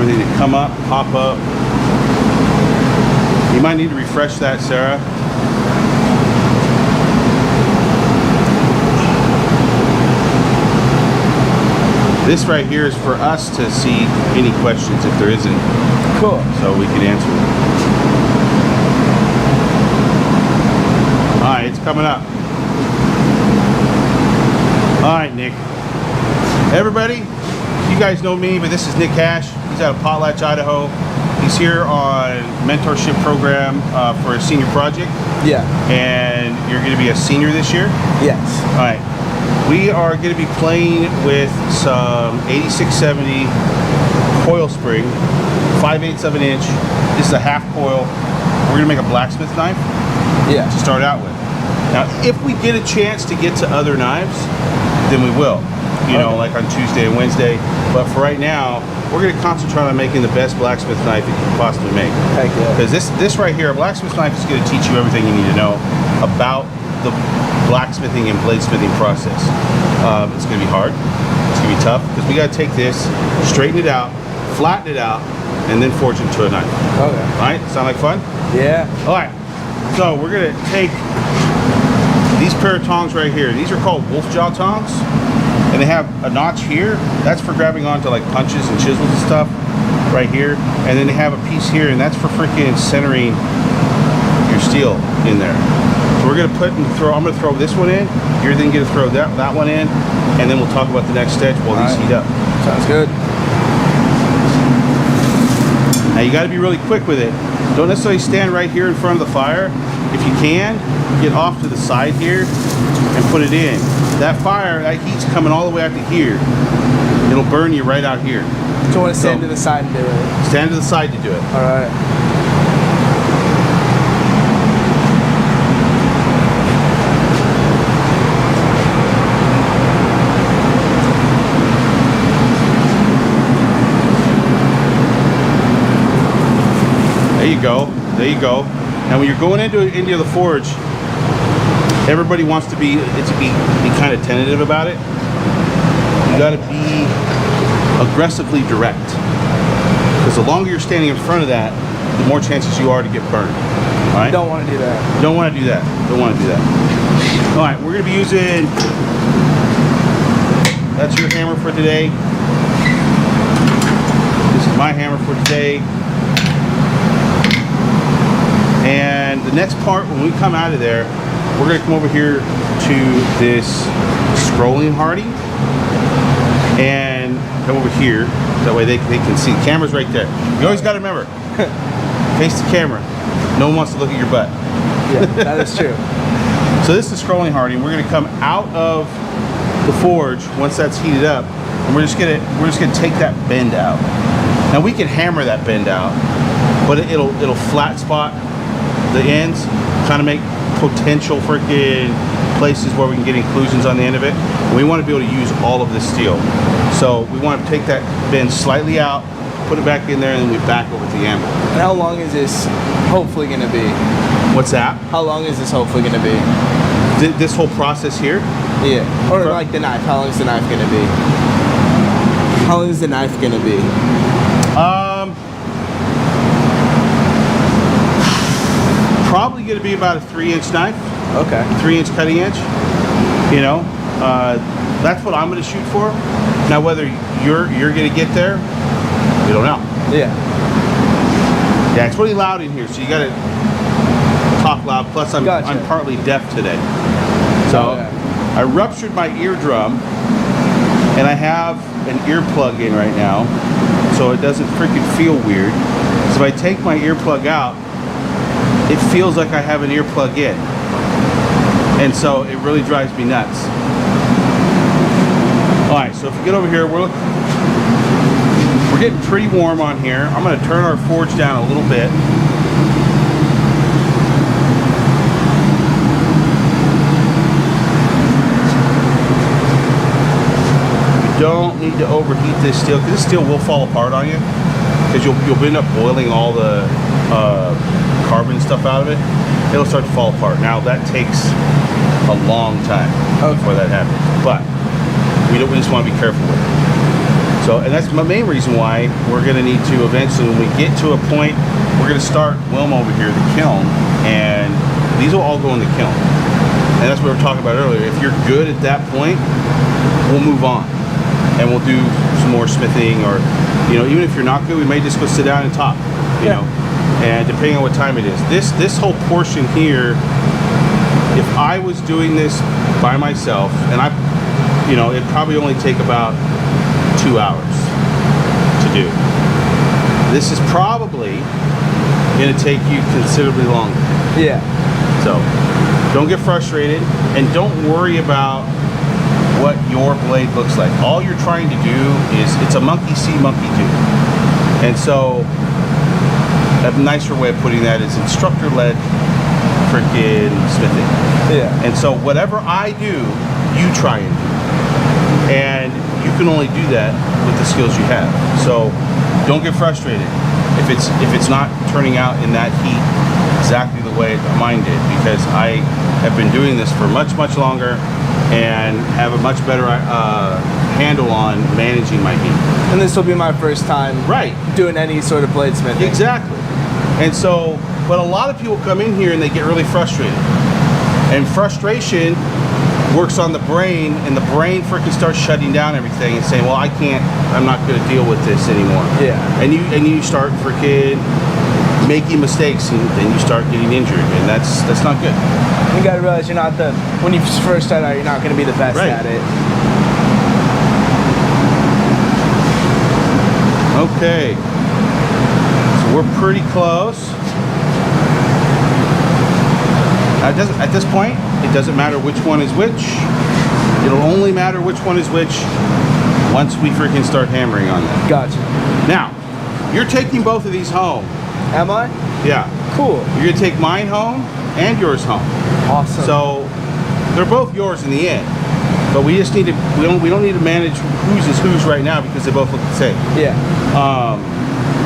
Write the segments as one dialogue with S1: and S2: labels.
S1: everything to come up, pop up. You might need to refresh that, Sarah. This right here is for us to see any questions if there isn't.
S2: Cool.
S1: So we can answer them. All right, it's coming up. All right, Nick. Everybody, you guys know me, but this is Nick Cash. He's out of Potlatch, Idaho. He's here on mentorship program for a senior project.
S2: Yeah.
S1: And you're going to be a senior this year?
S2: Yes.
S1: All right. We are going to be playing with some 8670 coil spring, 5/8 of an inch. This is a half coil. We're going to make a blacksmith knife.
S2: Yeah.
S1: To start out with. Now, if we get a chance to get to other knives, then we will. You know, like on Tuesday and Wednesday. But for right now, we're going to concentrate on making the best blacksmith knife that you can possibly make.
S2: Heck yeah.
S1: Because this right here, a blacksmith knife is going to teach you everything you need to know about the blacksmithing and bladesmithing process. It's going to be hard. It's going to be tough because we got to take this, straighten it out, flatten it out, and then forge it into a knife.
S2: Okay.
S1: All right? Sound like fun?
S2: Yeah.
S1: All right. So we're going to take these pair of tongs right here. These are called wolf jaw tongs. And they have a notch here. That's for grabbing onto like punches and chisels and stuff right here. And then they have a piece here, and that's for freaking centering your steel in there. So we're gonna put and throw, I'm gonna throw this one in. You're then gonna throw that one in. And then we'll talk about the next stage while these heat up.
S2: Sounds good.
S1: Now you gotta be really quick with it. Don't necessarily stand right here in front of the fire. If you can, get off to the side here and put it in. That fire, that heat's coming all the way out to here. It'll burn you right out here.
S2: So you want to stand to the side and do it?
S1: Stand to the side to do it.
S2: All right.
S1: There you go. There you go. Now when you're going into the forge, everybody wants to be kind of tentative about it. You got to be aggressively direct, because the longer you're standing in front of that, the more chances you are to get burned. All right.
S2: Don't want to do that.
S1: Don't want to do that. Don't want to do that. All right. We're going to be using. That's your hammer for today. This is my hammer for today. And the next part, when we come out of there, we're going to come over here to this scrolling hardy and come over here. That way they can see. The camera's right there. You always got to remember, face the camera. No one wants to look at your butt.
S2: Yeah, that is true.
S1: So this is scrolling hardy, and we're going to come out of the forge once that's heated up, and we're just going to take that bend out. Now we can hammer that bend out, but it'll flat spot the ends, kind of make potential freaking places where we can get inclusions on the end of it. And we want to be able to use all of this steel. So we want to take that bend slightly out, put it back in there, and then we back over to the anvil.
S2: And how long is this hopefully going to be?
S1: What's that?
S2: How long is this hopefully going to be?
S1: This whole process here?
S2: Yeah. Or like the knife. How long is the knife going to be? How long is the knife going to be?
S1: Probably going to be about a 3-inch knife.
S2: Okay.
S1: 3-inch cutting edge. You know, that's what I'm going to shoot for. Now, whether you're going to get there, we don't know.
S2: Yeah.
S1: Yeah, it's really loud in here, so you got to talk loud. Plus, I'm partly deaf today. So I ruptured my eardrum, and I have an earplug in right now, so it doesn't freaking feel weird. So if I take my earplug out, it feels like I have an earplug in. And so it really drives me nuts. All right, so if we get over here, we're getting pretty warm on here. I'm gonna turn our forge down a little bit. You don't need to overheat this steel, because this steel will fall apart on you, because you'll end up boiling all the carbon and stuff out of it. It'll start to fall apart. Now that takes a long time before that happens, but we just want to be careful with it. So, and that's my main reason why we're going to need to eventually, when we get to a point, we're going to start Wilma over here, the kiln, and these will all go in the kiln. And that's what we were talking about earlier. If you're good at that point, we'll move on. And we'll do some more smithing, or, you know, even if you're not good, we may just go sit down and talk, you know, and depending on what time it is. This whole portion here, if I was doing this by myself, and you know, it'd probably only take about 2 hours to do. This is probably going to take you considerably longer.
S2: Yeah.
S1: So don't get frustrated, and don't worry about what your blade looks like. All you're trying to do is, it's a monkey see, monkey do. And so a nicer way of putting that is instructor-led freaking smithing.
S2: Yeah.
S1: And so whatever I do, you try and do. And you can only do that with the skills you have. So don't get frustrated if it's not turning out in that heat exactly the way mine did, because I have been doing this for much longer and have a much better handle on managing my heat.
S2: And this will be my first time doing any sort of bladesmithing.
S1: Exactly. And so, but a lot of people come in here and they get really frustrated. And frustration works on the brain, and the brain freaking starts shutting down everything and saying, well, I'm not going to deal with this anymore.
S2: Yeah.
S1: And you start freaking making mistakes, and then you start getting injured, and that's not good.
S2: You got to realize when you first start out, you're not going to be the best at it.
S1: Okay. So we're pretty close. At this point, it doesn't matter which one is which. It'll only matter which one is which once we freaking start hammering on them.
S2: Gotcha.
S1: Now, you're taking both of these home.
S2: Am I?
S1: Yeah.
S2: Cool.
S1: You're gonna take mine home and yours home.
S2: Awesome.
S1: So they're both yours in the end. But we just need to, we don't need to manage whose is whose right now, because they both look the same.
S2: Yeah.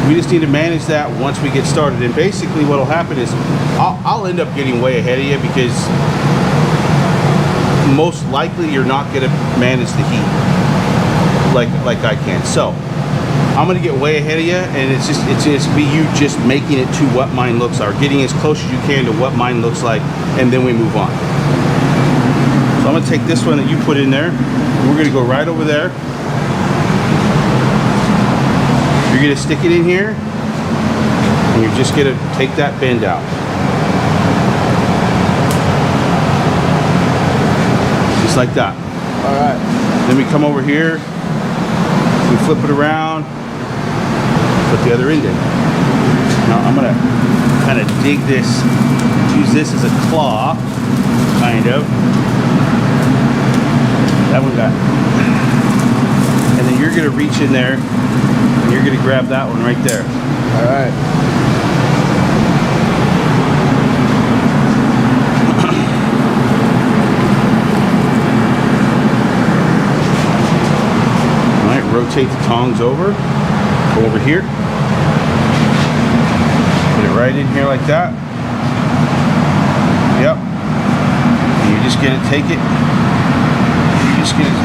S1: We just need to manage that once we get started. And basically what'll happen is I'll end up getting way ahead of you, because most likely you're not gonna manage the heat like I can. So I'm gonna get way ahead of you, and it's be you just making it to what mine looks like, or getting as close as you can to what mine looks like, and then we move on. So I'm gonna take this one that you put in there, and we're gonna go right over there. You're gonna stick it in here, and you're just gonna take that bend out. Just like that.
S2: All right.
S1: Then we come over here, we flip it around, put the other end in. Now I'm gonna kind of dig this, use this as a claw, kind of. That one got, and then you're gonna reach in there, and you're gonna grab that one right there.
S2: All right.
S1: Rotate the tongs over, go over here, put it right in here like that. Yep. And you just get it, take it, you just get it,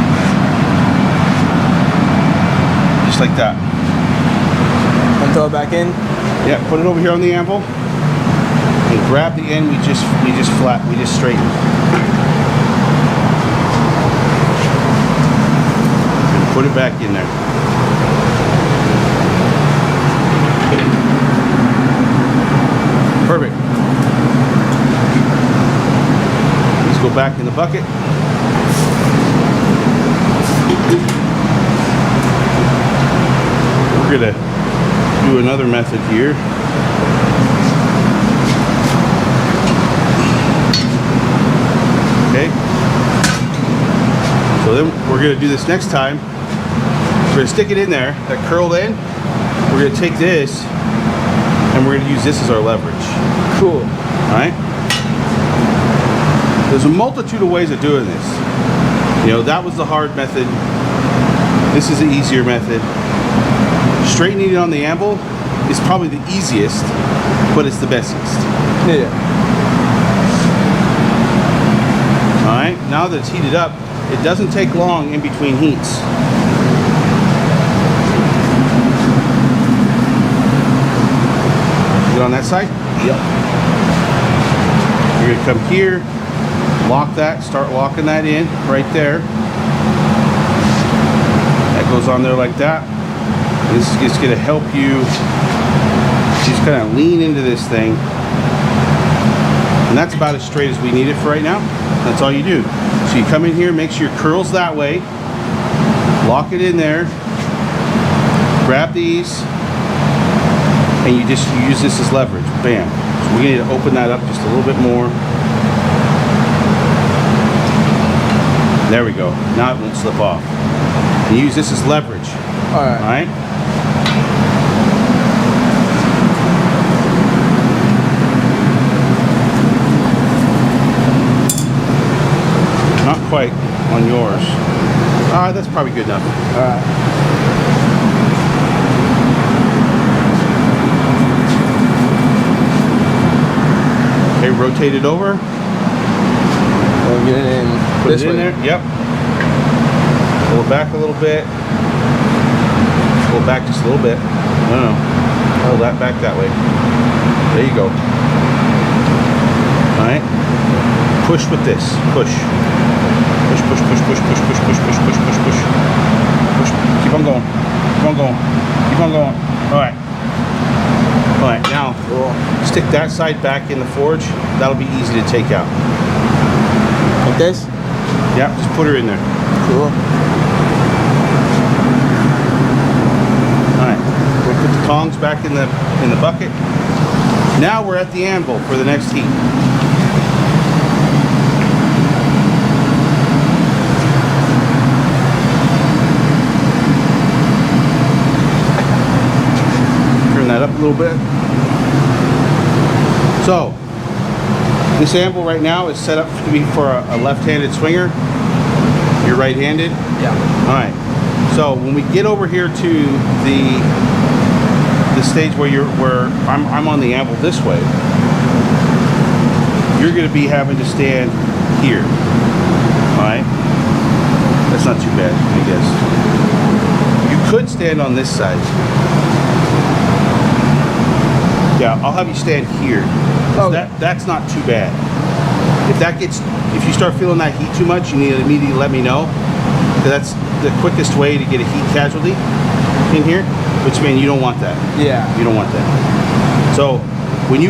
S1: just like that.
S2: And throw it back in?
S1: Yeah, put it over here on the anvil, and grab the end we just straightened. Put it back in there. Perfect. Let's go back in the bucket. We're gonna do another method here. Okay. So then we're gonna do this next time. We're gonna stick it in there, that curled end. We're gonna take this, and we're gonna use this as our leverage.
S2: Cool.
S1: All right? There's a multitude of ways of doing this. You know, that was the hard method. This is the easier method. Straightening it on the anvil is probably the easiest, but it's the bestest.
S2: Yeah.
S1: All right, now that it's heated up, it doesn't take long in between heats. Good on that side?
S2: Yep.
S1: You're gonna come here, lock that, start locking that in right there. That goes on there like that. This is just gonna help you just kind of lean into this thing. And that's about as straight as we need it for right now. That's all you do. So you come in here, make sure your curl's that way, lock it in there, grab these, and you use this as leverage. Bam. So we need to open that up just a little bit more. There we go. Now it won't slip off. And use this as leverage.
S2: All right.
S1: All right? Not quite on yours. That's probably good enough.
S2: All right.
S1: Okay, rotate it over.
S2: We'll get it in.
S1: Put it in there. Yep. Pull it back a little bit. Pull it back just a little bit. No. Pull that back that way. There you go. All right. Push with this. Push. Push, push, push, push, push, push, push, push, push, push, push. Push. Keep on going. Keep on going. Keep on going. All right. All right. Now, stick that side back in the forge. That'll be easy to take out.
S2: Like this?
S1: Yeah. Just put her in there.
S2: Cool.
S1: All right. We'll put the tongs back in the bucket. Now we're at the anvil for the next heat. That up a little bit. So this anvil right now is set up to be for a left-handed swinger. You're right-handed?
S2: Yeah.
S1: All right. So when we get over here to the stage where I'm on the anvil this way, you're going to be having to stand here. All right. That's not too bad, I guess. You could stand on this side. Yeah, I'll have you stand here.
S2: Okay.
S1: That's not too bad. If you start feeling that heat too much, you need to immediately let me know. That's the quickest way to get a heat casualty in here, which means you don't want that.
S2: Yeah.
S1: You don't want that. So when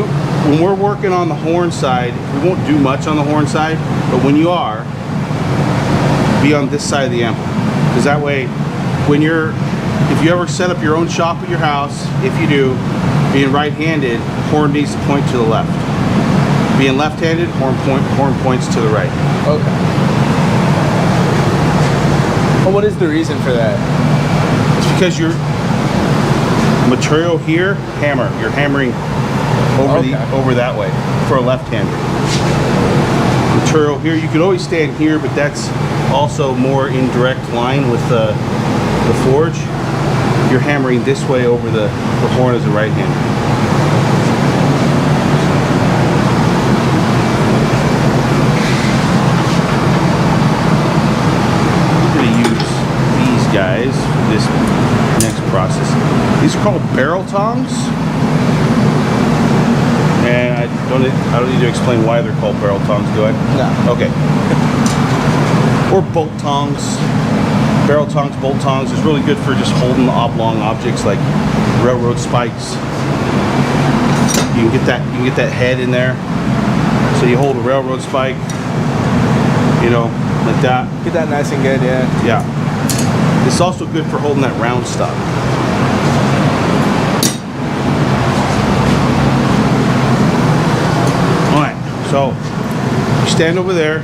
S1: we're working on the horn side, we won't do much on the horn side, but when you are, be on this side of the amp. Because that way, if you ever set up your own shop at your house, if you do, being right-handed, horn needs to point to the left. Being left-handed, horn points to the right.
S2: Okay. Well, what is the reason for that?
S1: It's because your material here, you're hammering over that way for a left-hander. Material here, you could always stand here, but that's also more in direct line with the forge. You're hammering this way over the horn as a right hander. I'm going to use these guys for this next process. These are called barrel tongs. And I don't need to explain why they're called barrel tongs, do I?
S2: No.
S1: Okay. Or bolt tongs. Barrel tongs, bolt tongs is really good for just holding oblong objects like railroad spikes. You can get that head in there. So you hold a railroad spike, like that.
S2: Get that nice and good, yeah.
S1: Yeah. It's also good for holding that round stuff. All right. So you stand over there.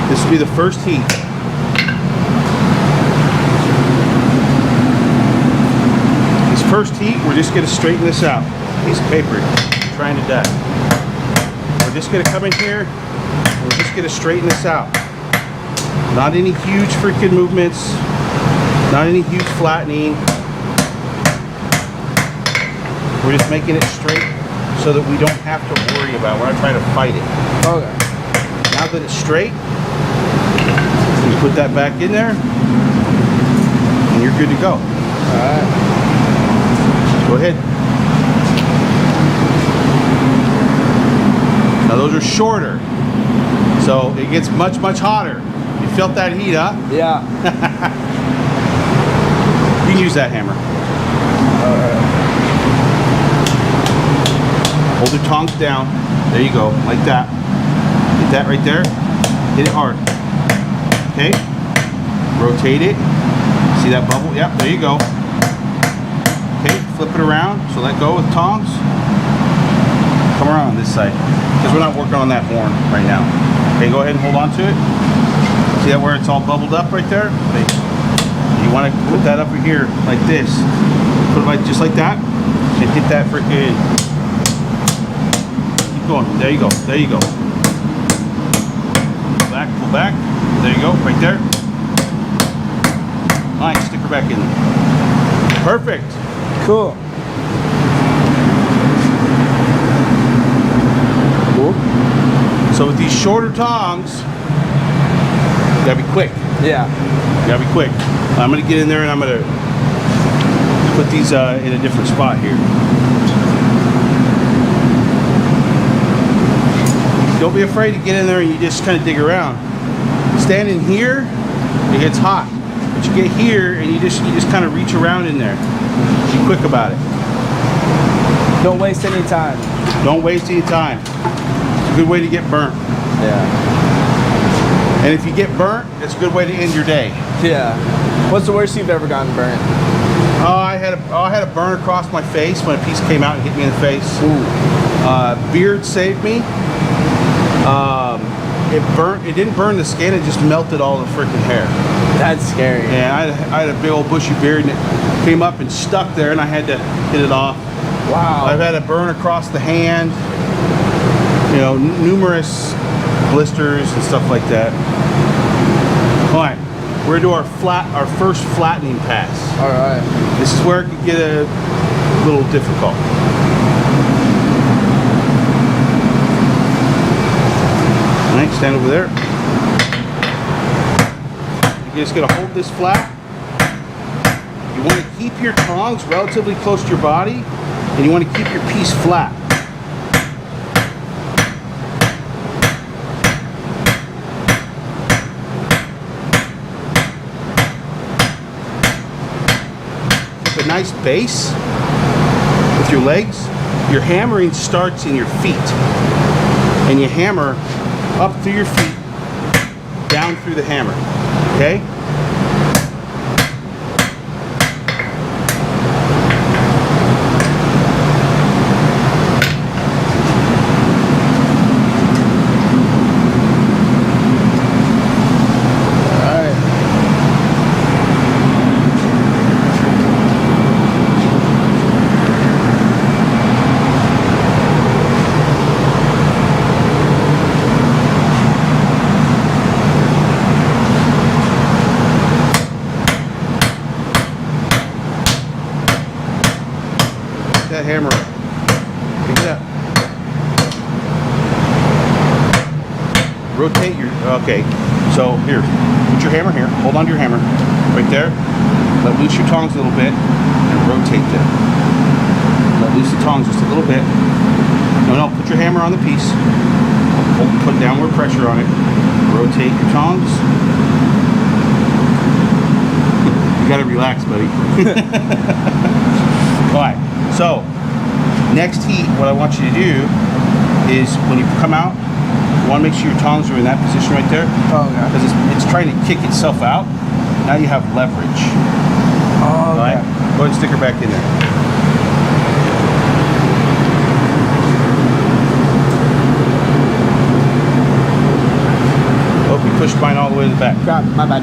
S1: This will be the first heat. First heat, we're just going to straighten this out. Piece of paper, trying to die. We're just going to come in here, and we're just going to straighten this out. Not any huge freaking movements, not any huge flattening. We're just making it straight so that we don't have to worry about it. We're not trying to fight it.
S2: Okay.
S1: Now that it's straight, you put that back in there, and you're good to go.
S2: All right.
S1: Go ahead. Now those are shorter, so it gets much, much hotter. You felt that heat, huh?
S2: Yeah.
S1: You can use that hammer. Hold the tongs down. There you go, like that. Get that right there. Hit it hard. Okay. Rotate it. See that bubble? Yep, there you go. Okay, flip it around. So let go with tongs. Come around on this side, because we're not working on that horn right now. Okay, go ahead and hold on to it. See that where it's all bubbled up right there? You want to put that over here like this. Put it like just like that, and hit that freaking. Keep going. There you go. There you go. Pull back. Pull back. There you go. Right there. Nice. Stick her back in there. Perfect.
S2: Cool.
S1: So with these shorter tongs, you gotta be quick.
S2: Yeah.
S1: You gotta be quick. I'm gonna get in there and I'm gonna put these in a different spot here. Don't be afraid to get in there and you just kind of dig around. Standing here, it gets hot. But you get here and you just kind of reach around in there. Be quick about it.
S2: Don't waste any time.
S1: Don't waste any time. It's a good way to get burnt.
S2: Yeah.
S1: And if you get burnt, it's a good way to end your day.
S2: Yeah. What's the worst you've ever gotten burnt?
S1: I had a burn across my face when a piece came out and hit me in the face.
S2: Ooh.
S1: Beard saved me. It didn't burn the skin, it just melted all the freaking hair.
S2: That's scary.
S1: Yeah, I had a big old bushy beard and it came up and stuck there and I had to get it off.
S2: Wow.
S1: I've had a burn across the hand, you know, numerous blisters and stuff like that. All right, we're gonna do our first flattening pass.
S2: All right.
S1: This is where it could get a little difficult. All right, stand over there. You're just gonna hold this flat. You want to keep your tongs relatively close to your body, and you want to keep your piece flat. Keep a nice base with your legs. Your hammering starts in your feet, and you hammer up through your feet, down through the hammer. Okay? That hammer up. Pick it up. Rotate your, okay. So here, put your hammer here. Hold on to your hammer. Right there. Let loose your tongs a little bit and rotate them. Let loose the tongs just a little bit. No, put your hammer on the piece. Put downward pressure on it. Rotate your tongs. You gotta relax, buddy. Alright. So, next heat, what I want you to do is when you come out, you want to make sure your tongs are in that position right there.
S2: Oh, okay.
S1: Because it's trying to kick itself out. Now you have leverage.
S2: Oh, okay.
S1: All right? Go ahead and stick her back in there. Oh, we pushed mine all the way to the back.
S2: God, my bad.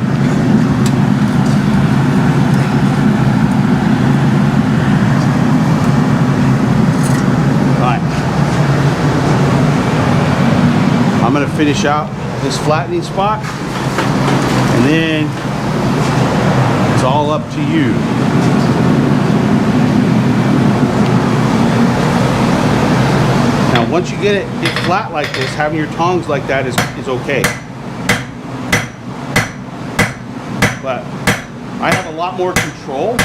S1: I'm going to finish out this flattening spot and then it's all up to you. Now once you get it flat like this, having your tongs like that is okay. But I have a lot more control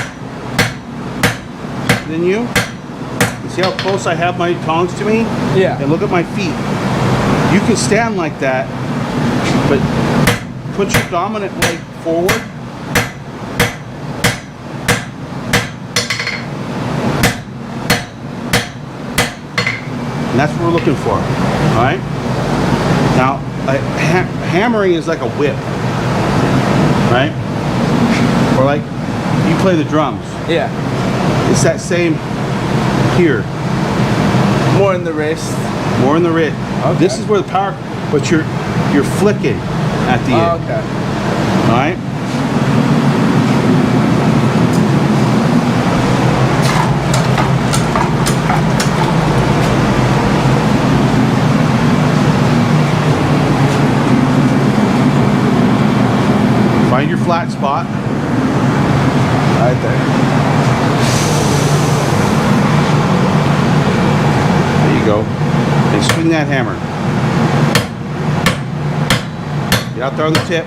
S1: than you. You see how close I have my tongs to me?
S2: Yeah.
S1: And look at my feet. You can stand like that, but put your dominant leg forward. And that's what we're looking for. All right. Now, hammering is like a whip, right? Or like you play the drums.
S2: Yeah.
S1: It's that same here.
S2: More in the wrist.
S1: More in the wrist.
S2: Okay.
S1: This is where the power, but you're flicking at the end.
S2: Okay.
S1: All right. Find your flat spot.
S2: Right there.
S1: There you go. And swing that hammer. Get out there on the tip.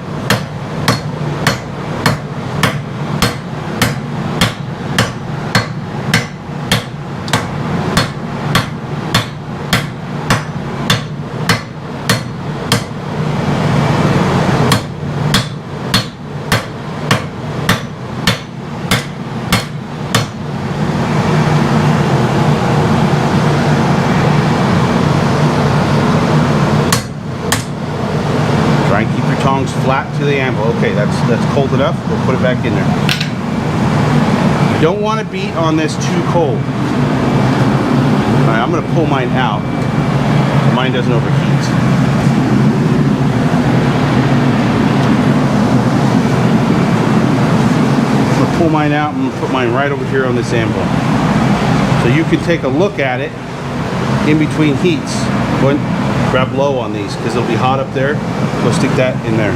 S1: Try and keep your tongs flat to the anvil. Okay, that's cold enough. We'll put it back in there. You don't want to beat on this too cold. All right, I'm going to pull mine out. Mine doesn't overheat. I'm going to pull mine out. I'm going to put mine right over here on this anvil. So you can take a look at it in between heats. Go ahead, grab low on these because it'll be hot up there. Go stick that in there.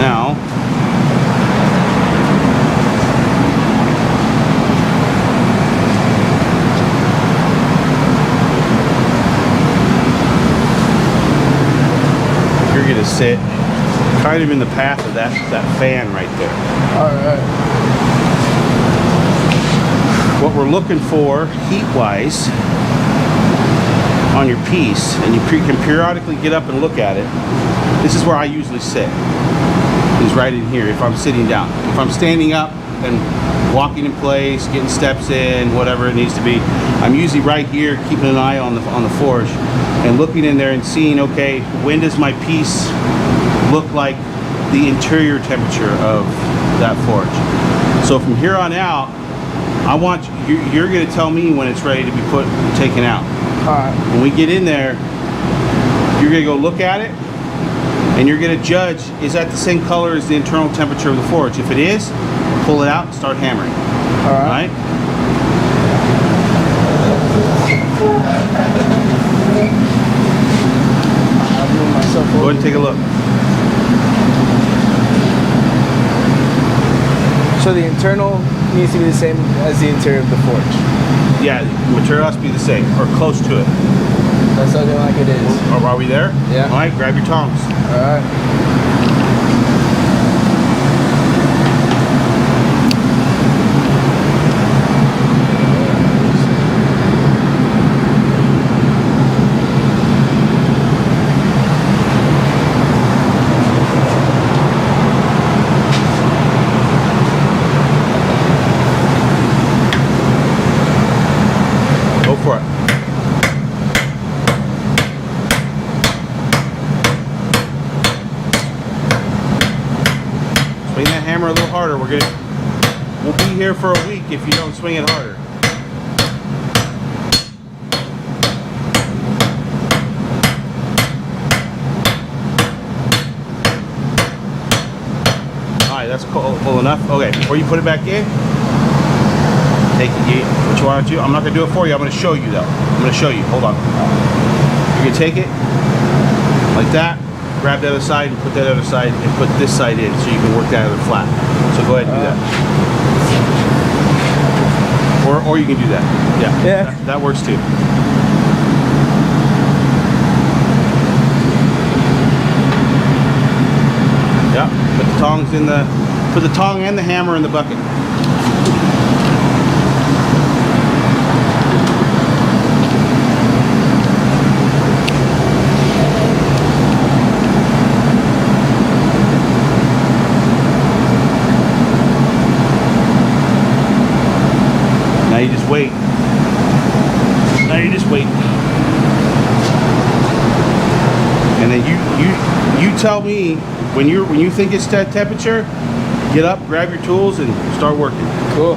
S1: Now, you're going to sit kind of in the path of that fan right there.
S2: All right.
S1: What we're looking for heat-wise on your piece, and you can periodically get up and look at it. This is where I usually sit, is right in here if I'm sitting down. If I'm standing up and walking in place, getting steps in, whatever it needs to be, I'm usually right here keeping an eye on the forge and looking in there and seeing, okay, when does my piece look like the interior temperature of that forge. So from here on out, I want you're going to tell me when it's ready to be taken out.
S2: All right.
S1: When we get in there, you're going to go look at it, and you're going to judge, is that the same color as the internal temperature of the forge? If it is, pull it out and start hammering.
S2: All right. I'll move myself
S1: Go
S2: over.
S1: ahead and take a look.
S2: So the internal needs to be the same as the interior of the forge.
S1: Yeah, the material has to be the same, or close to it.
S2: That's looking like it is.
S1: Are we there?
S2: Yeah.
S1: All right, grab your tongs.
S2: All right.
S1: Go for it. Swing that hammer a little harder. We'll be here for a week if you don't swing it harder. Alright, that's cool enough. Okay, before you put it back in, take it. What you want to do? I'm not going to do it for you. I'm going to show you though. I'm going to show you. Hold on. You're going to take it like that. Grab the other side and put that other side and put this side in so you can work that other flat. So go ahead and do that. Or you can do that. Yeah. That works too. Yeah. Put the tongs in put the tong and the hammer in the bucket. just wait. Now you just wait. And then you tell me when you think it's that temperature, get up, grab your tools, and start working.
S2: Cool.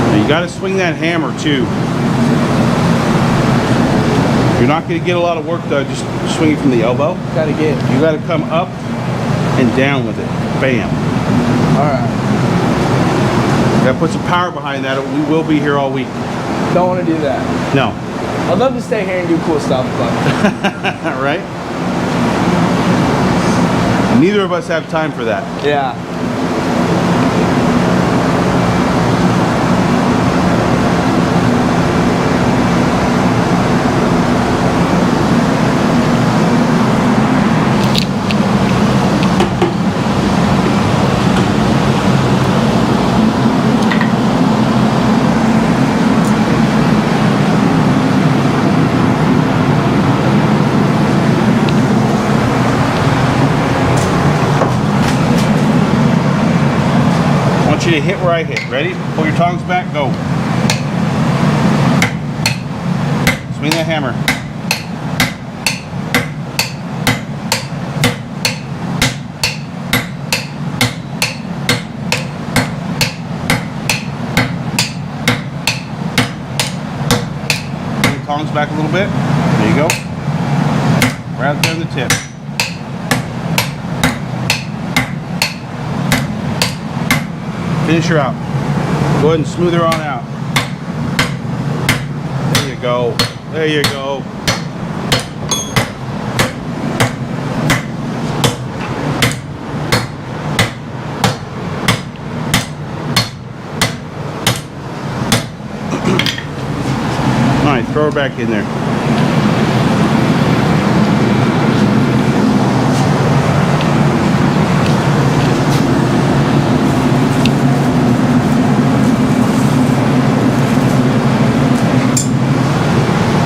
S1: Now you got to swing that hammer too. You're not going to get a lot of work done just swinging from the elbow. You got to come up and down with it. Bam.
S2: All right.
S1: Got to put some power behind that. We will be here all week.
S2: Don't want to do that.
S1: No.
S2: I'd love to stay here and do cool stuff, but
S1: right? Neither of us have time for that.
S2: yeah.
S1: I want you to hit where I hit. Ready? Pull your tongs back. Go. Swing that hammer. Pull your tongs back a little bit. There you go. Right there on the tip. Finish her out. Go ahead and smooth her on out. There you go. There you go. All right, throw her back in there.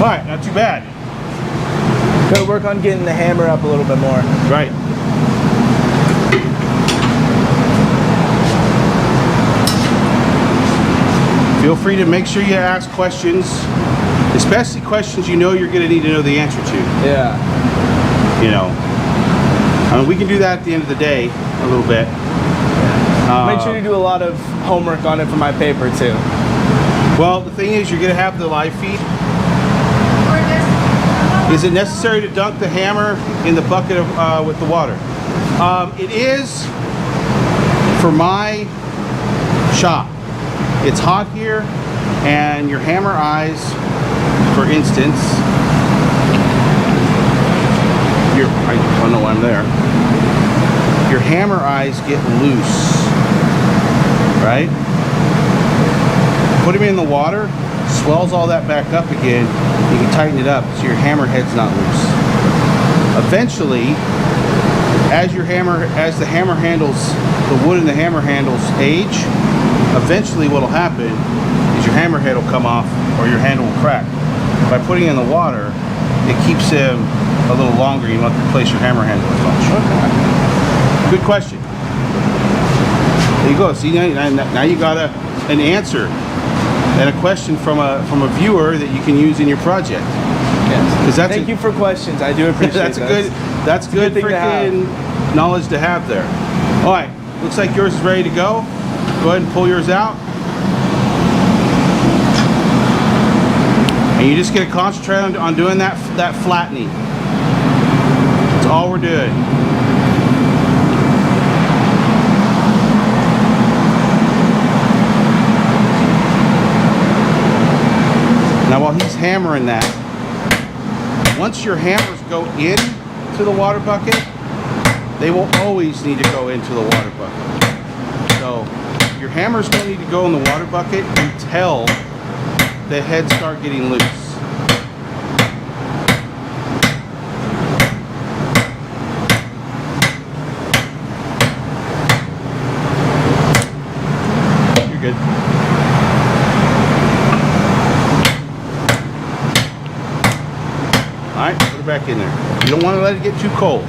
S1: Alright, not too bad.
S2: Gotta work on getting the hammer up a little bit more.
S1: Right. Feel free to make sure you ask questions, especially questions you know you're going to need to know the answer to.
S2: Yeah.
S1: You know, I mean, we can do that at the end of the day a little bit.
S2: Make sure you do a lot of homework on it for my paper too.
S1: Well, the thing is, you're going to have the live feed. Is it necessary to dunk the hammer in the bucket of, with the water? It is for my shop. It's hot here, and your hammer eyes, for instance, I don't know why I'm there. Your hammer eyes get loose, right? Put them in the water, swells all that back up again. You can tighten it up so your hammer head's not loose. Eventually, as the hammer handles, the wood in the hammer handles age, eventually what will happen is your hammer head will come off or your handle will crack. By putting it in the water, it keeps them a little longer. You don't have to replace your hammer handle as much.
S2: Okay.
S1: Good question. There you go. See, now you got an answer and a question from a viewer that you can use in your project.
S2: Yes. Thank you for questions. I do appreciate
S1: that's good freaking knowledge to have there. All right, looks like yours is ready to go. Go ahead and pull yours out. And you just get to concentrate on doing that flattening. That's all we're doing. Now while he's hammering that, once your hammers go into the water bucket, they will always need to go into the water bucket. So your hammers don't need to go in the water bucket until the heads start getting loose. You're good. Alright, put it back in there. You don't want to let it get too cold.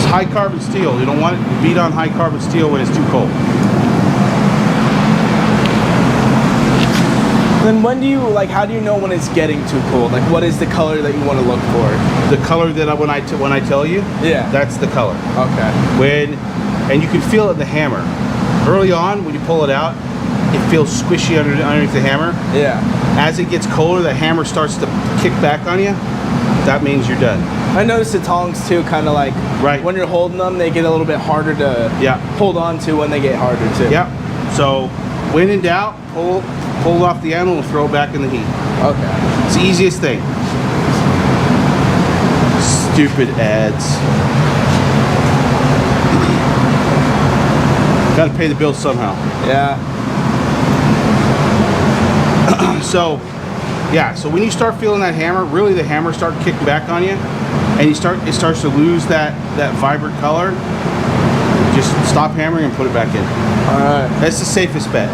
S1: high carbon steel. You don't want it to beat on high carbon steel when it's too cold.
S2: Then when do you, like, how do you know when it's getting too cold? Like, what is the color that you want to look for?
S1: The color that when I tell you,
S2: Yeah.
S1: that's the color.
S2: Okay.
S1: And you can feel it in the hammer. Early on, when you pull it out, it feels squishy underneath the hammer.
S2: Yeah.
S1: As it gets colder, the hammer starts to kick back on you. That means you're done.
S2: I noticed the tongs too, kind of like
S1: Right.
S2: when you're holding them, they get a little bit harder to hold on to when they get harder too.
S1: Yep. So when in doubt, pull it off the animal and throw it back in the heat.
S2: Okay.
S1: It's the easiest thing. Stupid ads. Gotta pay the bills somehow.
S2: Yeah.
S1: So, yeah. So when you start feeling that hammer, really the hammer starts kicking back on you, and it starts to lose that vibrant color. Just stop hammering and put it back in.
S2: All right.
S1: That's the safest bet.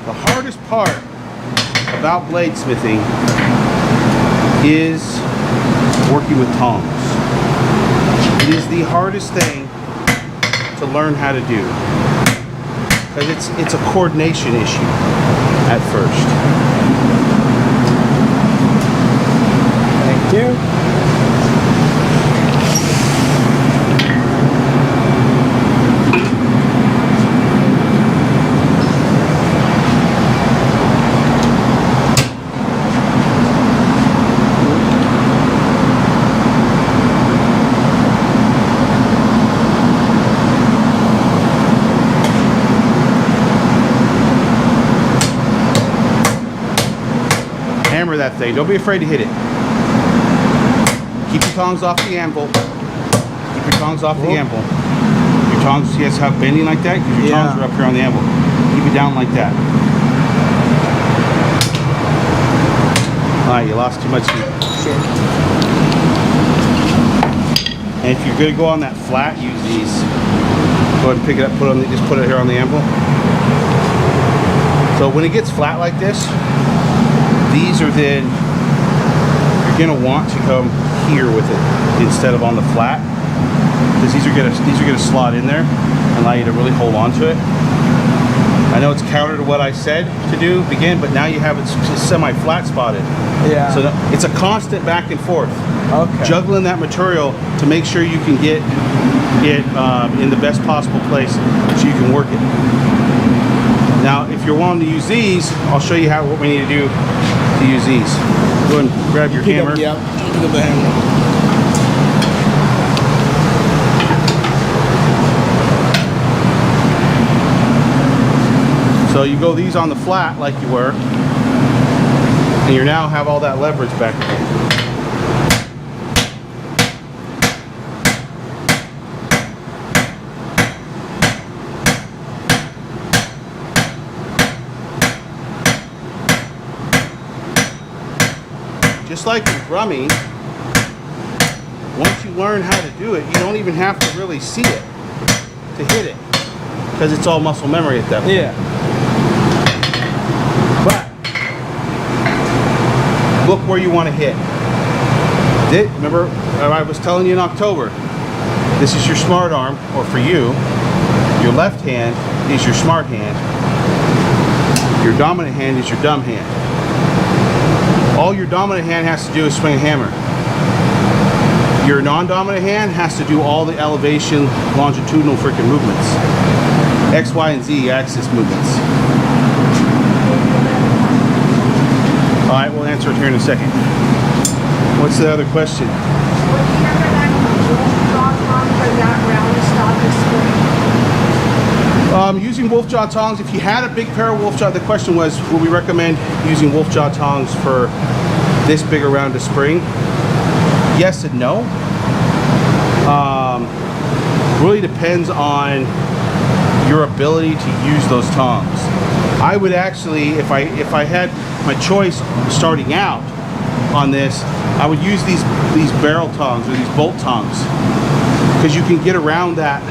S1: The hardest part about bladesmithing is working with tongs. It is the hardest thing to learn how to do because it's a coordination issue at first.
S2: Thank you.
S1: Hammer that thing. Don't be afraid to hit it. Keep your tongs off the anvil. Keep your tongs off the anvil. Your tongs, see how it's bending like that? Because your tongs are up here on the anvil. Keep it down like that. Alright, you lost too much heat.
S2: Sure.
S1: And if you're going to go on that flat, use these. Go ahead and pick it up, just put it here on the anvil. So when it gets flat like this, these are then, you're going to want to come here with it instead of on the flat, because these are going to slot in there and allow you to really hold on to it. I know it's counter to what I said to do, but now you have it semi-flat spotted.
S2: Yeah.
S1: So it's a constant back and forth.
S2: Okay.
S1: Juggling that material to make sure you can get it in the best possible place so you can work it. Now, if you're wanting to use these, I'll show you what we need to do to use these. Go ahead and grab your hammer.
S2: Yeah, pick up the hammer.
S1: So you go these on the flat like you were, and you now have all that leverage back again. Just like in drumming, once you learn how to do it, you don't even have to really see it to hit it, because it's all muscle memory at that point.
S2: Yeah.
S1: But look where you want to hit. Remember, I was telling you in October, this is your smart arm, or for you, your left hand is your smart hand. Your dominant hand is your dumb hand. All your dominant hand has to do is swing a hammer. Your non-dominant hand has to do all the elevation, longitudinal freaking movements. X, Y, and Z axis movements. Alright, we'll answer it here in a second. What's the other question?
S3: Would you recommend wolf jaw tongs for that round stock of spring?
S1: Using wolf jaw tongs, if you had a big pair of wolf jaw, the question was, would we recommend using wolf jaw tongs for this big around a spring? Yes and no. Really depends on your ability to use those tongs. I would actually, if I had my choice starting out on this, I would use these barrel tongs or these bolt tongs, because you can get around that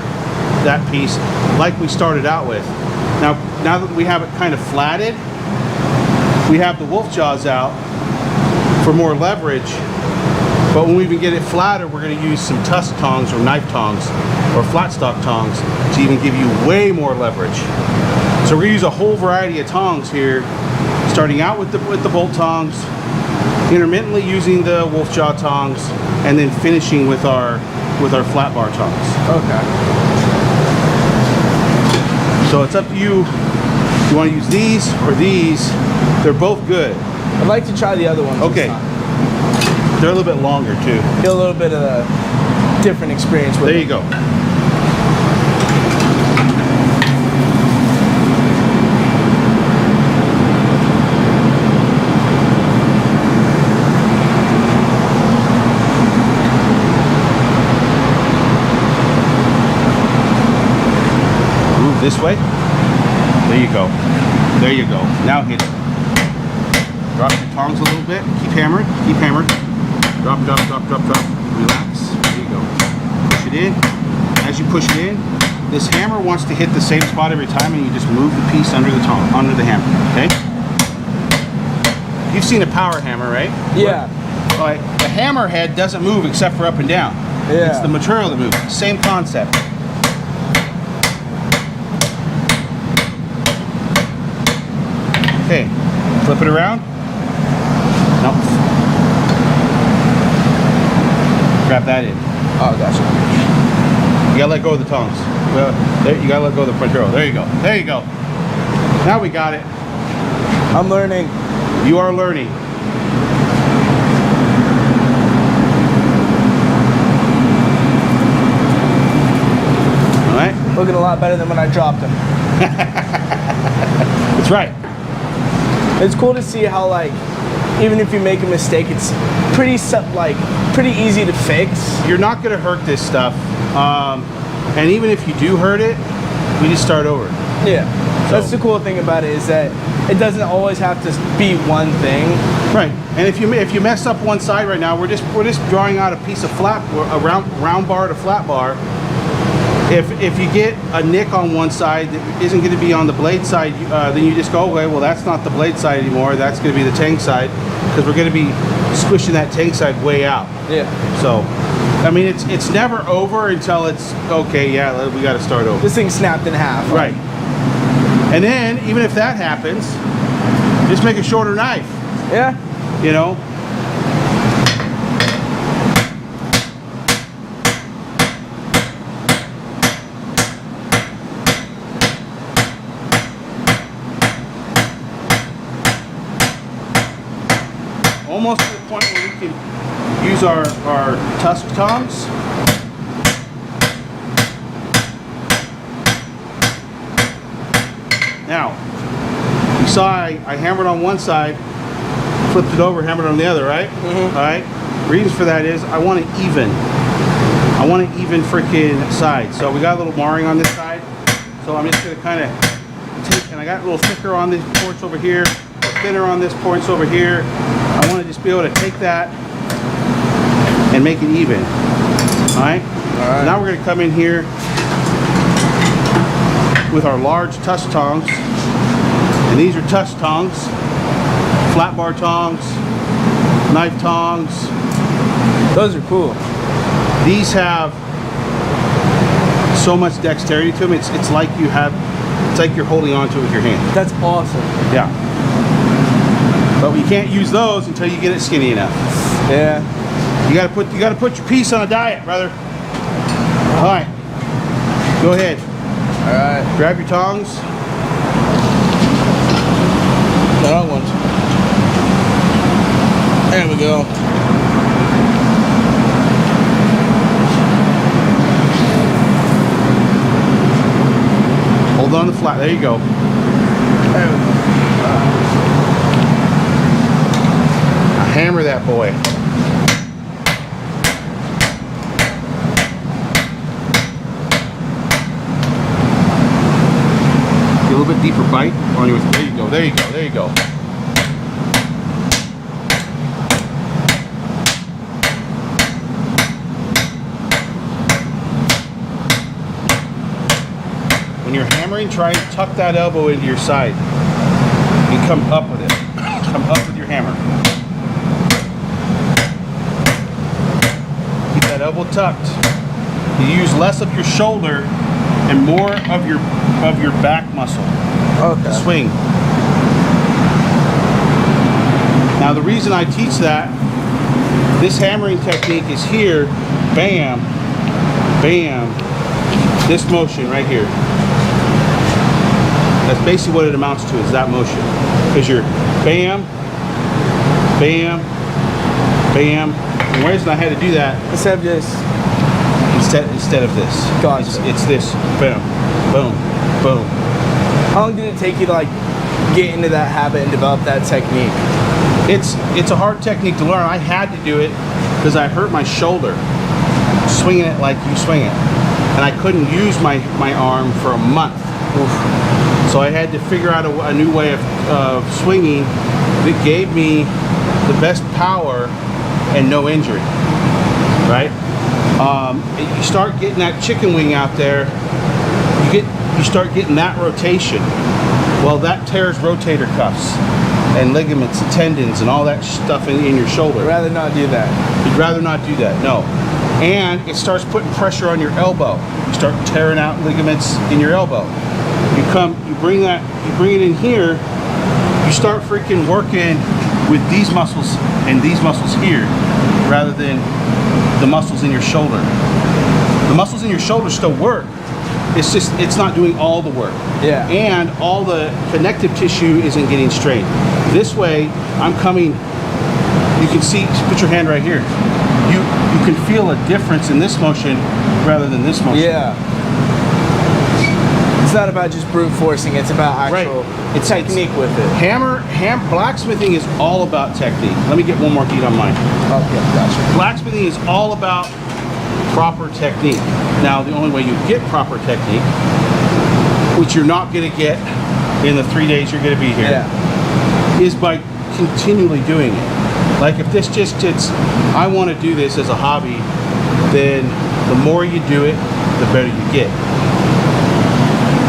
S1: piece like we started out with. Now that we have it kind of flatted, we have the wolf jaws out for more leverage. But when we even get it flatter, we're going to use some tusk tongs or knife tongs or flat stock tongs to even give you way more leverage. So we're going to use a whole variety of tongs here, starting out with the bolt tongs, intermittently using the wolf jaw tongs, and then finishing with our flat bar tongs.
S2: Okay.
S1: So it's up to you. You want to use these or these? They're both good.
S2: I'd like to try the other ones.
S1: Okay. They're a little bit longer too.
S2: Get a little bit of a different experience with
S1: There
S2: it.
S1: you go. Move this way. There you go. There you go. Now hit it. Drop your tongs a little bit. Keep hammering. Keep hammering. Drop, drop, drop, drop, drop. Relax. There you go. Push it in. As you push it in, this hammer wants to hit the same spot every time, and you just move the piece under the tong, under the hammer. Okay? You've seen a power hammer, right?
S2: Yeah.
S1: All right. The hammer head doesn't move except for up and down.
S2: Yeah.
S1: It's the material that moves. Same concept. Okay. Flip it around. No. Grab that in.
S2: Oh, gotcha.
S1: You gotta let go of the tongs. Well, there, you gotta let go of the material. There you go. There you go. Now we got it.
S2: I'm learning.
S1: You are learning. All right.
S2: Looking a lot better than when I dropped them.
S1: That's right.
S2: It's cool to see how, like, even if you make a mistake, it's pretty easy to fix.
S1: You're not gonna hurt this stuff, and even if you do hurt it, we just start over.
S2: Yeah. That's the cool thing about it, is that it doesn't always have to be one thing.
S1: Right. And if you mess up one side right now, we're just drawing out a piece of a round bar to flat bar. If you get a nick on one side that isn't going to be on the blade side, then you just go, okay, well, that's not the blade side anymore. That's going to be the tank side, because we're going to be squishing that tank side way out.
S2: Yeah.
S1: So, I mean, it's never over until it's okay. Yeah, we got to start over.
S2: This thing snapped in half.
S1: Right. And then even if that happens, just make a shorter knife.
S2: Yeah.
S1: You know. Almost to the point where we can use our tusk tongs. Now, you saw I hammered on one side, flipped it over, hammered on the other, right?
S2: Mm-hmm.
S1: All right. Reasons for that is I want it even. I want an even freaking side. So we got a little marring on this side. So I'm just gonna kind of take, and I got a little thicker on these points over here, thinner on this points over here. I want to just be able to take that and make it even. All right.
S2: All right.
S1: Now we're gonna come in here with our large tusk tongs, and these are tusk tongs, flat bar tongs, knife tongs.
S2: Those are cool.
S1: These have so much dexterity to them. It's like you're holding on to it with your hand.
S2: That's awesome.
S1: Yeah. But we can't use those until you get it skinny enough.
S2: Yeah.
S1: You gotta put your piece on a diet, brother. All right. Go ahead.
S2: All right.
S1: Grab your tongs.
S2: The wrong ones. There we go.
S1: Hold on to the flat. There you go.
S2: There we go.
S1: Now hammer that boy. deeper bite on your. There you go. There you go. There you go. When you're hammering, try and tuck that elbow into your side and come up with it. Come up with your hammer. Keep that elbow tucked. You use less of your shoulder and more of your back muscle to swing. Now the reason I teach that, this hammering technique is here, bam, bam, this motion right here. That's basically what it amounts to, is that motion. Because you're bam, bam, bam. And the reason I had to do that,
S2: Instead of just
S1: instead of this.
S2: Gotcha.
S1: It's this, boom, boom, boom.
S2: How long did it take you to like get into that habit and develop that technique?
S1: It's a hard technique to learn. I had to do it because I hurt my shoulder swinging it like you swing it. And I couldn't use my arm for a month. Oof. So I had to figure out a new way of swinging that gave me the best power and no injury, right? You start getting that chicken wing out there, you start getting that rotation. Well, that tears rotator cuffs and ligaments and tendons and all that stuff in your shoulder.
S2: I'd rather not do that.
S1: You'd rather not do that, no. And it starts putting pressure on your elbow. You start tearing out ligaments in your elbow. You bring it in here, you start freaking working with these muscles and these muscles here rather than the muscles in your shoulder. The muscles in your shoulder still work. It's just, it's not doing all the work.
S2: Yeah.
S1: And all the connective tissue isn't getting straight. This way, I'm coming, you can see, put your hand right here. You can feel a difference in this motion rather than this motion.
S2: Yeah. It's not about just brute forcing, it's about actual technique with it.
S1: Blacksmithing is all about technique. Let me get one more beat on mine.
S2: Okay, gotcha.
S1: Blacksmithing is all about proper technique. Now, the only way you get proper technique, which you're not going to get in the 3 days you're going to be here, is by continually doing it. Like if this just gets, I want to do this as a hobby, then the more you do it, the better you get.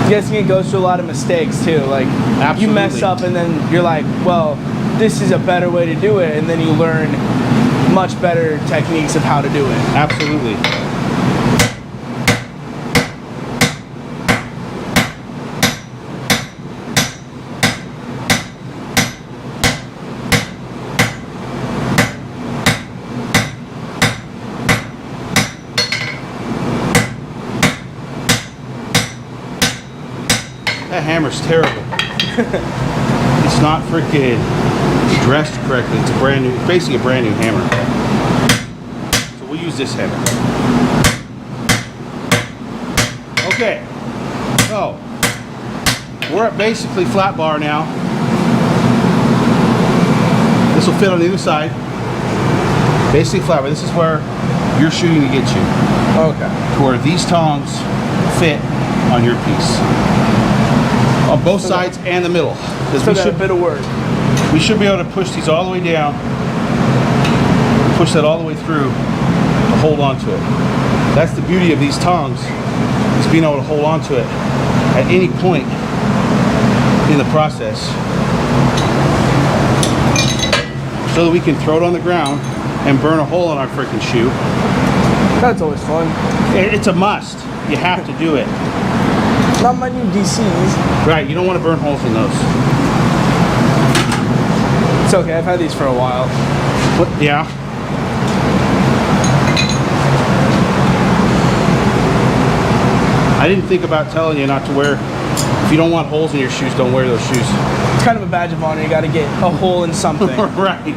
S2: I'm guessing it goes through a lot of mistakes too. Like
S1: Absolutely.
S2: you mess up and then you're like, well, this is a better way to do it, and then you learn much better techniques of how to do it.
S1: Absolutely. That hammer's terrible. It's not freaking dressed correctly. It's a brand new, basically a brand new hammer. So we'll use this hammer. Okay, so we're at basically flat bar now. This will fit on either side. Basically flat bar. This is where you're shooting to get you.
S2: Okay.
S1: To where these tongs fit on your piece. On both sides and the middle.
S2: So that bit of work.
S1: We should be able to push these all the way down, push that all the way through to hold on to it. That's the beauty of these tongs, is being able to hold on to it at any point in the process so that we can throw it on the ground and burn a hole in our freaking shoe.
S2: That's always fun.
S1: It's a must. You have to do it.
S2: Not my new DCs.
S1: Right, you don't want to burn holes in those.
S2: It's okay, I've had these for a while.
S1: What? Yeah. I didn't think about telling you not to wear, if you don't want holes in your shoes, don't wear those shoes.
S2: It's kind of a badge of honor, you gotta get a hole in something.
S1: Right.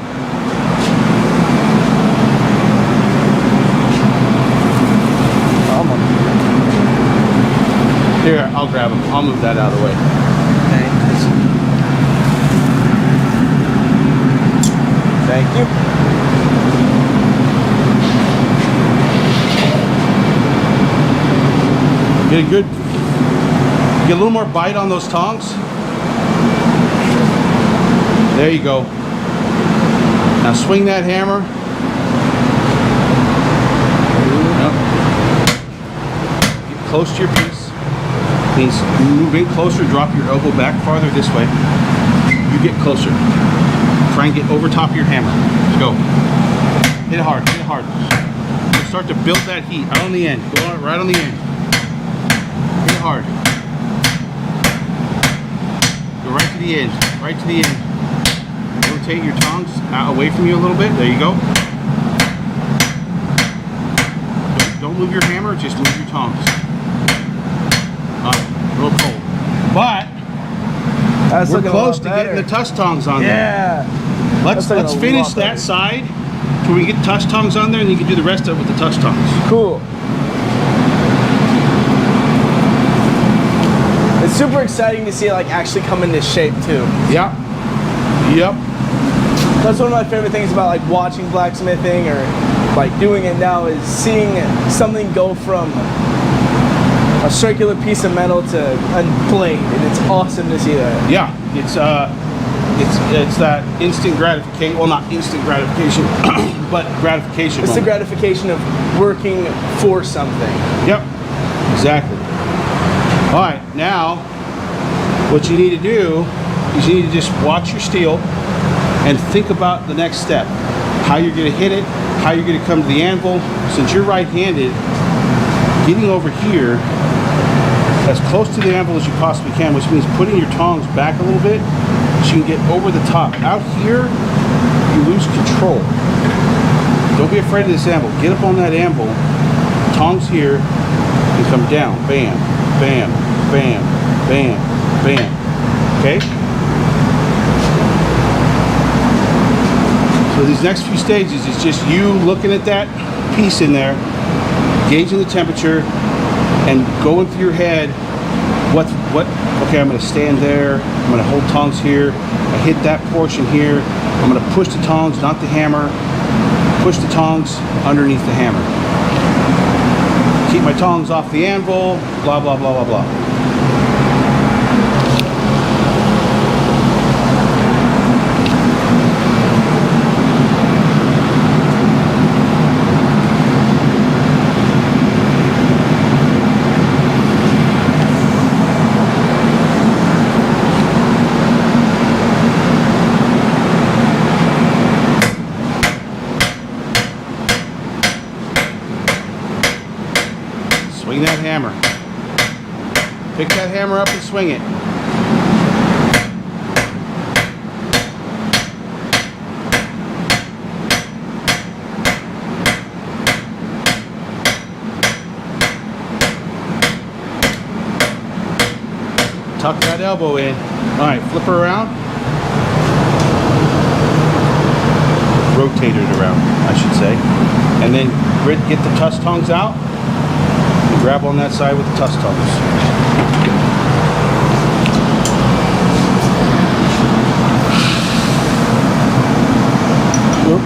S1: Here, I'll grab them. I'll move that out of the way.
S2: Thank you.
S1: Get a Get a little more bite on those tongs. There you go. Now swing that hammer. Get close to your piece. Means move in closer, drop your elbow back farther this way. You get closer. Try and get over top of your hammer. Let's go. Hit it hard, hit it hard. Start to build that heat right on the end. Go on, right on the end. Hit it hard. Go right to the end, right to the end. Rotate your tongs out away from you a little bit. There you go. Don't move your hammer, just move your tongs. Real cold. But we're close to getting the tuss tongs on there.
S2: Yeah.
S1: Let's finish that side till we get tuss tongs on there, and you can do the rest of it with the tuss tongs.
S2: Cool. It's super exciting to see it like actually come into shape too.
S1: Yep. Yep.
S2: That's one of my favorite things about like watching blacksmithing or like doing it now is seeing something go from a circular piece of metal to a blade, and it's awesome to see that.
S1: Yeah, it's that instant gratification. Well, not instant gratification, but gratification.
S2: It's
S1: moment.
S2: the gratification of working for something.
S1: Yep, exactly. All right, now what you need to do is you need to just watch your steel and think about the next step. How you're going to hit it, how you're going to come to the anvil. Since you're right-handed, getting over here as close to the anvil as you possibly can, which means putting your tongs back a little bit so you can get over the top. Out here, you lose control. Don't be afraid of this anvil. Get up on that anvil, tongs here, and come down. Bam, bam, bam, bam, bam. Okay? So these next few stages is just you looking at that piece in there, gauging the temperature, and going through your head, okay, I'm gonna stand there, I'm gonna hold tongs here, I hit that portion here, I'm gonna push the tongs, not the hammer, push the tongs underneath the hammer. Keep my tongs off the anvil, blah, blah, blah, blah, blah. Swing that hammer. Pick that hammer up and swing it. Tuck that elbow in. All right, flip her around. Rotate it around, I should say. And then get the tuss tongs out. Grab on that side with the tuss tongs. Whoop.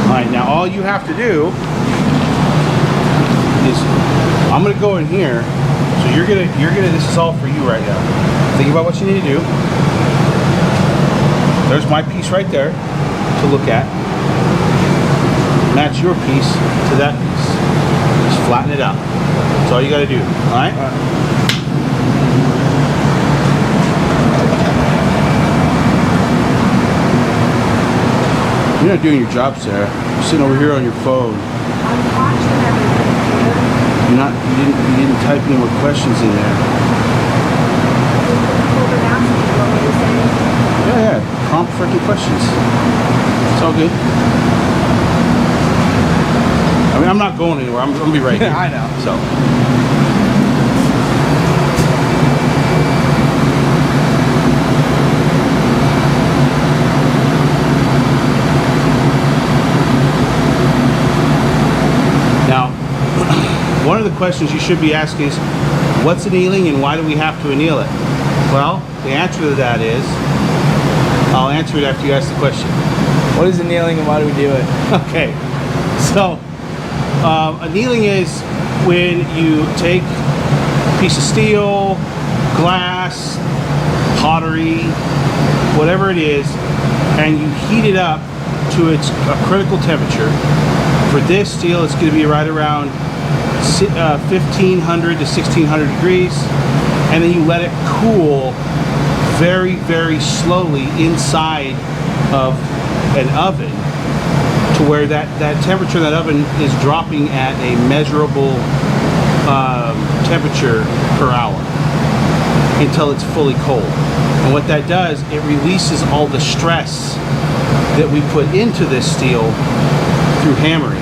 S1: All right, now all you have to do is, I'm gonna go in here. So you're gonna, this is all for you right now. Think about what you need to do. There's my piece right there to look at. Match your piece to that piece. Just flatten it out. That's all you gotta do, all right? You're not doing your job, Sarah. You're sitting over here on your phone.
S3: I'm watching everything.
S1: You didn't type any more questions in there. Yeah, prompt freaking questions. It's all good. I mean, I'm not going anywhere. I'm gonna be right here.
S2: I know.
S1: So. Now, one of the questions you should be asking is, what's annealing and why do we have to anneal it? Well, the answer to that is, I'll answer it after you ask the question.
S2: What is annealing and why do we do it?
S1: Okay, so annealing is when you take a piece of steel, glass, pottery, whatever it is, and you heat it up to a critical temperature. For this steel, it's going to be right around 1500 to 1600 degrees, and then you let it cool very, very slowly inside of an oven to where that temperature in that oven is dropping at a measurable temperature per hour until it's fully cold. And what that does, it releases all the stress that we put into this steel through hammering.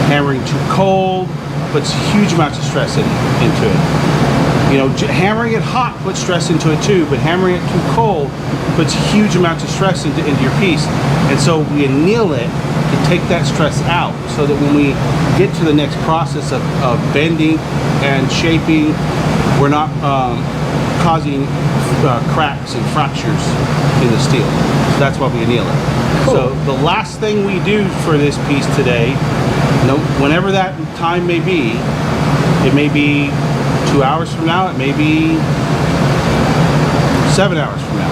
S1: Hammering too cold puts huge amounts of stress into it. You know, hammering it hot puts stress into it too, but hammering it too cold puts huge amounts of stress into your piece. And so we anneal it to take that stress out so that when we get to the next process of bending and shaping, we're not causing cracks and fractures in the steel. So that's why we anneal it. Cool. So the last thing we do for this piece today, whenever that time may be, it may be 2 hours from now, it may be 7 hours from now.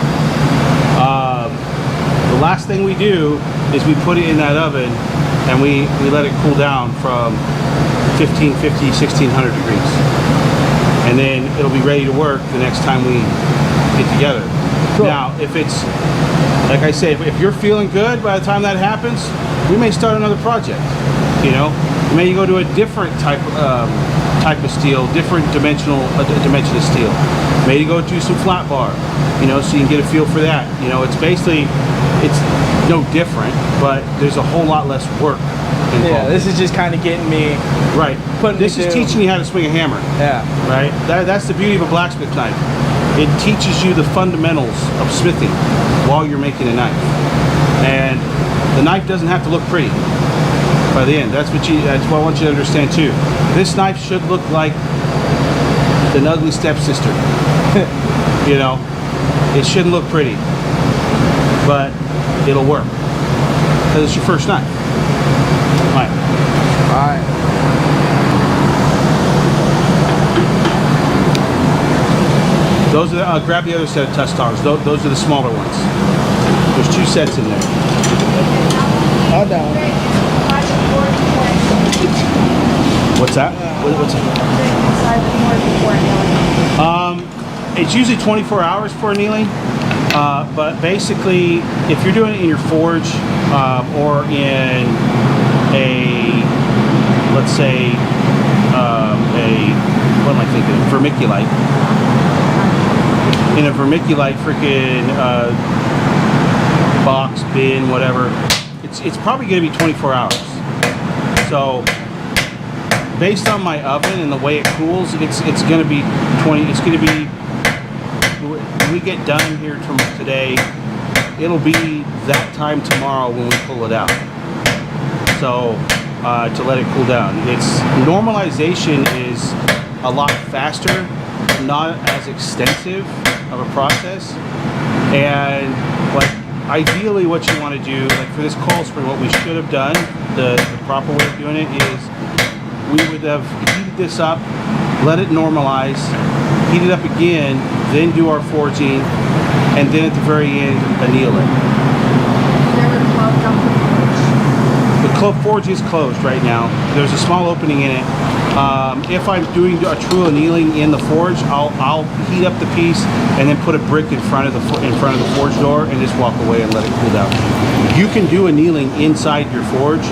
S1: The last thing we do is we put it in that oven and we let it cool down from 1550, 1600 degrees. And then it'll be ready to work the next time we get together. Cool. Now, if it's, like I say, if you're feeling good by the time that happens, we may start another project. You know, you may go to a different type of steel, different dimension of steel. Maybe go do some flat bar, you know, so you can get a feel for that. You know, it's basically, it's no different, but there's a whole lot less work involved.
S2: Yeah, this is just kind of getting me
S1: right. This is teaching you how to swing a hammer.
S2: Yeah.
S1: Right. That's the beauty of a blacksmith knife. It teaches you the fundamentals of smithing while you're making a knife, and the knife doesn't have to look pretty by the end. That's what I want you to understand too. This knife should look like an ugly stepsister. You know, it shouldn't look pretty, but it'll work because it's your first knife. All right.
S2: All right.
S1: Those are grab the other set of test tongs. Those are the smaller ones. There's 2 sets in there.
S2: Hold down.
S1: What's that? What's it? It's usually 24 hours for annealing, but basically, if you're doing it in your forge or in a, let's say, what am I thinking? Vermiculite. In a vermiculite freaking box, bin, whatever, it's probably going to be 24 hours. So based on my oven and the way it cools, it's going to be 20. It's going to be, when we get done here today, it'll be that time tomorrow when we pull it out. So to let it cool down, normalization is a lot faster, not as extensive of a process, and ideally what you want to do, like for this coil spring, what we should have done, the proper way of doing it is we would have heated this up, let it normalize, heat it up again, then do our forging, and then at the very end anneal it.
S3: Never clogged up the forge.
S1: The forge is closed right now. There's a small opening in it. If I'm doing a true annealing in the forge, I'll heat up the piece and then put a brick in front of the forge door and just walk away and let it cool down. You can do annealing inside your forge.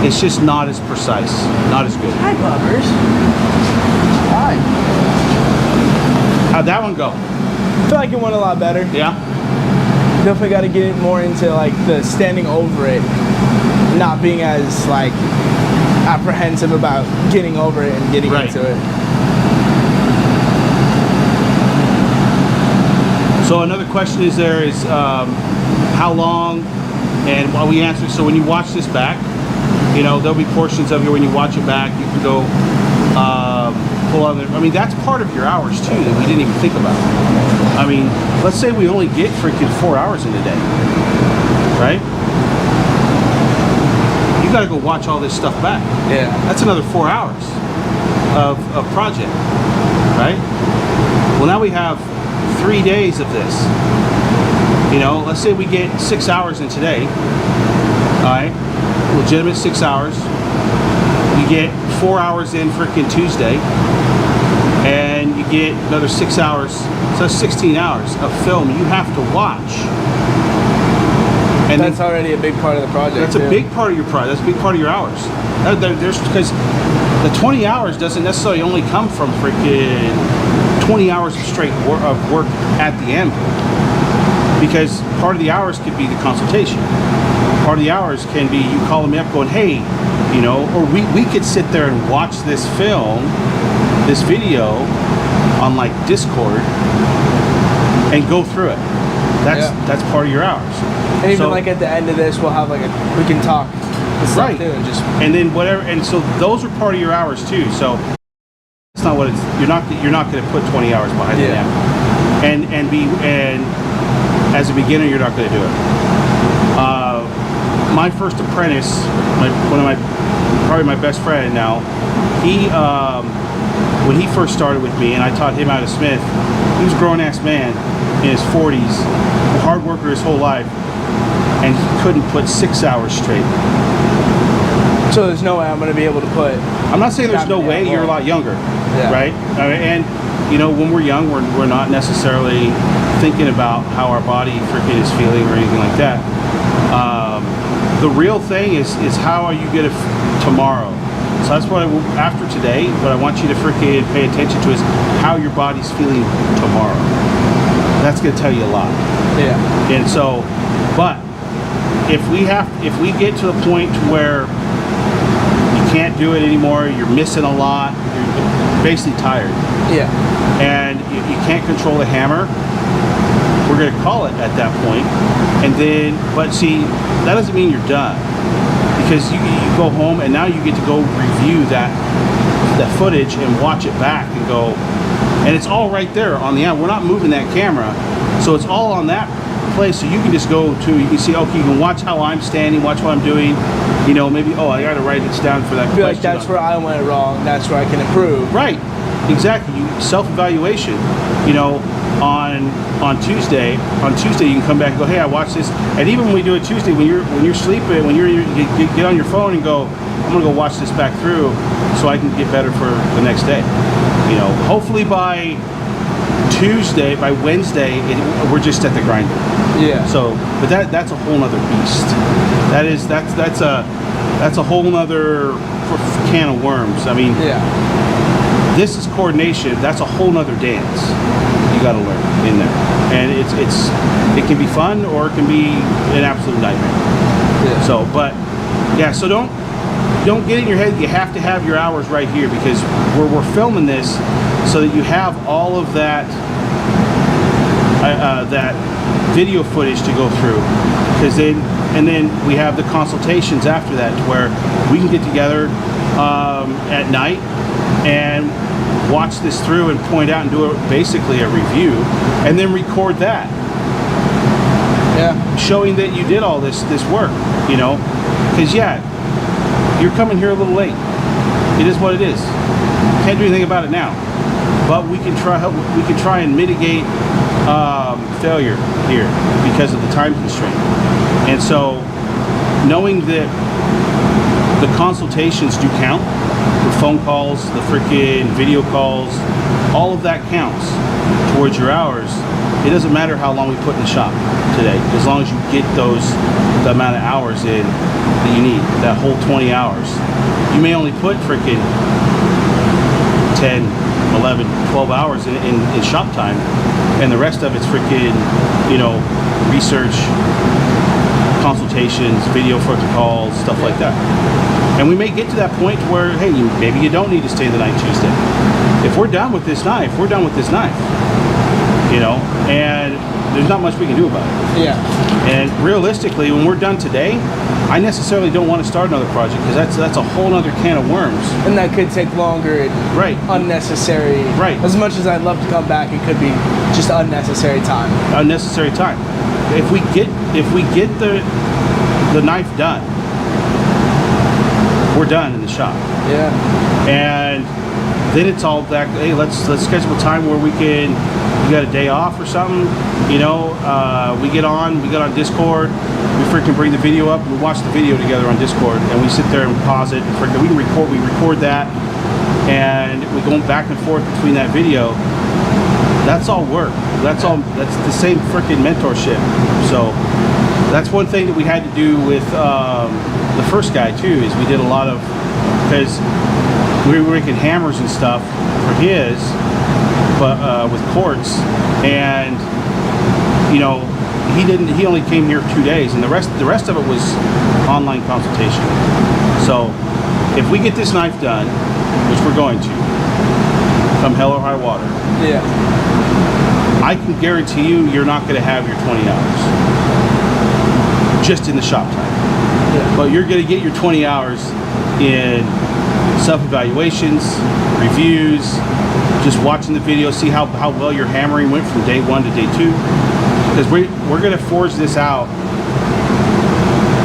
S1: It's just not as precise, not as good.
S2: Hi, Bubbers. Hi.
S1: How'd that one go?
S2: I feel like it went a lot better.
S1: Yeah?
S2: Definitely got to get it more into like the standing over it, not being as like apprehensive about getting over it and getting into it.
S1: So another question is how long, and while we answer, so when you watch this back, you know, there'll be portions of it when you watch it back, you can go pull on I mean, that's part of your hours too that we didn't even think about. I mean, let's say we only get freaking 4 hours in a day, right? You got to go watch all this stuff back.
S2: Yeah.
S1: That's another 4 hours of project, right? Well, now we have 3 days of this. You know, let's say we get 6 hours in today, all right? Legitimate 6 hours. You get 4 hours in freaking Tuesday, and you get another 6 hours, so that's 16 hours of film you have to watch. And
S2: that's already a big part of the project.
S1: That's a big part of your project. That's a big part of your hours. There's because the 20 hours doesn't necessarily only come from freaking 20 hours of straight work at the end. Because part of the hours could be the consultation. Part of the hours can be you calling me up going, hey, you know, or we could sit there and watch this film, this video on like Discord and go through it. That's part of your hours.
S2: And even like at the end of this, we'll have like we can talk and stuff
S1: right
S2: too, and just
S1: then whatever. And so those are part of your hours too. So it's not what it's. You're not going to put 20 hours behind the amp. And as a beginner, you're not going to do it. My first apprentice, probably my best friend now, he when he first started with me and I taught him how to smith, he was a grown-ass man in his 40s, a hard worker his whole life, and he couldn't put 6 hours straight.
S2: So there's no way I'm going to be able to put...
S1: I'm not saying there's no way, you're a lot younger, right? And, you know, when we're young, we're not necessarily thinking about how our body freaking is feeling or anything like that. The real thing is how are you going to tomorrow? So that's what after today, what I want you to freaking pay attention to is how your body's feeling tomorrow. That's going to tell you a lot.
S2: Yeah.
S1: And so, but if we get to the point where you can't do it anymore, you're missing a lot, you're basically tired.
S2: Yeah.
S1: And you can't control the hammer, we're going to call it at that point. And then, but see, that doesn't mean you're done. Because you go home and now you get to go review that footage and watch it back and go, and it's all right there on the end. We're not moving that camera, so it's all on that place. So you can just go to, you can see, okay, you can watch how I'm standing, watch what I'm doing. You know, maybe, oh, I got to write this down for that.
S2: I feel like that's where I went wrong. That's where I can improve.
S1: Right, exactly. Self-evaluation. You know, on Tuesday you can come back and go, hey, I watched this. And even when we do it Tuesday, when you're sleeping, when you get on your phone and go, I'm gonna go watch this back through so I can get better for the next day. You know, hopefully by Wednesday, we're just at the grinder. Yeah. So, but that's a whole nother beast. That's a whole nother can of worms. I mean, this is coordination. That's a whole nother dance you got to learn in there, and it can be fun or it can be an absolute nightmare. Yeah. So, but yeah, so don't get in your head you have to have your hours right here, because we're filming this so that you have all of that video footage to go through, because then we have the consultations after that, to where we can get together at night and watch this through and point out and do basically a review, and then record that. Yeah. Showing that you did all this work, you know, because you're coming here a little late. It is what it is. Can't do anything about it now, but we can try and mitigate failure here because of the time constraint. And so, knowing that the consultations do count, the phone calls, the freaking video calls, all of that counts towards your hours. It doesn't matter how long we put in the shop today, as long as you get the amount of hours in that you need, that whole 20 hours. You may only put freaking 10, 11, 12 hours in shop time, and the rest of it's freaking, you know, research, consultations, video freaking calls, stuff like that. And we may get to that point where, hey, maybe you don't need to stay the night Tuesday. If we're done with this knife, we're done with this knife. You know, and there's not much we can do about it. Yeah. And realistically, when we're done today, I necessarily don't want to start another project because that's a whole other can of worms.
S2: And that could take longer and
S1: Right.
S2: unnecessary.
S1: Right.
S2: As much as I'd love to come back, it could be just unnecessary time.
S1: Unnecessary time. If we get the knife done, we're done in the shop.
S2: Yeah.
S1: And then it's all back. Hey, let's schedule a time where we got a day off or something. You know, we get on Discord. We freaking bring the video up. We watch the video together on Discord, and we sit there and pause it. And freaking, we record that, and we go back and forth between that video. That's all work. That's the same freaking mentorship. So that's one thing that we had to do with the first guy too. Is we did a lot of, because we were making hammers and stuff for his, but with quartz, and you know, he only came here 2 days, and the rest of it was online consultation. So if we get this knife done, which we're going to, come hell or high water,
S2: Yeah.
S1: I can guarantee you're not going to have your 20 hours just in the shop time.
S2: Yeah.
S1: But you're going to get your 20 hours in self-evaluations, reviews, just watching the video, see how well your hammering went from day 1 to day 2. Because we're going to forge this out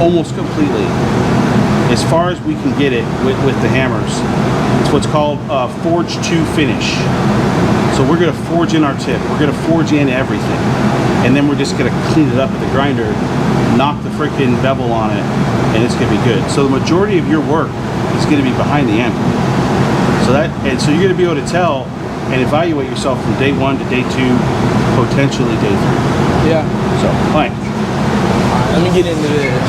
S1: almost completely, as far as we can get it with the hammers. It's what's called forge to finish. So we're going to forge in our tip. We're going to forge in everything. And then we're just going to clean it up with the grinder, knock the freaking bevel on it, and it's going to be good. So the majority of your work is going to be behind the anvil. So you're going to be able to tell and evaluate yourself from day 1 to day 2, potentially day 3.
S2: Yeah.
S1: So, fine.
S2: Alright, let me get into this.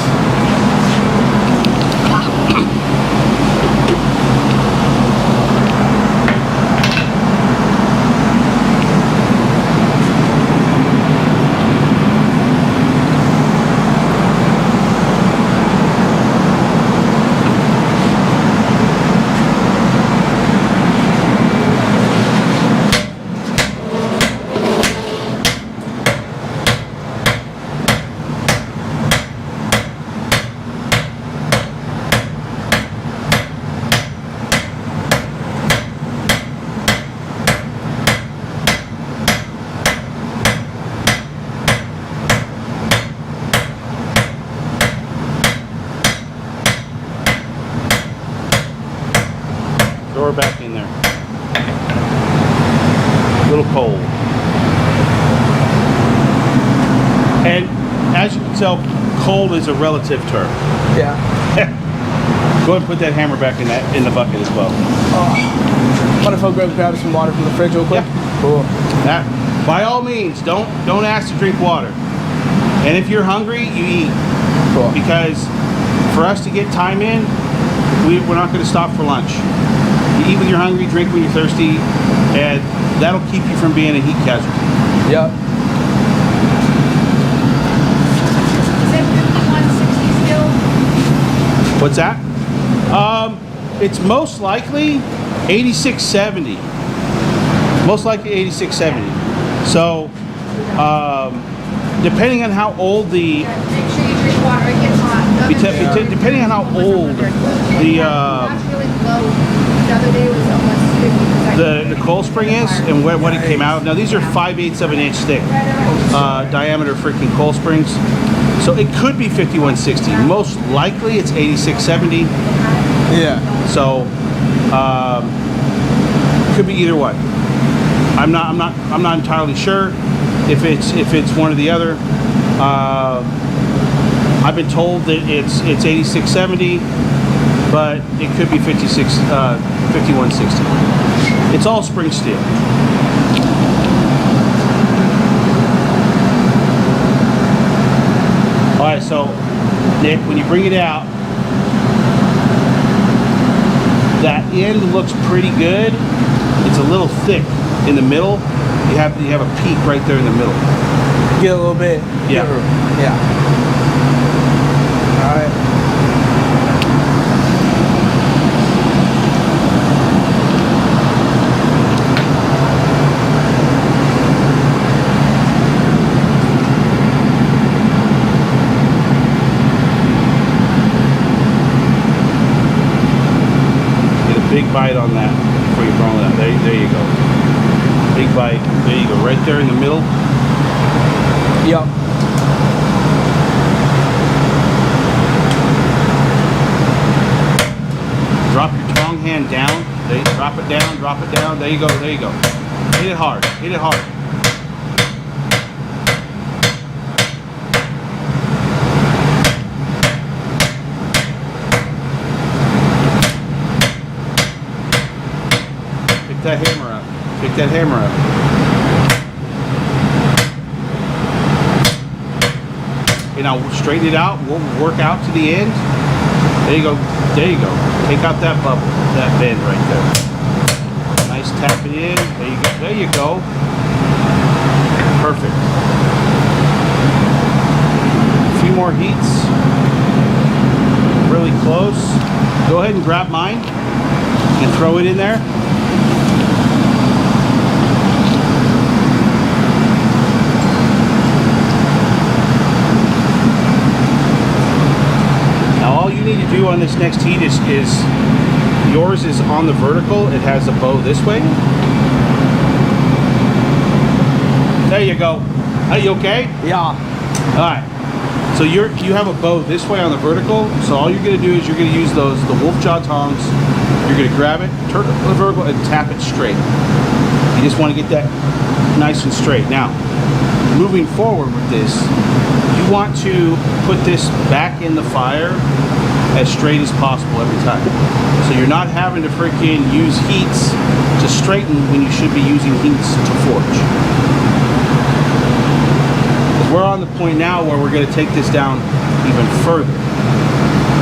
S1: Throw her back in there. A little cold. And as you can tell, cold is a relative term.
S2: Yeah.
S1: Go ahead and put that hammer back in the bucket as well.
S2: Mind if I grab some water from the fridge real quick?
S1: Yeah.
S2: Cool.
S1: That, by all means, don't ask to drink water. And if you're hungry, you eat.
S2: Cool.
S1: Because for us to get time in, we're not going to stop for lunch. You eat when you're hungry, drink when you're thirsty, and that'll keep you from being a heat casualty.
S2: Yep.
S3: Is it 5160 still?
S1: What's that? It's most likely 8670. Most likely 8670. So, depending on how old the
S3: Make sure you drink water, it gets hot.
S1: depending on how old the
S3: That's really low. The other day was almost 50.
S1: the coil spring is and what it came out of. Now these are 5/8 of an inch thick diameter freaking coil springs. So it could be 5160. Most likely it's 8670.
S2: Yeah.
S1: So could be either one. I'm not entirely sure if it's one or the other. I've been told that it's 8670, but it could be 5160. It's all spring steel. All right, so Nick, when you bring it out, that end looks pretty good. It's a little thick in the middle. You have a peak right there in the middle.
S2: Get a little bit.
S1: Yeah.
S2: Yeah. All right.
S1: bite on that before you throw it out. There you go. Big bite. There you go. Right there in the middle.
S2: Yep.
S1: Drop your tong hand down. Drop it down, drop it down. There you go, there you go. Hit it hard, hit it hard. Pick that hammer up, pick that hammer up. Okay, now straighten it out, we'll work out to the end. There you go, there you go. Take out that bubble, that bend right there. Nice, tap it in. There you go. There you go. Perfect. A few more heats. Really close. Go ahead and grab mine and throw it in there. Now all you need to do on this next heat is yours is on the vertical. It has a bow this way. There you go. Are you okay?
S2: Yeah.
S1: All right. So you have a bow this way on the vertical. So all you're going to do is you're going to use the wolf jaw tongs. You're going to grab it, turn it to the vertical, and tap it straight. You just want to get that nice and straight. Now, moving forward with this, you want to put this back in the fire as straight as possible every time. So you're not having to freaking use heats to straighten when you should be using heats to forge. We're on the point now where we're going to take this down even further,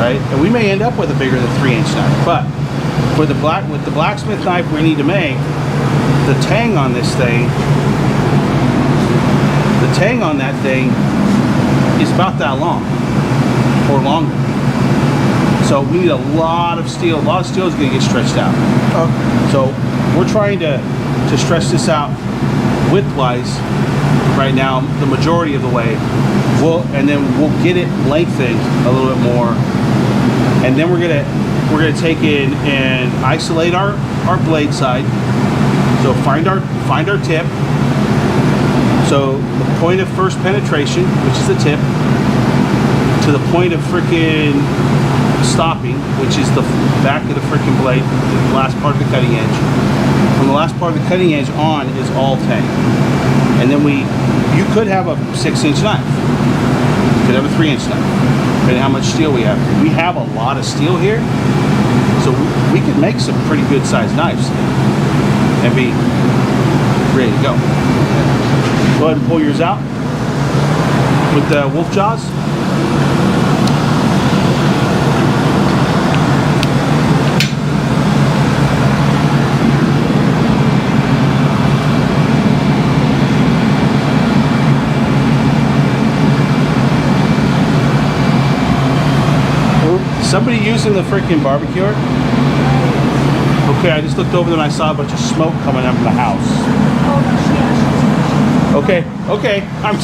S1: right? And we may end up with a bigger than 3-inch knife, but with the blacksmith knife we need to make, the tang on this thing, the tang on that thing is about that long or longer. So we need a lot of steel. A lot of steel is going to get stretched out.
S2: Okay.
S1: So we're trying to stretch this out widthwise right now, the majority of the way. And then we'll get it lengthened a little bit more. And then we're gonna take in and isolate our blade side. So find our tip. So the point of first penetration, which is the tip, to the point of freaking stopping, which is the back of the freaking blade, the last part of the cutting edge. From the last part of the cutting edge on is all tang. And then you could have a 6-inch knife. You could have a 3-inch knife, depending on how much steel we have. We have a lot of steel here, so we could make some pretty good sized knives and be ready to go. Go ahead and pull yours out with the wolf jaws. Somebody using the freaking barbecuer? Okay, I just looked over there and I saw a bunch of smoke coming up from the house. Okay, I'm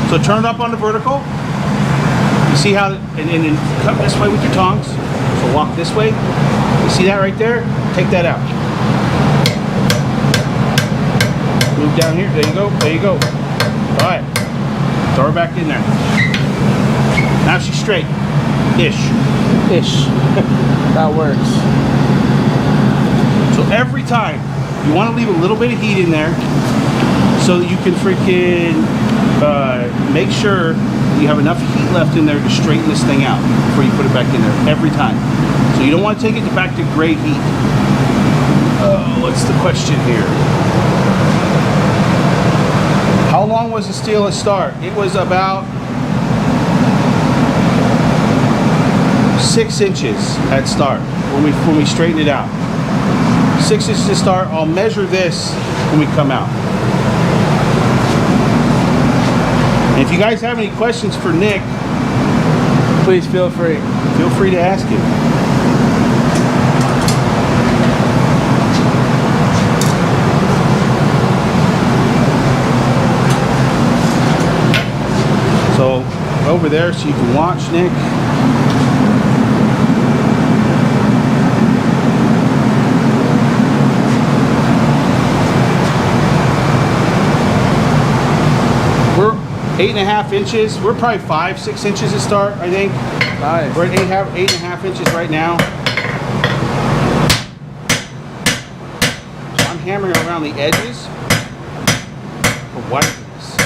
S1: so turn it up on the vertical. You see how, and then come this way with your tongs. So walk this way. You see that right there? Take that out. Move down here. There you go. There you go. All right. Throw her back in there. Now she's straight. Ish.
S2: That works.
S1: So every time you want to leave a little bit of heat in there so that you can freaking make sure you have enough heat left in there to straighten this thing out before you put it back in there every time. So you don't want to take it back to gray heat. What's the question here? How long was the steel at start? It was about 6 inches at start when we straighten it out. 6 inches to start. I'll measure this when we come out. And if you guys have any questions for Nick,
S2: Please feel free.
S1: feel free to ask him. So over there so you can watch Nick. 8.5 inches. We're probably 5, 6 inches to start, I think.
S2: Nice.
S1: We're at 8.5 inches right now. So I'm hammering around the edges for whiteness.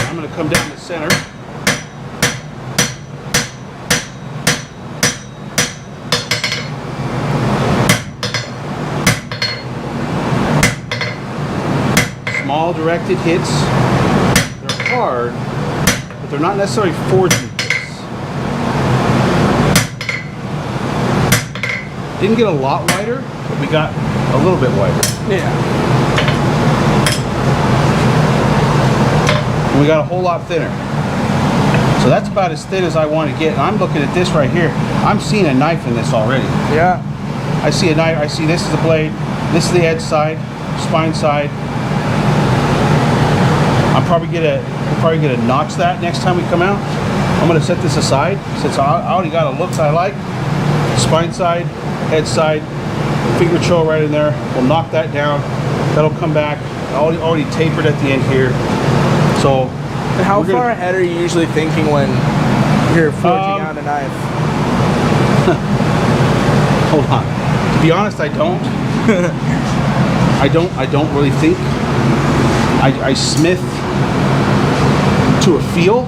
S1: I'm going to come down the center. Small directed hits. They're hard, but they're not necessarily forging hits. Didn't get a lot wider, but we got a little bit wider.
S2: Yeah.
S1: And we got a whole lot thinner. So that's about as thin as I want to get. And I'm looking at this right here. I'm seeing a knife in this already.
S2: Yeah.
S1: I see a knife. I see this is the blade. This is the edge side, spine side. We'll probably gonna notch that next time we come out. I'm gonna set this aside since I already got a look that I like. Spine side, head side, finger choil right in there. We'll knock that down. That'll come back. Already tapered at the end here. So.
S2: And how far ahead are you usually thinking when you're forging out a knife?
S1: Hold on. To be honest, I don't. I don't really think. I smith to a feel,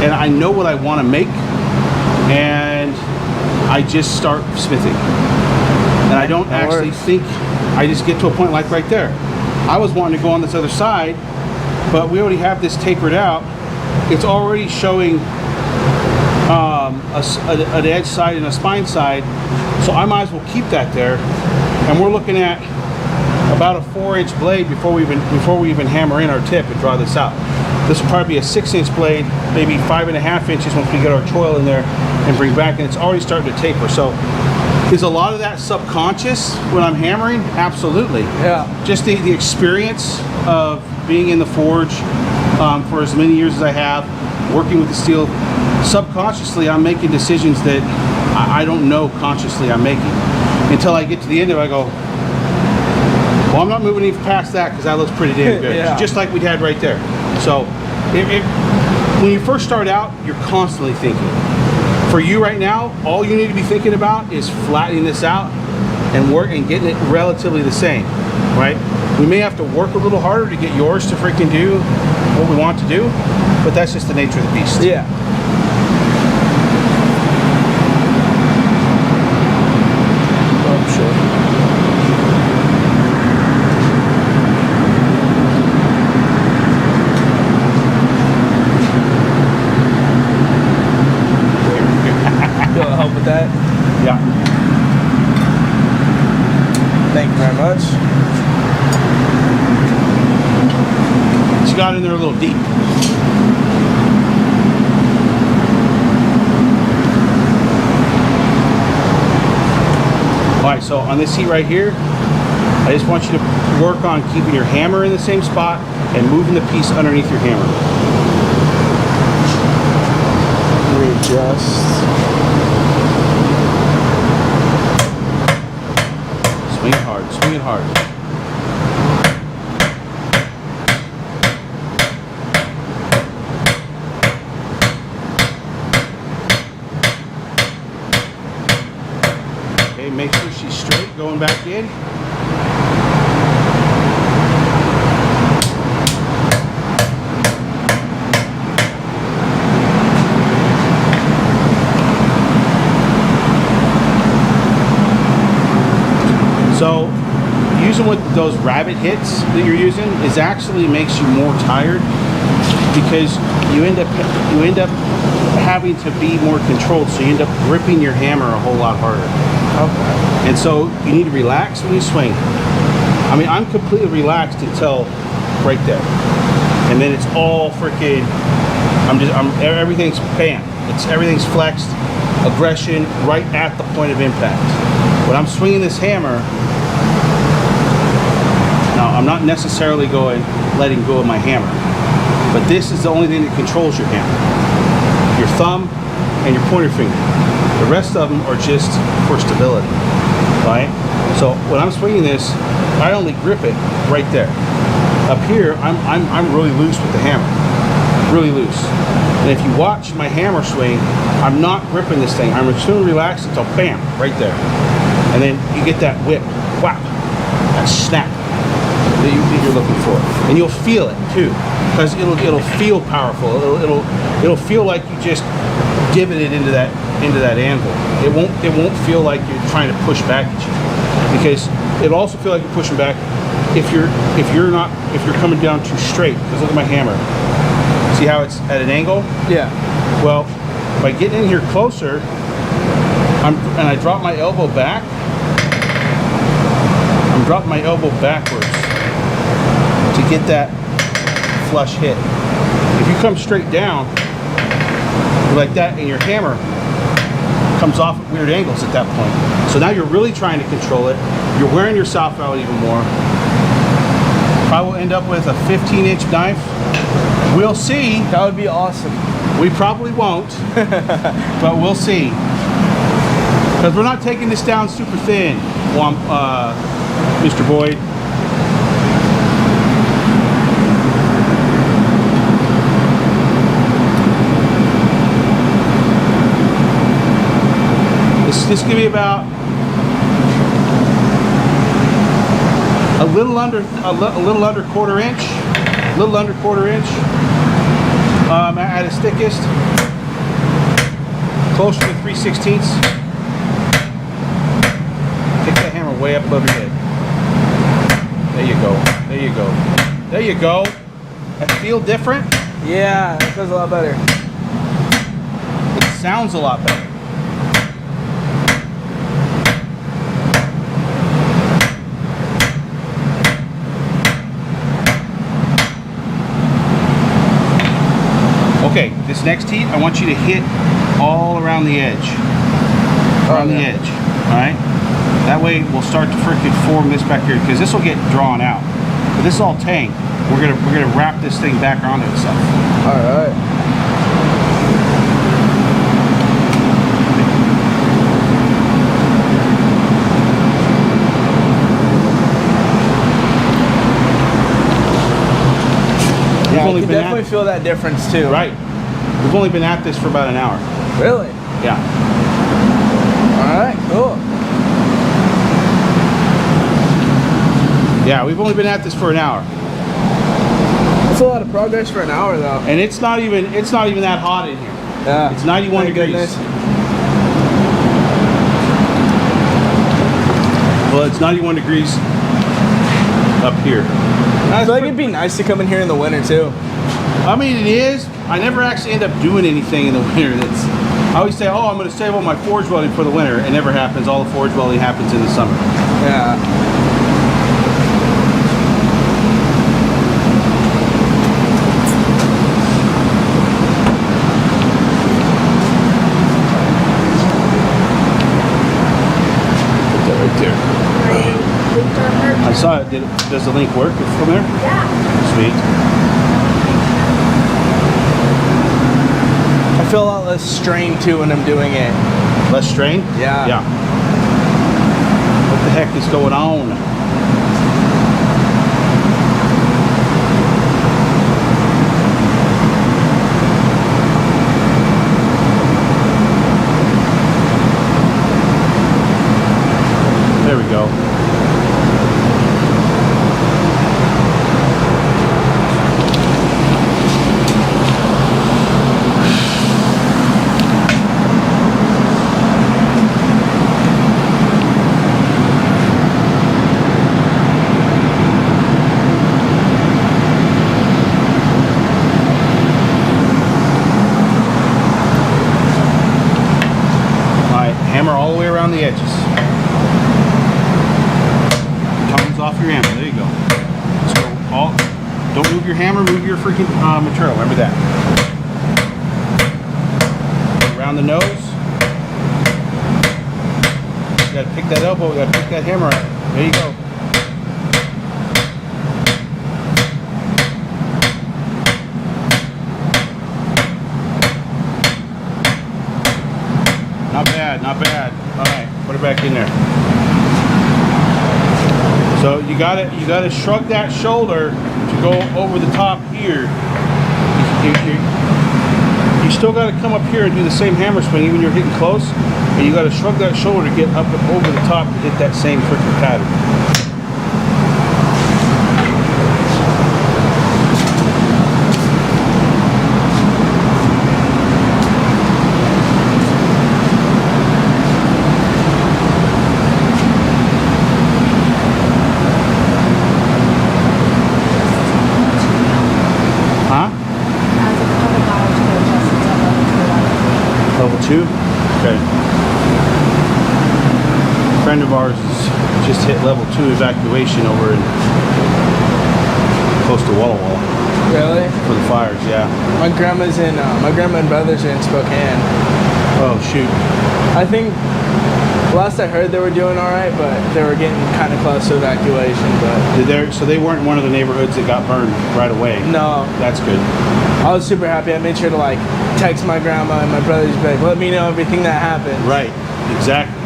S1: and I know what I want to make, and I just start smithing. And I don't actually think, I just get to a point like right there. I was wanting to go on this other side, but we already have this tapered out. It's already showing an edge side and a spine side, so I might as well keep that there. And we're looking at about a 4-inch blade before we even hammer in our tip and draw this out. This will probably be a 6-inch blade, maybe 5.5 inches once we get our choil in there and bring back, and it's already starting to taper. So is a lot of that subconscious when I'm hammering? Absolutely.
S2: Yeah. Just
S1: the experience of being in the forge for as many years as I have, working with the steel, subconsciously I'm making decisions that I don't know consciously I'm making. Until I get to the end of it, I go, well, I'm not moving even past that because that looks pretty damn good.
S2: Yeah.
S1: Just like we had right there. So when you first start out, you're constantly thinking. For you right now, all you need to be thinking about is flattening this out and getting it relatively the same, right? We may have to work a little harder to get yours to freaking do what we want to do, but that's just the nature of the beast.
S2: Yeah. I'm sure. Help with that?
S1: Yeah.
S2: Thank you very much.
S1: She got in there a little deep. Alright, so on this heat right here, I just want you to work on keeping your hammer in the same spot and moving the piece underneath your hammer.
S2: Readjust.
S1: Swing it hard, swing it hard. Okay, make sure she's straight going back in. So using with those rabbit hits that you're using is actually makes you more tired because you end up having to be more controlled, so you end up gripping your hammer a whole lot harder.
S2: Okay.
S1: And so you need to relax when you swing. I mean, I'm completely relaxed until right there, and then it's all freaking. Everything's bam. Everything's flexed, aggression right at the point of impact. When I'm swinging this hammer, now I'm not necessarily letting go of my hammer, but this is the only thing that controls your hammer. Your thumb and your pointer finger. The rest of them are just for stability. right? So when I'm swinging this, I only grip it right there. Up here, I'm really loose with the hammer, really loose. And if you watch my hammer swing, I'm not gripping this thing. I'm just going to relax until bam, right there. And then you get that whip, whap, that snap that you're looking for. And you'll feel it too, because it'll feel powerful. It'll feel like you just divot it into that anvil. It won't feel like you're trying to push back at you, because it'll also feel like you're pushing back if you're coming down too straight. Because look at my hammer. See how it's at an angle?
S2: Yeah.
S1: Well, by getting in here closer, and I drop my elbow back. I'm dropping my elbow backwards to get that flush hit. If you come straight down like that, and your hammer comes off at weird angles at that point. So now you're really trying to control it. You're wearing yourself out even more. I will end up with a 15-inch knife. We'll see.
S2: That would be awesome.
S1: We probably won't, but we'll see. Because we're not taking this down super thin, Mr. Boyd. This could be about a little under quarter inch, at its thickest, closer to 3/16. Take that hammer way up above your head. There you go. There you go. There you go. That feel different?
S2: Yeah, that feels a lot better.
S1: It sounds a lot better. Okay, this next heat, I want you to hit all around the edge. Around the edge, all right? That way we'll start to freaking form this back here, because this will get drawn out. But this is all tang. We're gonna wrap this thing back onto itself.
S2: All right. Yeah, I can definitely feel that difference too.
S1: Right. We've only been at this for about an hour.
S2: Really?
S1: Yeah.
S2: All right, cool.
S1: Yeah, we've only been at this for an hour.
S2: That's a lot of progress for an hour though.
S1: And it's not even that hot in here.
S2: Yeah.
S1: It's 91
S2: Thank
S1: degrees.
S2: goodness.
S1: Well, it's 91 degrees up here.
S2: I feel like it'd be nice to come in here in the winter too.
S1: I mean, it is. I never actually end up doing anything in the winter. I always say, oh, I'm going to save all my forge welding for the winter. It never happens. All the forge welding happens in the summer.
S2: Yeah.
S1: Put that right there. I saw it. Does the link work from there?
S3: Yeah.
S1: Sweet.
S2: I feel a lot less strain too when I'm doing it.
S1: Less strain?
S2: Yeah.
S1: Yeah. What the heck is going on? There we go. All the way around the edges. Tongues off your hammer. There you go. Just go all. Don't move your hammer. Move your freaking material. Remember that. Around the nose. You gotta pick that elbow. You gotta pick that hammer up. There you go. Not bad, not bad. All right, put it back in there. So you gotta shrug that shoulder to go over the top here. You still gotta come up here and do the same hammer swing even when you're hitting close, and you gotta shrug that shoulder to get up and over the top to hit that same freaking pattern. Level 2? Okay. A friend of ours has just hit level 2 evacuation over in close to Walla Walla.
S2: Really?
S1: For the fires, yeah.
S2: My grandma and brothers are in Spokane.
S1: Oh shoot.
S2: I think last I heard they were doing alright, but they were getting kind of close to evacuation. But
S1: So they weren't one of the neighborhoods that got burned right away.
S2: no,
S1: That's good.
S2: I was super happy. I made sure to like text my grandma and my brothers, be like, let me know everything that happened.
S1: Right. Exactly.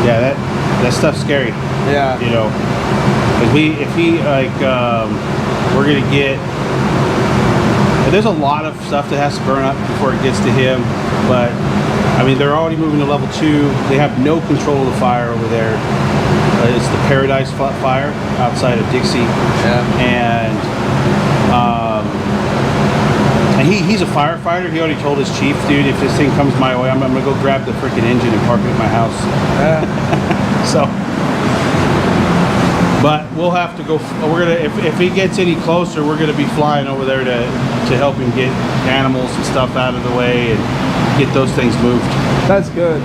S1: Yeah, that stuff's scary.
S2: Yeah.
S1: You know, we're gonna get. There's a lot of stuff that has to burn up before it gets to him, but I mean they're already moving to level 2. They have no control of the fire over there. It's the Paradise Fire outside of Dixie.
S2: Yeah.
S1: And he's a firefighter. He already told his chief, dude, if this thing comes my way, I'm gonna go grab the freaking engine and park it at my house.
S2: Yeah.
S1: So, but we'll have to go. We're gonna if he gets any closer, we're gonna be flying over there to help him get animals and stuff out of the way and get those things moved.
S2: That's good.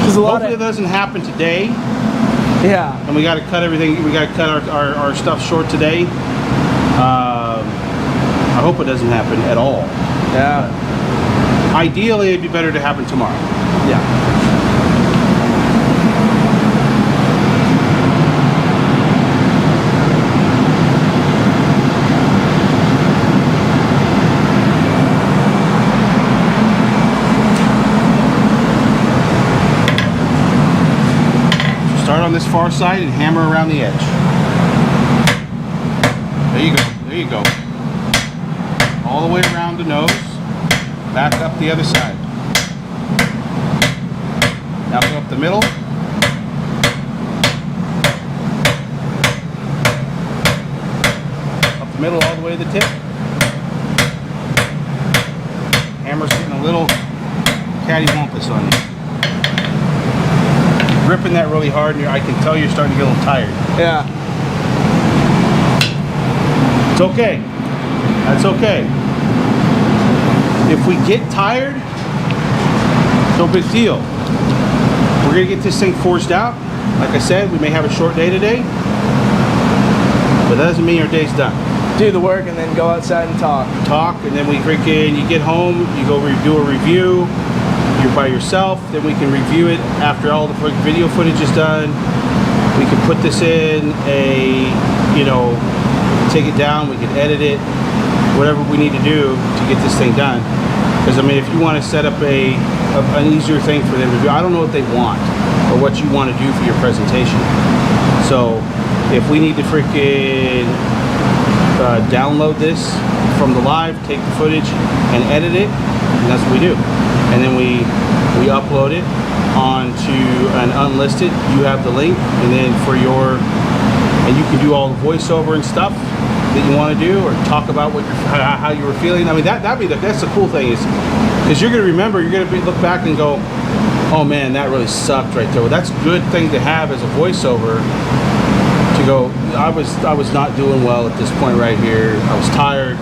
S2: Because a lot
S1: Hopefully it doesn't happen today.
S2: Yeah.
S1: And we got to cut everything. We got to cut our stuff short today. I hope it doesn't happen at all.
S2: Yeah.
S1: Ideally, it'd be better to happen tomorrow.
S2: Yeah.
S1: Start on this far side and hammer around the edge. There you go. There you go. All the way around the nose. Back up the other side. Now go up the middle. Up the middle all the way to the tip. Hammer's getting a little cattywampus on you. Gripping that really hard, and I can tell you're starting to get a little tired.
S2: Yeah.
S1: It's okay. That's okay. If we get tired, no big deal. We're gonna get this thing forced out. Like I said, we may have a short day today, but that doesn't mean our day's done.
S2: Do the work and then go outside and talk.
S1: Talk, and then we freaking, you get home, you go do a review. You're by yourself, then we can review it after all the video footage is done. We can put this in a, take it down, we can edit it, whatever we need to do to get this thing done. Because I mean, if you want to set up an easier thing for them to do, I don't know what they want or what you want to do for your presentation. So if we need to freaking download this from the live, take the footage and edit it, and that's what we do. And then we upload it onto an unlisted. You have the link, and then and you can do all the voiceover and stuff that you want to do, or talk about how you were feeling. I mean, that's the cool thing, is because you're gonna remember, you're gonna look back and go, oh man, that really sucked right there. Well, that's a good thing to have as a voiceover, to go, I was not doing well at this point right here. I was tired.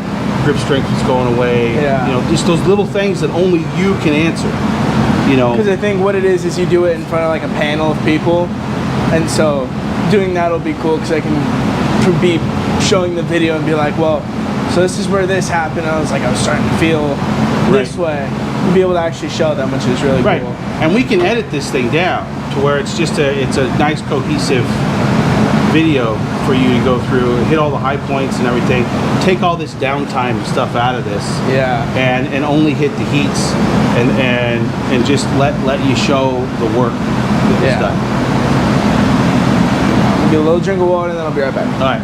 S1: Grip strength was going away.
S2: Yeah.
S1: Just those little things that only you can answer.
S2: Because I think what it is you do it in front of like a panel of people, and so doing that will be cool because I can be showing the video and be like, well, so this is where this happened. I was starting to feel this way, and be able to actually show them, which is really cool.
S1: And we can edit this thing down to where it's a nice cohesive video for you to go through, hit all the high points and everything, take all this downtime stuff out of this, and only hit the heats, and just let you show the work. get this
S2: Yeah.
S1: done.
S2: Get a little drink of water and then I'll be right back.
S1: All right.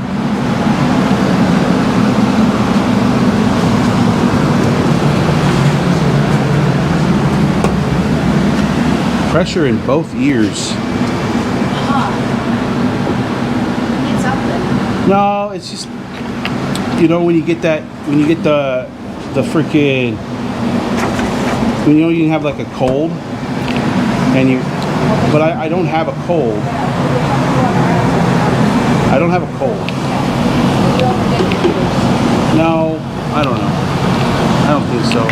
S1: Pressure in both ears.
S3: It's up there.
S1: No, it's just, you know, when you get the freaking, when you know you have like a cold, and you, but I don't have a cold. I don't have a cold. No, I don't know. I don't think so.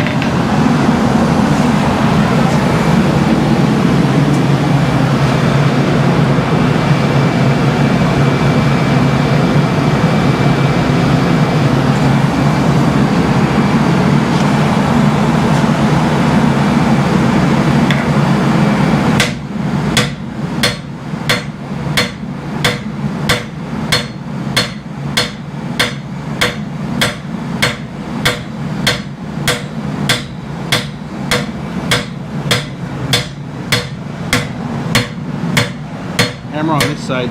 S1: Hammer on this side.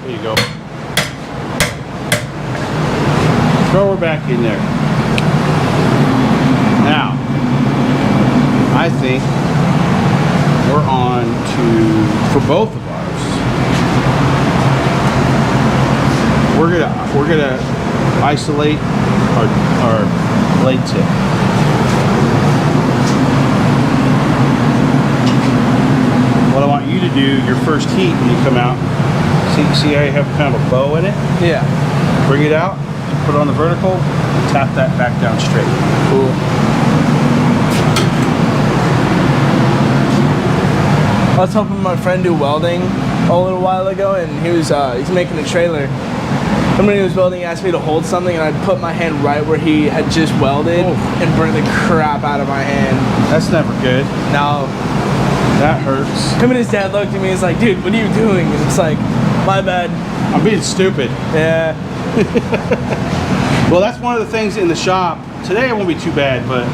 S1: There you go. Throw her back in there. Now, I think we're on to, for both of ours, we're gonna isolate our blade tip. What I want you to do, your first heat when you come out, see how you have kind of a bow in it?
S2: Yeah.
S1: Bring it out, put it on the vertical, tap that back down straight.
S2: Cool. I was helping my friend do welding a little while ago, and he was he's making a trailer. And when he was welding, he asked me to hold something, and I'd put my hand right where he had just welded and burn the crap out of my hand.
S1: That's never good.
S2: No.
S1: That hurts.
S2: Him and his dad looked at me and was like, dude, what are you doing? And it's like, my bad.
S1: I'm being stupid.
S2: Yeah.
S1: Well, that's one of the things in the shop. Today it won't be too bad, but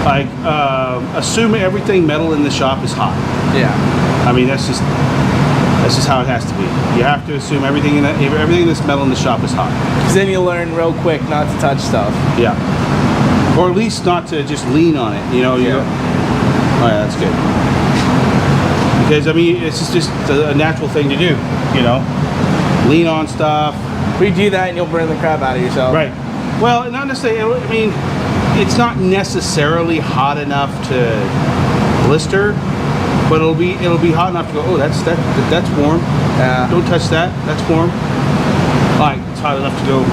S1: like, assume everything metal in the shop is hot.
S2: Yeah.
S1: I mean, that's just how it has to be. You have to assume everything everything that's metal in the shop is hot.
S2: Because then you learn real quick not to touch stuff.
S1: Yeah. Or at least not to just lean on it. You know. You
S2: Yeah.
S1: go, oh yeah, that's good. Because I mean, it's just a natural thing to do. You know, lean on stuff.
S2: We do that and you'll burn the crap out of yourself.
S1: Right. Well, not necessarily. I mean, it's not necessarily hot enough to blister, but it'll be hot enough to go. Oh, that's warm.
S2: Yeah.
S1: Don't touch that. That's warm. Like it's hot enough to go.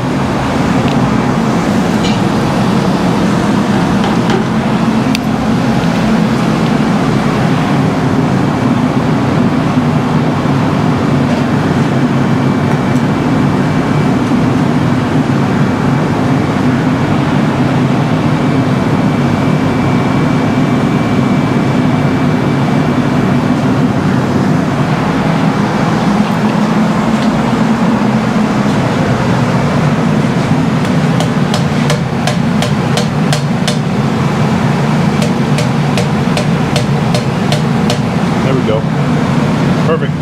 S1: Perfect.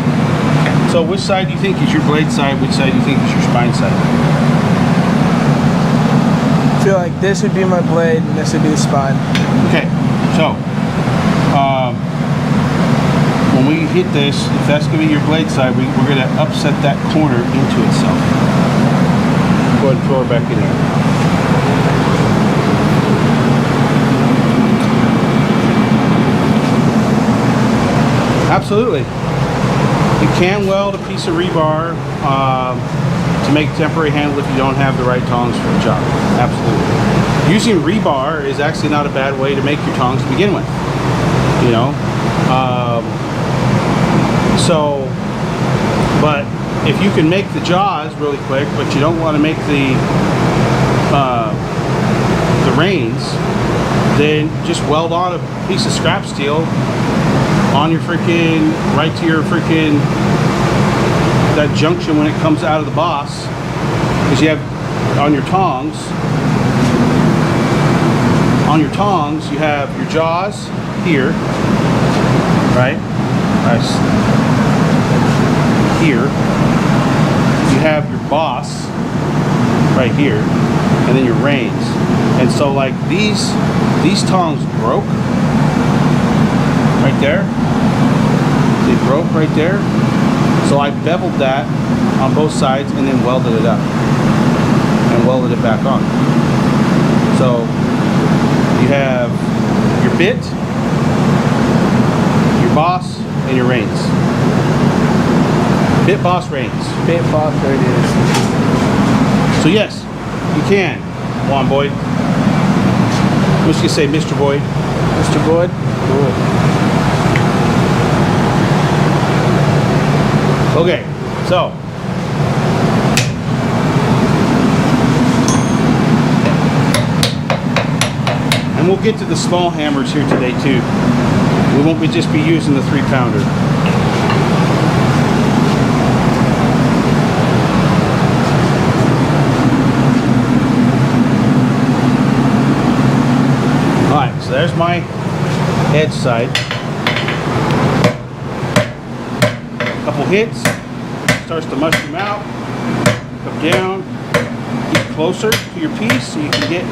S1: So which side do you think is your blade side? Which side do you think is your spine side?
S2: I feel like this would be my blade and this would be the spine.
S1: Okay, so when we hit this, if that's going to be your blade side, we're going to upset that corner into itself. Go ahead and throw it back in there. Absolutely. You can weld a piece of rebar to make temporary handle if you don't have the right tongs for the job. Absolutely. Using rebar is actually not a bad way to make your tongs to begin with. You know? But if you can make the jaws really quick, but you don't want to make the reins, then just weld on a piece of scrap steel on your freaking, right to your freaking, that junction when it comes out of the boss, because you have on your tongs, On your tongs, you have your jaws here, right? Here. You have your boss right here, and then your reins. And so like these tongs broke right there. They broke right there. So I beveled that on both sides and then welded it up and welded it back on. So you have your bit, your boss, and your reins. Bit, boss, reins.
S2: Bit boss, there it is.
S1: So yes, you can. Come on, Boyd. I'm just gonna say Mr. Boyd.
S2: Mr. Boyd? Cool.
S1: Okay, so. And we'll get to the small hammers here today too. We won't just be using the 3-pounder. Alright, so there's my edge side. Couple hits, starts to mushroom out, come down, get closer to your piece so you can get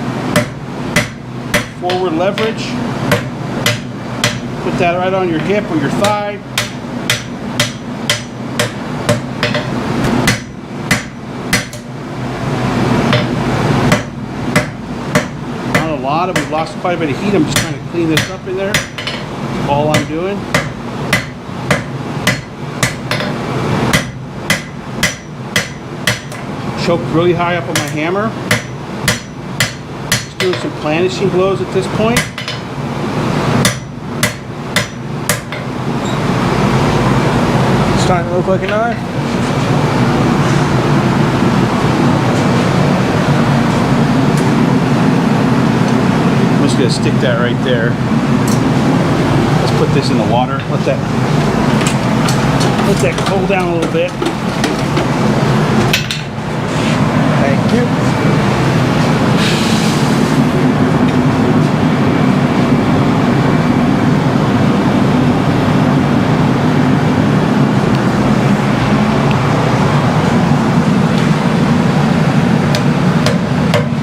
S1: forward leverage. Put that right on your hip or your thigh. Not a lot, we've lost quite a bit of heat. I'm just trying to clean this up in there. That's all I'm doing. Choked really high up on my hammer. Just doing some planishing blows at this point.
S2: Starting to look like a knife.
S1: I'm just gonna stick that right there. Let's put this in the water. Let that cool down a little bit.
S2: Thank you.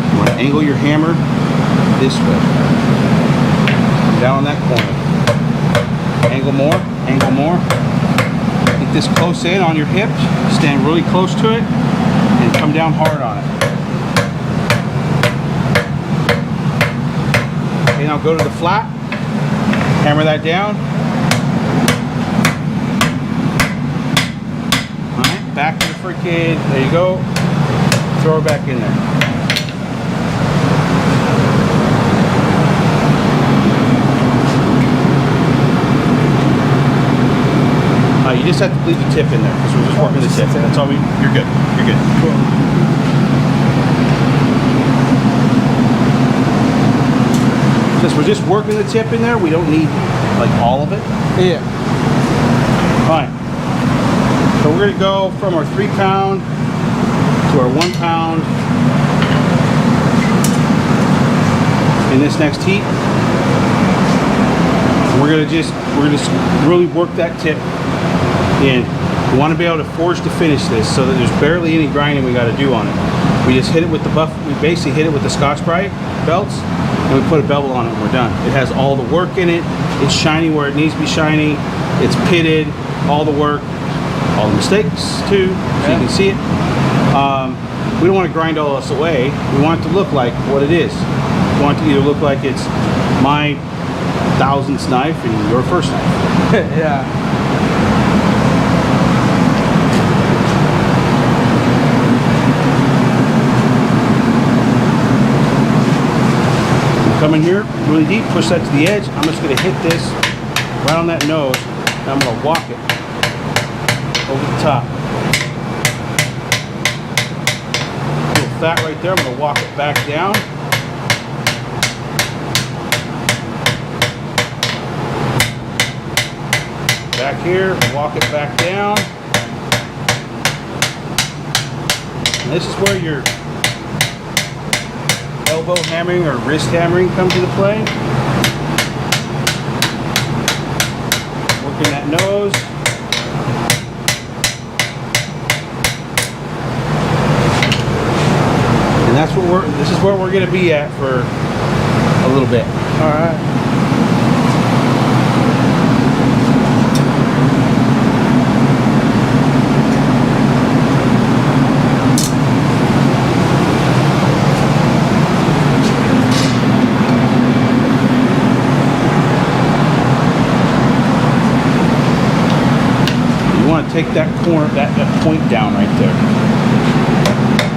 S1: You want to angle your hammer this way. Down on that corner. Angle more, angle more. Get this close in on your hip. Stand really close to it. And come down hard on it. Okay, now go to the flat, hammer that down. Alright, back to the freaking, there you go. Throw it back in there. You just have to leave the tip in there because we're just working the tip. That's all you're good. You're good. Cool. Since we're just working the tip in there, we don't need like all of it.
S2: Yeah.
S1: Alright. So we're gonna go from our 3-pound to our 1-pound in this next heat. We're gonna just really work that tip in. We want to be able to forge to finish this so that there's barely any grinding we got to do on it. We just hit it with the we basically hit it with the Scotch-Brite belts and we put a bevel on it and we're done. It has all the work in it. It's shiny where it needs to be shiny. It's pitted, all the work, all the mistakes too, so you can see it. We don't want to grind all this away. We want it to look like what it is. We want it to either look like it's my 1000th knife and your first knife.
S2: Yeah.
S1: Come in here really deep, push that to the edge. I'm just going to hit this right on that nose and I'm going to walk it over the top. A little fat right there. I'm going to walk it back down. Back here, walk it back down. And this is where your elbow hammering or wrist hammering come to the play. Working that nose. And that's what this is where we're gonna be at for a little bit.
S2: All right.
S1: Take that corner, that point down right there.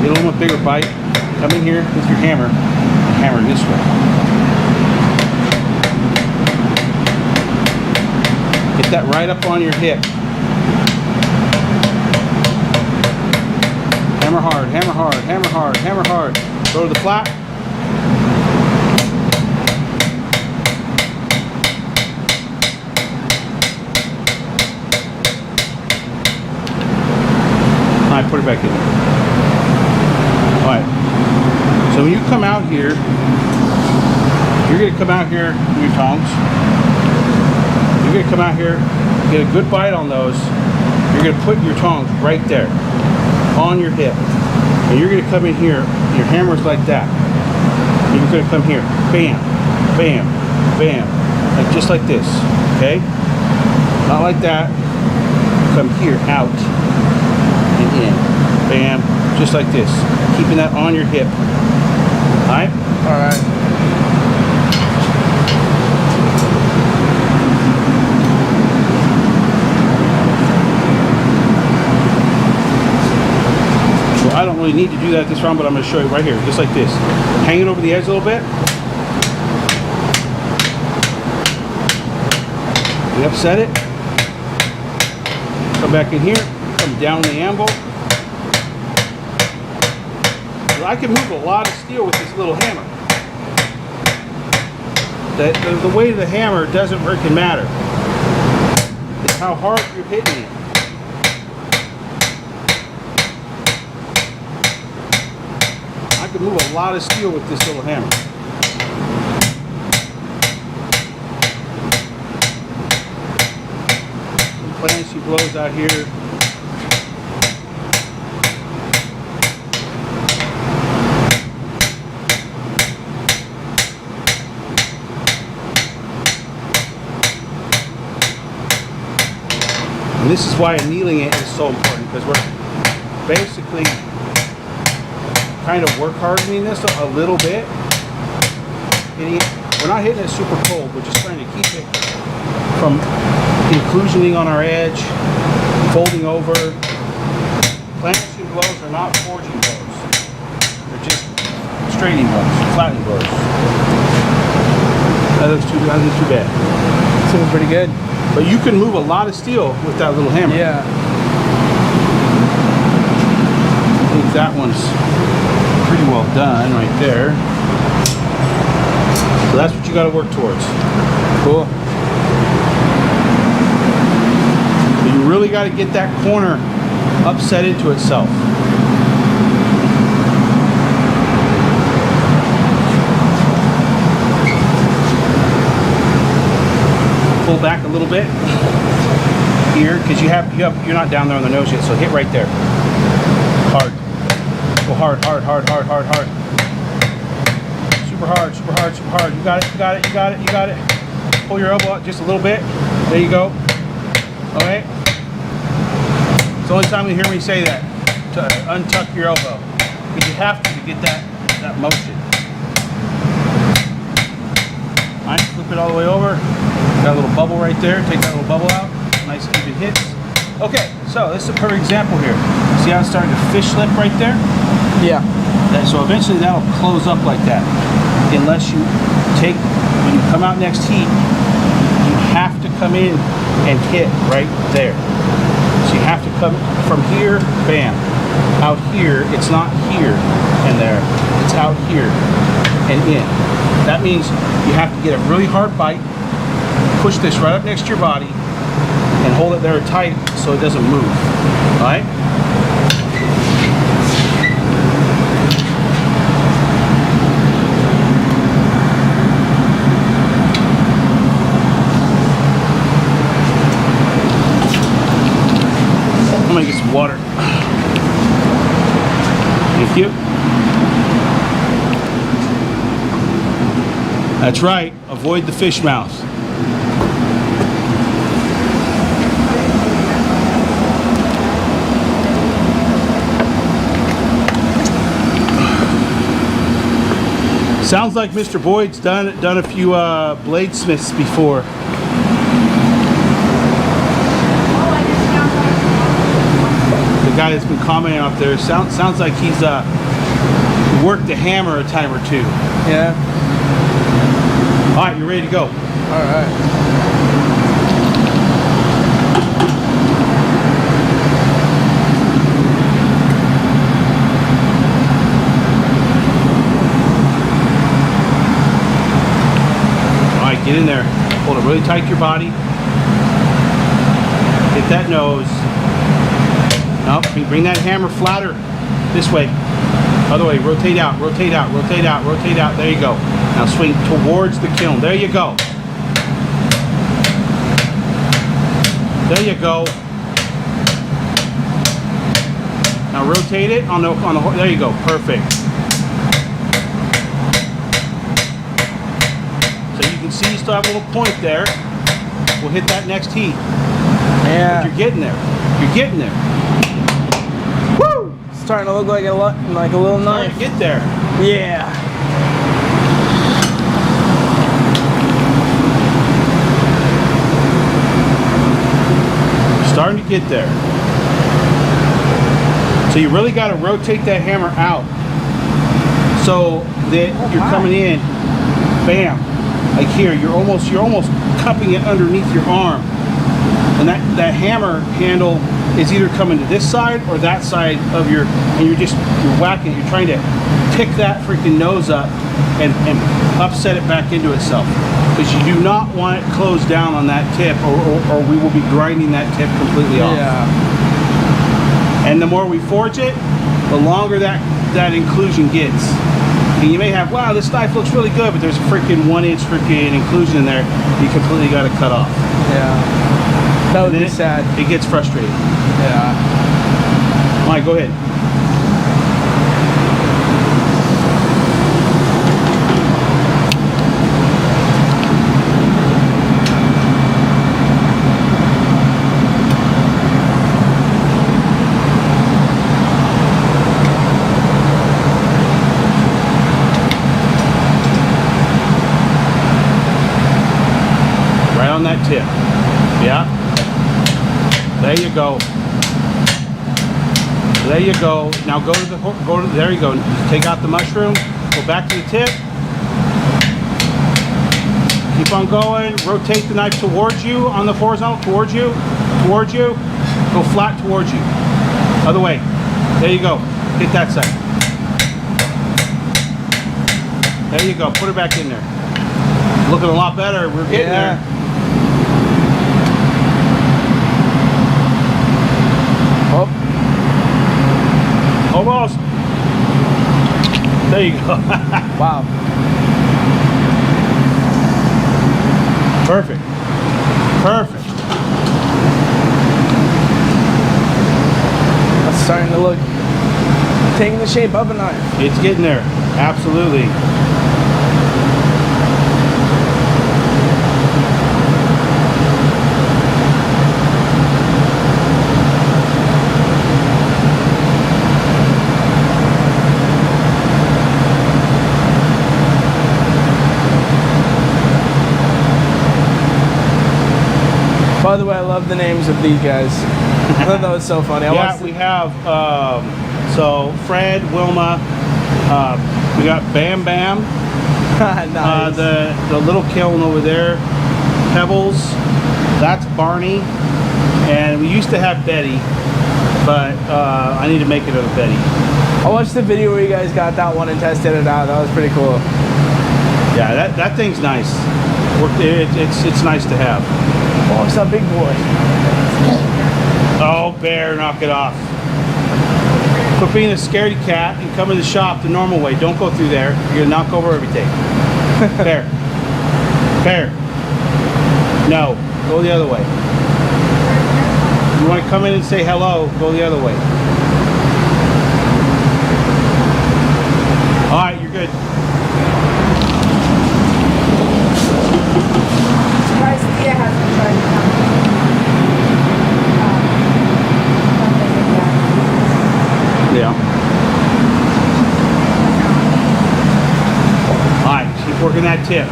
S1: Get a little bit bigger bite. Come in here with your hammer and hammer this way. Get that right up on your hip. Hammer hard, hammer hard, hammer hard, hammer hard. Go to the flat. Alright, put it back in. Alright. So when you come out here, you're going to come out here with your tongs. You're going to come out here, get a good bite on those. You're going to put your tongs right there on your hip. And you're going to come in here, your hammer's like that. And you're going to come here. Bam, bam, bam. Like just like this. Okay? Not like that. Come here, out. In, bam, just like this, keeping that on your hip. All right. So I don't really need to do that this round, but I'm going to show you right here, just like this. Hang it over the edge a little bit. You upset it. Come back in here. Come down the anvil. So I can move a lot of steel with this little hammer. The weight of the hammer doesn't freaking matter. It's how hard you're hitting it. I can move a lot of steel with this little hammer. Some plants she blows out here. And this is why annealing it is so important, because we're basically kind of work hardening this a little bit. We're not hitting it super cold, we're just trying to keep it from inclusioning on our edge, folding over. Planishing blows are not forging blows. They're just straightening blows, flattening blows. That looks too bad.
S2: Seems pretty good.
S1: But you can move a lot of steel with that little hammer.
S2: Yeah.
S1: I think that one's pretty well done right there. So that's what you got to work towards.
S2: Cool.
S1: But you really got to get that corner upset into itself. Pull back a little bit here, because you're not down there on the nose yet, so hit right there. Hard. Go hard, hard, hard, hard, hard, hard. Super hard, super hard, super hard. You got it, you got it, you got it, you got it. Pull your elbow out just a little bit. There you go. Alright? It's the only time you hear me say that, to untuck your elbow. Because you have to get that motion. Alright, flip it all the way over. Got a little bubble right there. Take that little bubble out. Nice even hits. Okay, so this is a perfect example here. See how it's starting to fish lip right there?
S2: Yeah.
S1: So eventually that'll close up like that. Unless you when you come out next heat, you have to come in and hit right there. So you have to come from here, bam. Out here, it's not here and there. It's out here and in. That means you have to get a really hard bite, push this right up next to your body, and hold it there tight so it doesn't move. Alright? That's right. Avoid the fish mouth. Sounds like Mr. Boyd's done a few bladesmiths before. The guy that's been commenting up there sounds like he's worked the hammer a time or two.
S2: Yeah.
S1: All right, you're ready to go.
S2: All right.
S1: Get in there. Hold it really tight to your body. Hit that nose. Nope. Bring that hammer flatter. This way. Other way. Rotate out. Rotate out. Rotate out. Rotate out. There you go. Now swing towards the kiln. There you go. There you go. Now rotate it on the. There you go. Perfect. See, you still have a little point there. We'll hit that next heat.
S2: Yeah.
S1: But you're getting there. You're getting there.
S2: Woo! It's starting to look like a little knife.
S1: Get there.
S2: Yeah.
S1: Starting to get there. So you really got to rotate that hammer out so that you're coming in. Bam. Like here, you're almost cupping it underneath your arm, and that hammer handle is either coming to this side or that side of your, and you're whacking. You're trying to pick that freaking nose up and upset it back into itself, because you do not want it closed down on that tip, or we will be grinding that tip completely off.
S2: Yeah.
S1: And the more we forge it, the longer that inclusion gets. And you may have, wow, this knife looks really good, but there's a freaking 1 inch freaking inclusion in there you completely got to cut off.
S2: Yeah. That would be sad.
S1: It gets frustrating.
S2: Yeah.
S1: All right, go ahead. On that tip. Yeah. There you go. There you go. Now go to there you go. Take out the mushroom. Go back to the tip. Keep on going. Rotate the knife towards you on the horizontal. Towards you. Towards you. Go flat towards you. Other way. There you go. Hit that side. There you go. Put it back in there. Looking a lot better. We're getting there.
S2: Oh.
S1: Almost. There you go.
S2: Wow.
S1: Perfect. Perfect.
S2: That's starting to look, taking the shape of a knife.
S1: It's getting there. Absolutely.
S2: By the way, I love the names of these guys. I thought that was so funny.
S1: Yeah, we have so Fred, Wilma, we got Bam Bam,
S2: nice.
S1: the little kiln over there, Pebbles, that's Barney, and we used to have Betty, but I need to make it of Betty.
S2: I watched the video where you guys got that one and tested it out. That was pretty cool.
S1: Yeah, that thing's nice. It's nice to have.
S2: Oh, it's that big boy.
S1: Oh, Bear, knock it off. Quit being a scaredy cat and come to the shop the normal way. Don't go through there. You're gonna knock over everything. Bear. Bear. No, go the other way. You want to come in and say hello, go the other way. All right, you're good. Working that tip.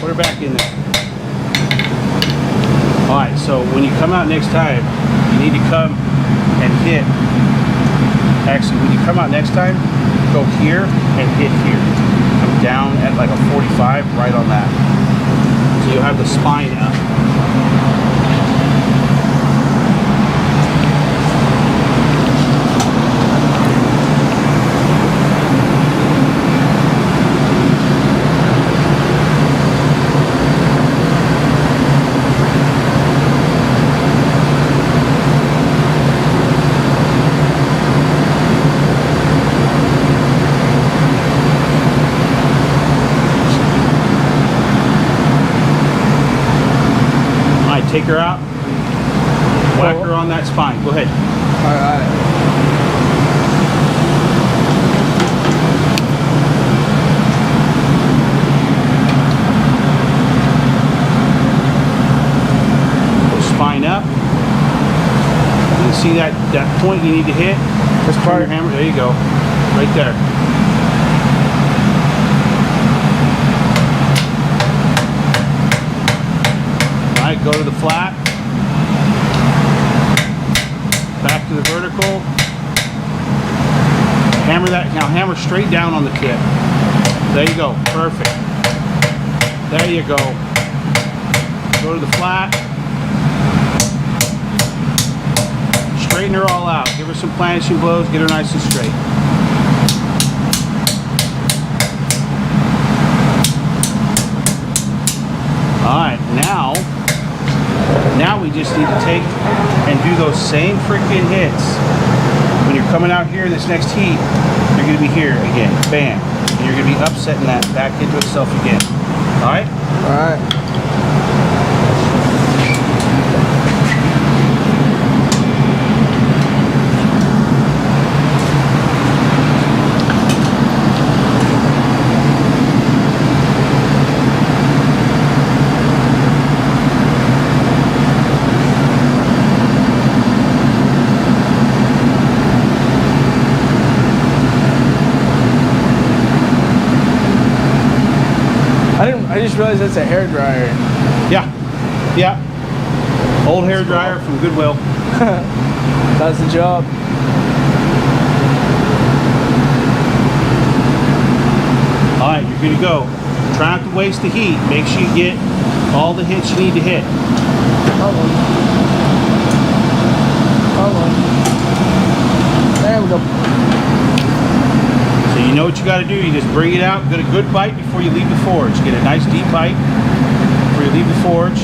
S1: Put her back in there. Alright, so when you come out next time, you need to come and hit. Actually, when you come out next time, go here and hit here. Come down at like a 45, right on that. So you'll have the spine up. Take her out, whack her on that spine. Go ahead.
S2: Alright.
S1: Go spine up. You see that point you need to hit?
S2: This part.
S1: Your hammer. There you go. Right there. Alright, go to the flat, back to the vertical, hammer that, now hammer straight down on the tip. There you go, perfect. There you go. Go to the flat, straighten her all out, give her some planishing blows, get her nice and straight. Alright, now we just need to take and do those same freaking hits. When you're coming out here this next heat, you're going to be here again. Bam. And you're going to be upsetting that back into itself again. Alright?
S2: Alright. I just realized that's a hair dryer.
S1: Yeah. Yeah. Old hair dryer from Goodwill.
S2: That's the job.
S1: Alright, you're good to go. Try not to waste the heat. Make sure you get all the hits you need to hit.
S2: Hold on. Hold on. There we go.
S1: So you know what you got to do. You just bring it out, get a good bite before you leave the forge. Get a nice deep bite before you leave the forge.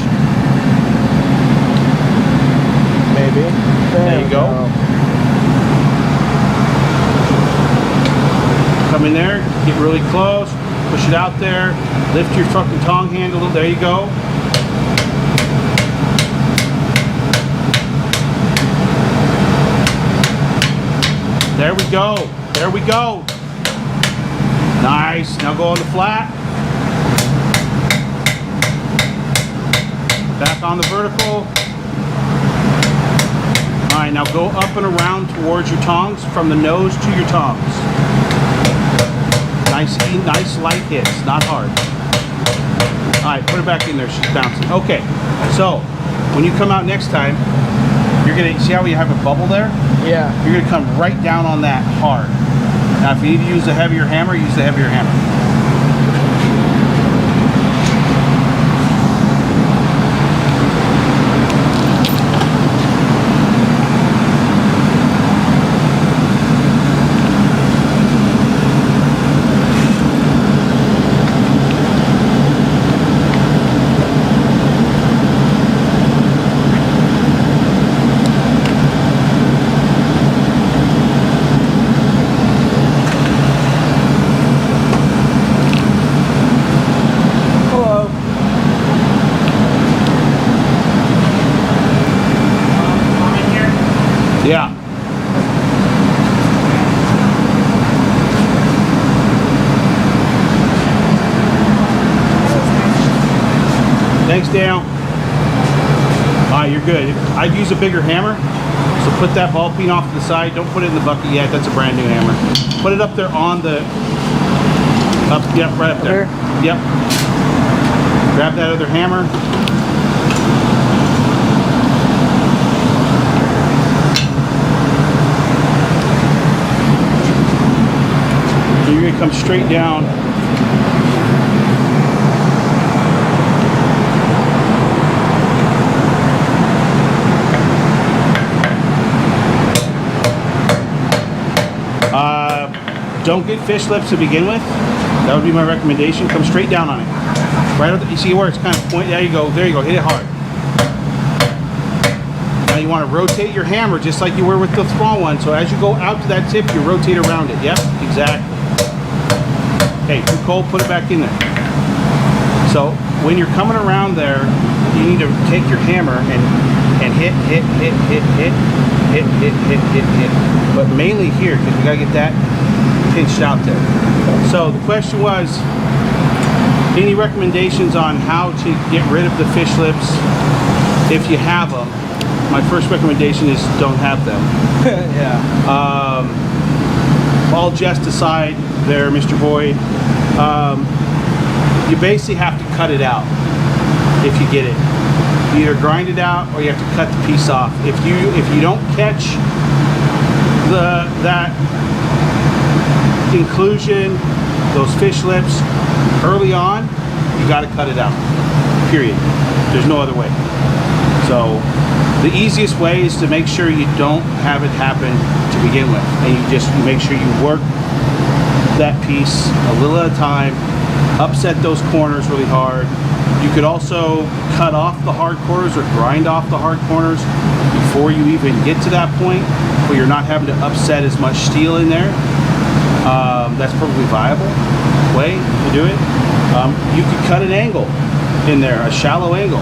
S2: Maybe.
S1: There you go. Come in there, get really close, push it out there, lift your fucking tong handle. There you go. There we go. There we go. Nice. Now go on the flat. Back on the vertical. Alright, now go up and around towards your tongs, from the nose to your tongs. Nice light hits, not hard. Alright, put her back in there, she's bouncing. Okay, so when you come out next time, you're gonna see how you have a bubble there?
S2: Yeah.
S1: You're gonna come right down on that hard. Now if you need to use a heavier hammer, use the heavier hammer. Yeah. legs down. All right, you're good. I'd use a bigger hammer. So put that ball peen off to the side. Don't put it in the bucket yet. That's a brand new hammer. Put it up there on the, yep, right up there. Yep. Grab that other hammer. You're gonna come straight down. Don't get fish lips to begin with. That would be my recommendation. Come straight down on it. Right, you see where it's kind of point. There you go. There you go. Hit it hard. Now you want to rotate your hammer just like you were with the small one. So as you go out to that tip, you rotate around it. Yep, exactly. Okay, too cold. Put it back in there. So when you're coming around there, you need to take your hammer and hit, but mainly here because we gotta get that pinched out there. So the question was, any recommendations on how to get rid of the fish lips if you have them? My first recommendation is don't have them.
S2: Yeah.
S1: All jest aside there, Mr. Boyd, you basically have to cut it out if you get it. You either grind it out or you have to cut the piece off. If you don't catch that inclusion, those fish lips early on, you got to cut it out. Period. There's no other way. So the easiest way is to make sure you don't have it happen to begin with, and you make sure you work that piece a little at a time, upset those corners really hard. You could also cut off the hard corners or grind off the hard corners before you even get to that point where you're not having to upset as much steel in there. That's probably a viable way to do it. You could cut an angle in there, a shallow angle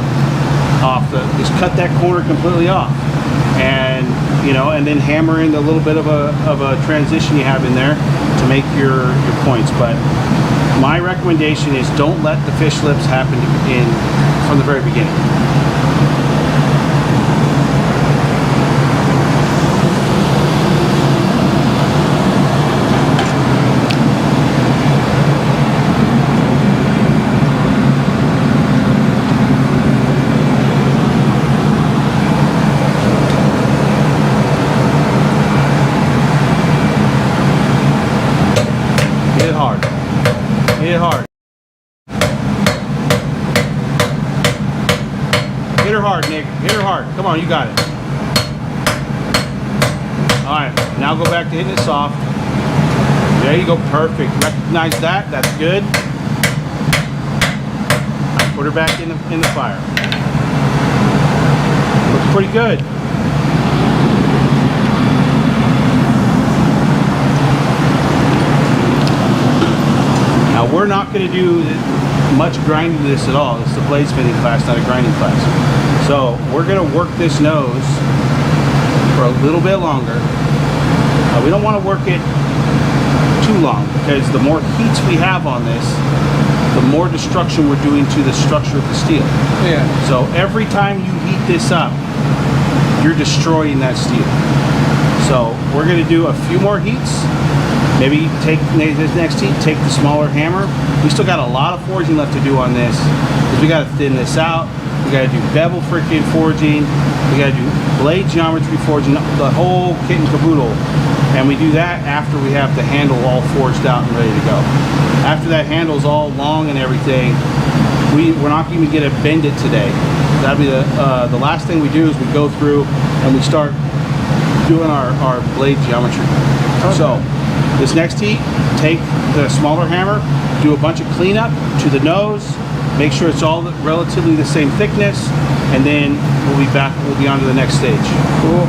S1: off just cut that corner completely off, and and then hammer in a little bit of a transition you have in there to make your points. But my recommendation is don't let the fish lips happen from the very beginning. Hit it hard. Hit it hard. Hit her hard, Nick. Hit her hard. Come on, you got it. Alright, now go back to hitting it soft. There you go, perfect. Recognize that. That's good. Right, put her back in the fire. Looks pretty good. Now we're not going to do much grinding to this at all. This is a bladesmithing class, not a grinding class. So we're going to work this nose for a little bit longer. We don't want to work it too long because the more heats we have on this, the more destruction we're doing to the structure of the steel.
S2: Yeah.
S1: So every time you heat this up, you're destroying that steel. So we're going to do a few more heats. Maybe take this next heat, take the smaller hammer. We still got a lot of forging left to do on this because we got to thin this out. We got to do bevel freaking forging. We got to do blade geometry forging, the whole kit and caboodle. And we do that after we have the handle all forged out and ready to go. After that handle's all long and everything, we're not even going to bend it today. That'll be the last thing we do is we go through and we start doing our blade geometry. Okay. So this next heat, take the smaller hammer, do a bunch of cleanup to the nose, make sure it's all relatively the same thickness, and then we'll be back, we'll be on to the next stage.
S2: Cool.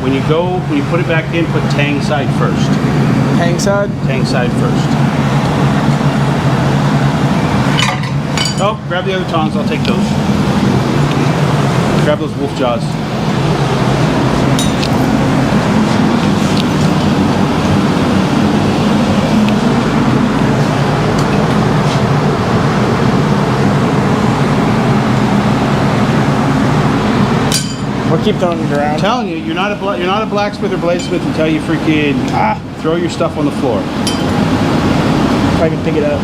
S1: when you put it back in, put tang side first.
S2: Hang side?
S1: Tang side first. Oh, grab the other tongs, I'll take those. Grab those wolf jaws.
S2: Or keep throwing it around.
S1: I'm telling you, you're not a blacksmith or bladesmith until you freaking throw your stuff on the floor.
S2: If I can pick it up.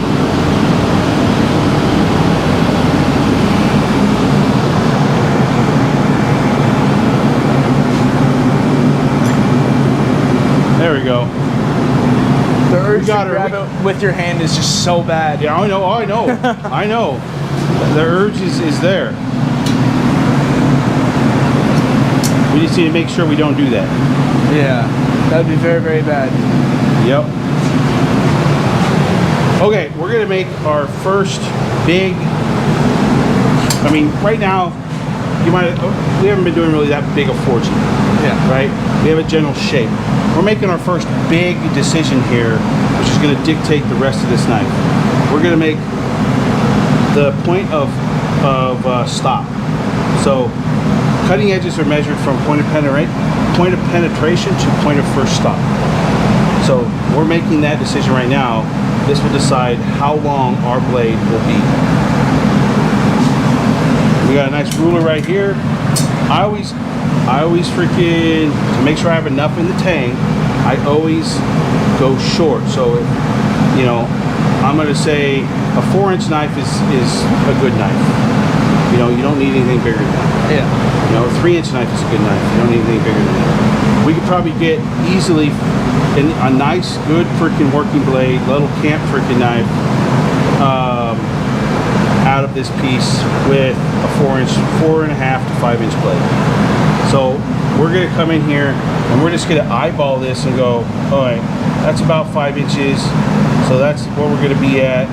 S1: There we go.
S2: The urge to
S1: got her.
S2: grab it with your hand is just so bad.
S1: Yeah, I know. I know. The urge is there. We just need to make sure we don't do that.
S2: Yeah, that would be very, very bad.
S1: Yep. Okay, we're gonna make our first big. I mean, right now, we haven't been doing really that big a forging.
S2: Yeah.
S1: Right? We have a general shape. We're making our first big decision here, which is gonna dictate the rest of this knife. We're gonna make the point of stop. So, cutting edges are measured from point of penetration to point of first stop. So we're making that decision right now. This will decide how long our blade will be. We got a nice ruler right here. I always freaking, to make sure I have enough in the tang, I always go short. So, you know, I'm gonna say a 4-inch knife is a good knife. You know, you don't need anything bigger than that.
S2: Yeah.
S1: You know, a 3-inch knife is a good knife. You don't need anything bigger than that. We could probably get easily a nice, good freaking working blade, little camp freaking knife out of this piece with a 4-inch, 4.5 to 5-inch blade. So we're gonna come in here and we're just gonna eyeball this and go, all right, that's about 5 inches. So that's what we're gonna be at.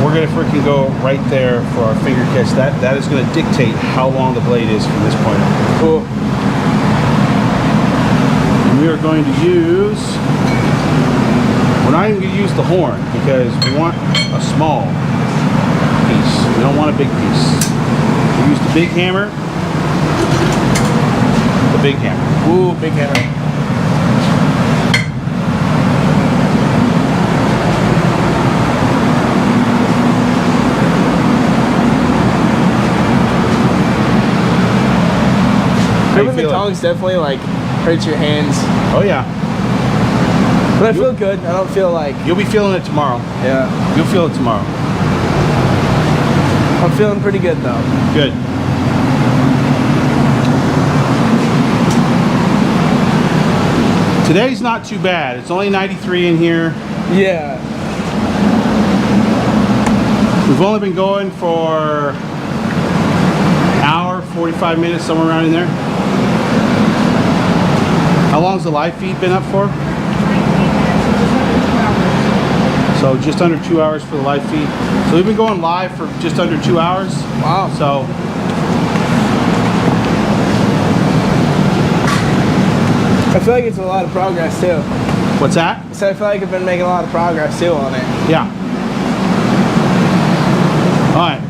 S1: We're gonna freaking go right there for our finger catch. That is gonna dictate how long the blade is from this point on.
S2: Cool.
S1: And we are going to use, we're not even gonna use the horn because we want a small piece. We don't want a big piece. We use the big hammer. The big hammer.
S2: Ooh, big hammer. Gripping the tongs definitely like hurts your hands.
S1: Oh yeah.
S2: But I feel good. I don't feel like.
S1: You'll be feeling it tomorrow.
S2: Yeah.
S1: You'll feel it tomorrow.
S2: I'm feeling pretty good though.
S1: Good. Today's not too bad. It's only 93 in here.
S2: Yeah.
S1: We've only been going for an hour, 45 minutes, somewhere around in there. How long's the live feed been up for? So just under 2 hours for the live feed. So we've been going live for just under 2 hours.
S2: Wow.
S1: So
S2: I feel like it's a lot of progress too.
S1: what's that?
S2: So I feel like I've been making a lot of progress too on it.
S1: Yeah. All right.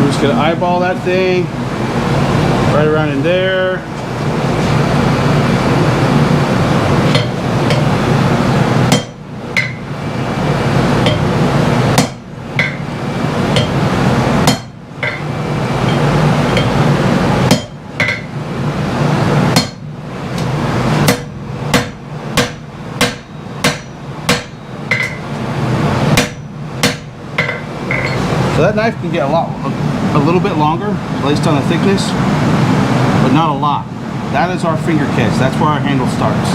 S1: We're just gonna eyeball that thing right around in there. So that knife can get a little bit longer based on the thickness, but not a lot. That is our finger catch. That's where our handle starts.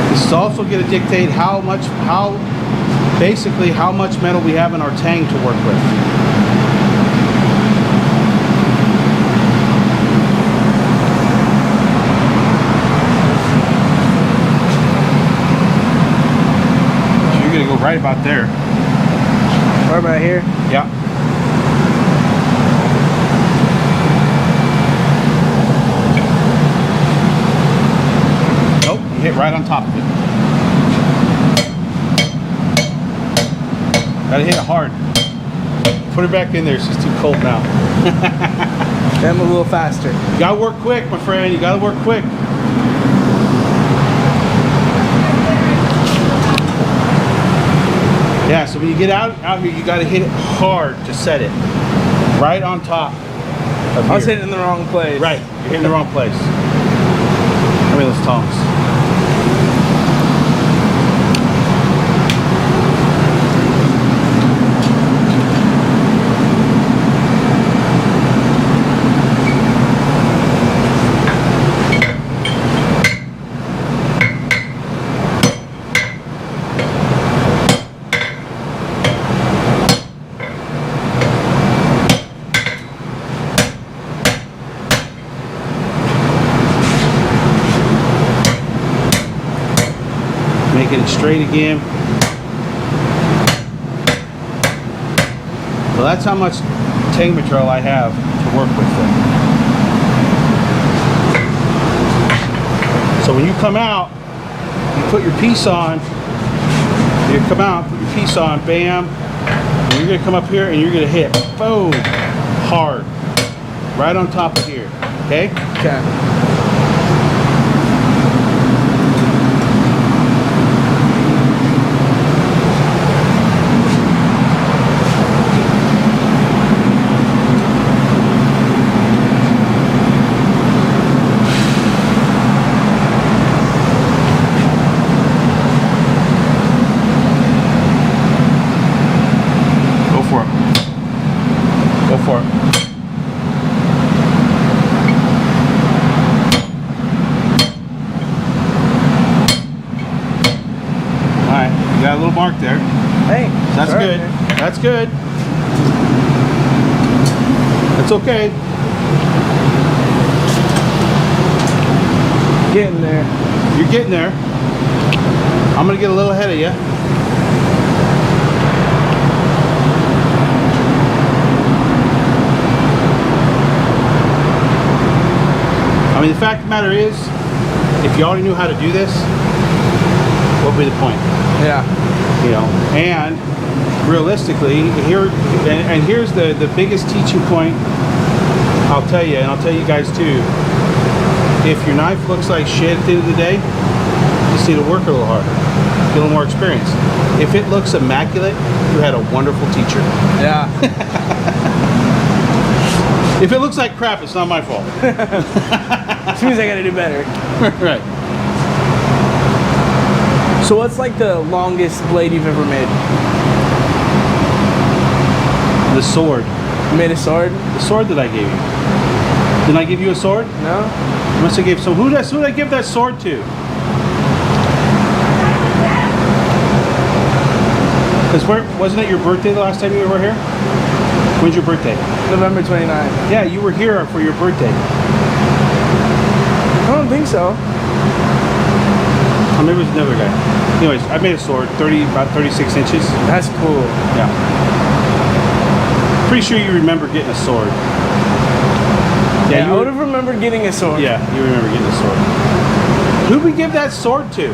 S1: This is also going to dictate basically how much metal we have in our tang to work with. right about there.
S2: Right about here.
S1: Yeah. Nope, you hit right on top of it. Gotta hit it hard. Put it back in there, it's just too cold now.
S2: Then a little faster.
S1: You gotta work quick, my friend, you gotta work quick. Yeah, so when you get out here, you gotta hit it hard to set it. Right on top of
S2: I was
S1: here.
S2: hitting in the wrong place.
S1: Right, you're hitting the wrong place. Give me those tongs. Making it straight again. So that's how much tang material I have to work with then. So when you come out, you put your piece on, you come out, put your piece on, bam, and you're gonna come up here and you're gonna hit, boom, hard, right on top of here, okay?
S2: Okay.
S1: Go for it. Alright, you got a little mark there.
S2: Hey.
S1: That's
S2: sorry,
S1: good.
S2: man.
S1: That's good. That's okay.
S2: Getting there.
S1: You're getting there. I'm gonna get a little ahead of you. I mean, the fact of the matter is, if you already knew how to do this, what would be the point?
S2: Yeah.
S1: You know, and realistically, here's the biggest teaching point I'll tell you, and I'll tell you guys too. If your knife looks like shit at the end of the day, you just need to work a little harder, get a little more experience. If it looks immaculate, you had a wonderful teacher.
S2: Yeah.
S1: If it looks like crap, it's not my fault.
S2: Which means I gotta do better.
S1: Right.
S2: So what's like the longest blade you've ever made?
S1: The sword.
S2: You made a sword?
S1: The sword that I gave you. Didn't I give you a sword?
S2: No?
S1: I must have gave some. Who did I give that sword to? Because wasn't it your birthday the last time you were here? When's your birthday?
S2: November 29th.
S1: Yeah, you were here for your birthday.
S2: I don't think so.
S1: Oh, maybe it was another guy. Anyways, I made a sword, about 36 inches.
S2: That's cool.
S1: Yeah. Pretty sure you remember getting a sword.
S2: Yeah,
S1: you
S2: I would have remembered getting a sword.
S1: Yeah, you remember getting a sword. Who'd we give that sword to?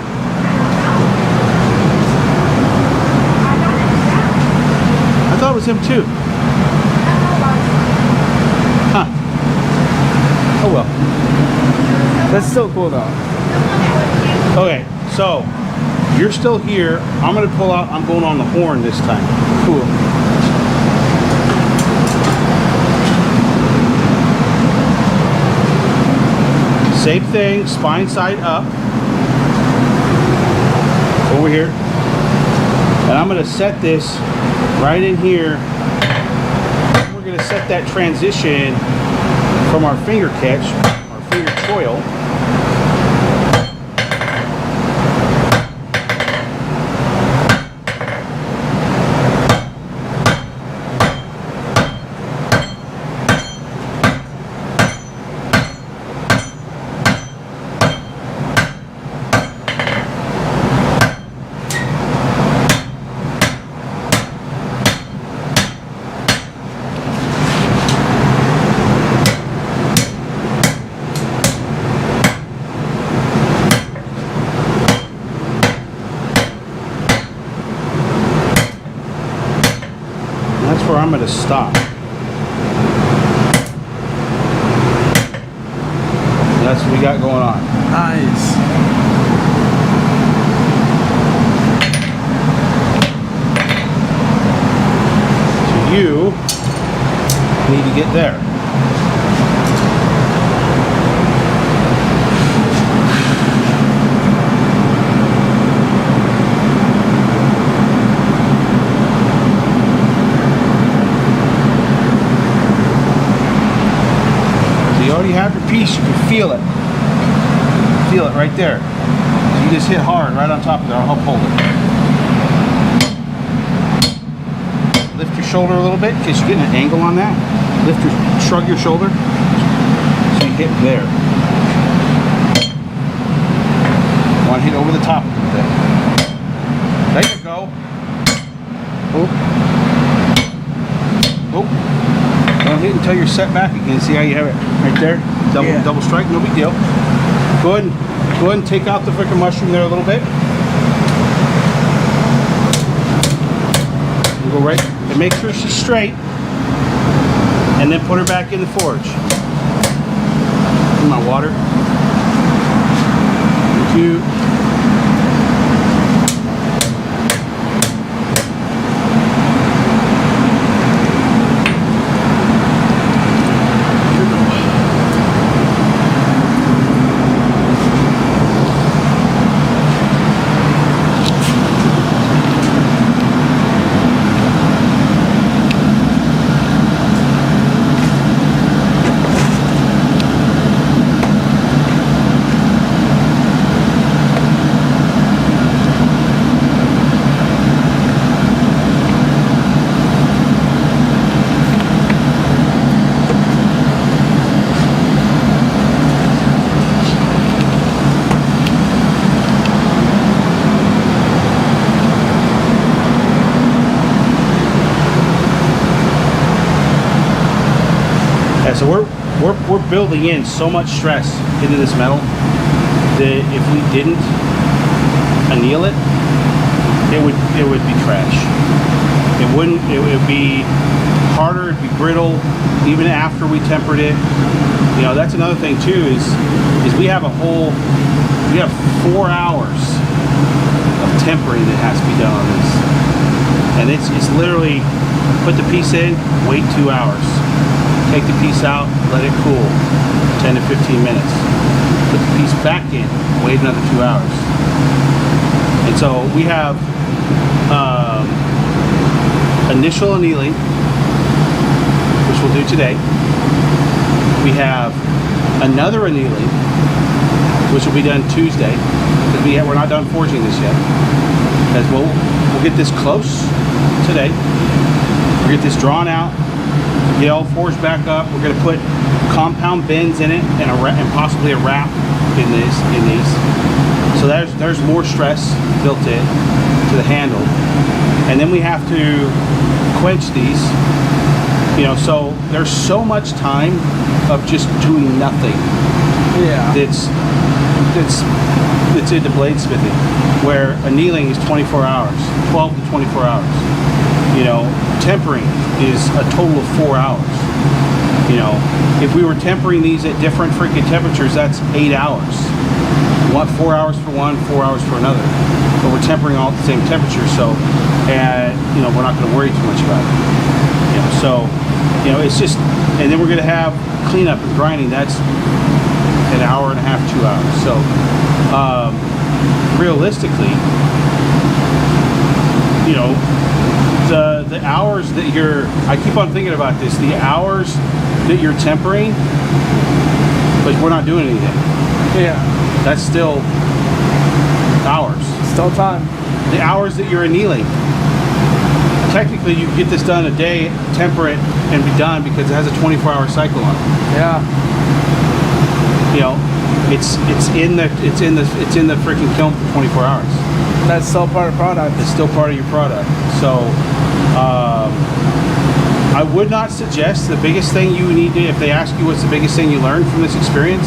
S1: I thought it was him too. Huh. Oh well.
S2: That's still cool though.
S1: Okay, so you're still here. I'm gonna pull out. I'm going on the horn this time.
S2: Cool.
S1: Same thing, spine side up. Over here. And I'm gonna set this right in here. We're gonna set that transition from our finger catch, our finger choil. I'm going to stop. That's what we got going on.
S2: Nice.
S1: So you need to get there. You already have your piece, you can feel it. Feel it right there. So you just hit hard right on top of it. I'll help hold it. Lift your shoulder a little bit in case you're getting an angle on that. Shrug your shoulder. So you hit there. You want to hit over the top a little bit. There you go. Oh. Don't hit until you're set back again. See how you have it right there? Double strike, no big deal. Go ahead and take out the freaking mushroom there a little bit. You go right and make sure she's straight. And then put her back in the forge. In my water. Thank you. So we're building in so much stress into this metal that if we didn't anneal it, it would be trash. It would be harder, it'd be brittle, even after we tempered it. You know, that's another thing too, is we have 4 hours of tempering that has to be done on this. And it's literally put the piece in, wait 2 hours. Take the piece out, let it cool 10 to 15 minutes. Put the piece back in, wait another 2 hours. And so we have initial annealing, which we'll do today. We have another annealing, which will be done Tuesday, because we're not done forging this yet. As we'll get this close today. We'll get this drawn out. Get all forged back up. We're going to put compound bends in it and possibly a wrap in these. So there's more stress built in to the handle, and then we have to quench these. You know, so there's so much time of just doing nothing.
S2: Yeah.
S1: That's into bladesmithing, where annealing is 24 hours, 12 to 24 hours. You know, tempering is a total of 4 hours. You know, if we were tempering these at different freaking temperatures, that's 8 hours. We want 4 hours for one, 4 hours for another. But we're tempering all at the same temperature, so, and, you know, we're not going to worry too much about it. You know, so, you know, it's just, and then we're going to have cleanup and grinding. That's an hour and a half, 2 hours. So, realistically, you know, the hours that I keep on thinking about this, the hours that you're tempering, but we're not doing anything.
S2: Yeah.
S1: That's still hours.
S2: Still time.
S1: The hours that you're annealing. Technically, you can get this done a day, temper it, and be done because it has a 24-hour cycle on it.
S2: Yeah.
S1: You know, it's in the freaking kiln for 24 hours.
S2: That's still part of the product.
S1: It's still part of your product. So, I would not suggest the biggest thing you need to, if they ask you what's the biggest thing you learned from this experience,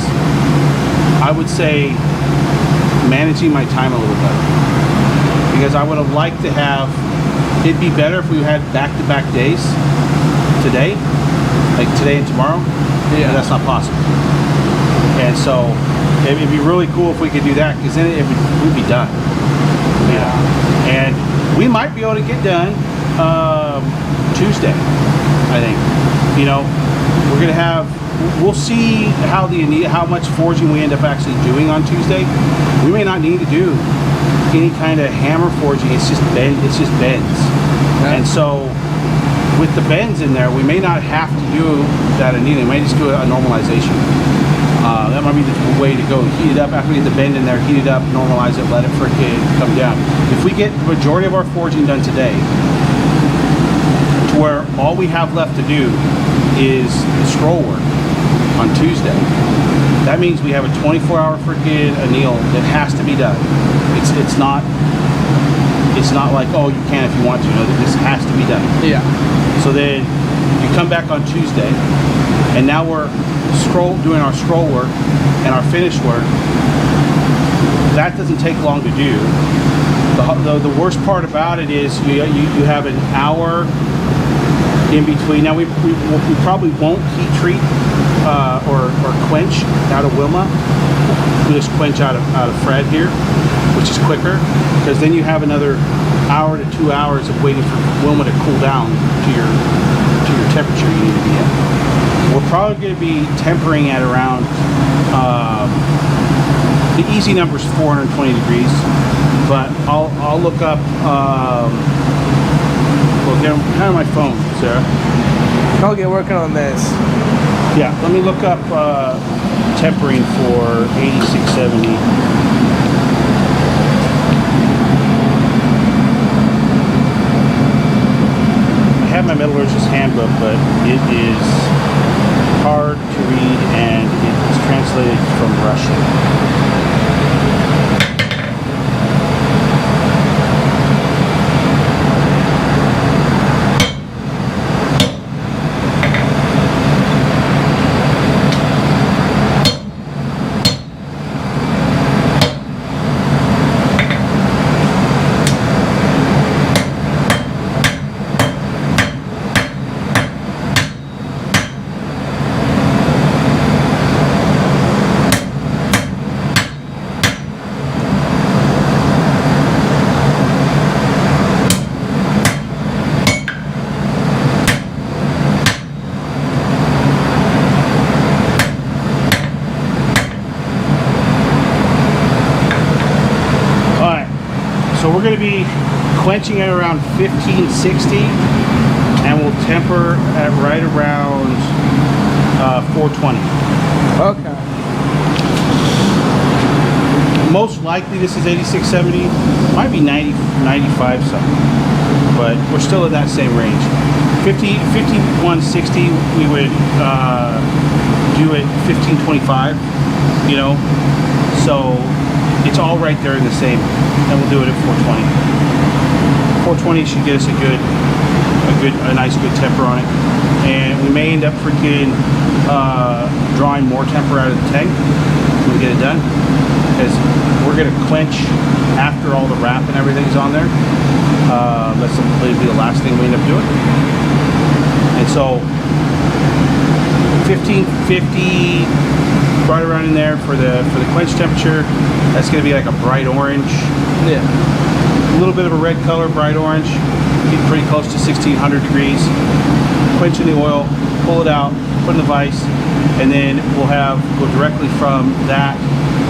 S1: I would say managing my time a little better. Because I would have liked to have, it'd be better if we had back-to-back days today, like today and tomorrow,
S2: Yeah.
S1: that's not possible. And so it'd be really cool if we could do that, because then we'd be done.
S2: Yeah.
S1: And we might be able to get done Tuesday, I think. You know, we're gonna have. We'll see how much forging we end up actually doing on Tuesday. We may not need to do any kind of hammer forging. It's just bends.
S2: Yeah.
S1: And so with the bends in there, we may not have to do that annealing. We may just do a normalization. That might be the way to go. Heat it up after we get the bend in there. Heat it up, normalize it, let it frickin' come down. If we get the majority of our forging done today, to where all we have left to do is the scroll work on Tuesday, that means we have a 24-hour freaking anneal that has to be done. It's not like, oh, you can if you want to. No, this has to be done.
S2: Yeah.
S1: So then you come back on Tuesday, and now we're doing our scroll work and our finish work. That doesn't take long to do. The worst part about it is you have an hour in between. Now we probably won't heat treat or quench out of Wilma. We just quench out of Fred here, which is quicker, because then you have another hour to 2 hours of waiting for Wilma to cool down to your temperature you need to be at. We're probably going to be tempering at around the easy number is 420 degrees, but I'll look up. Well, get kind of my phone, Sarah.
S2: I'll get working on this.
S1: Yeah, let me look up tempering for 8670. I have my metallurgist's handbook, but it is hard to read and it's translated from Russian. So we're going to be quenching at around 1560, and we'll temper at right around 420.
S2: Okay.
S1: Most likely this is 8670, might be 95 something, but we're still in that same range. 5160 we would do at 1525, you know, so it's all right there in the same, and we'll do it at 420. 420 should get us a nice good temper on it, and we may end up freaking drawing more temper out of the tank when we get it done, because we're gonna quench after all the wrap and everything's on there. That's probably be the last thing we end up doing, and so 1550. Right around in there for the quench temperature. That's going to be like a bright orange.
S2: Yeah.
S1: A little bit of a red color, bright orange. Get pretty close to 1600 degrees. Quench in the oil, pull it out, put in the vise, and then we'll go directly from that.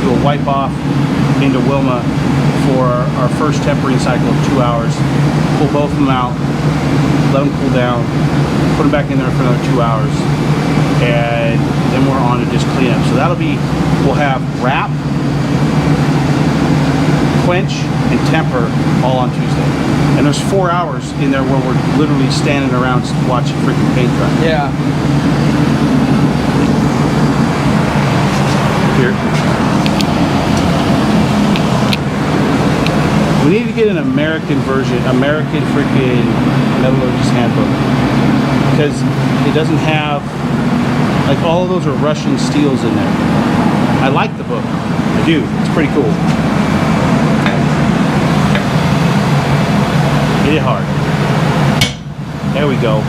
S1: We'll wipe off into Wilma for our first tempering cycle of 2 hours. Pull both of them out, let them cool down, put them back in there for another 2 hours. And then we're on to just clean up. So we'll have wrap, quench, and temper all on Tuesday. And there's 4 hours in there where we're literally standing around watching freaking paint dry.
S2: Yeah.
S1: Here. We need to get an American version, American freaking metallurgist's handbook. Because it doesn't have, like, all of those are Russian steels in there. I like the book. I do. It's pretty cool. Hit it hard. There we go.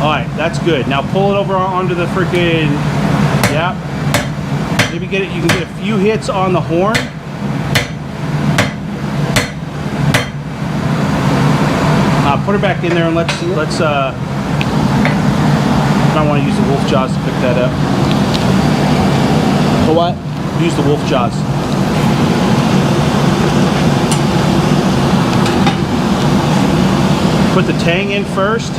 S1: All right, that's good. Now pull it over onto the freaking, yeah. Maybe get it, you can get a few hits on the horn. Put her back in there and let's I want to use the wolf jaws to pick that up.
S2: For what?
S1: Use the wolf jaws. Put the tang in first.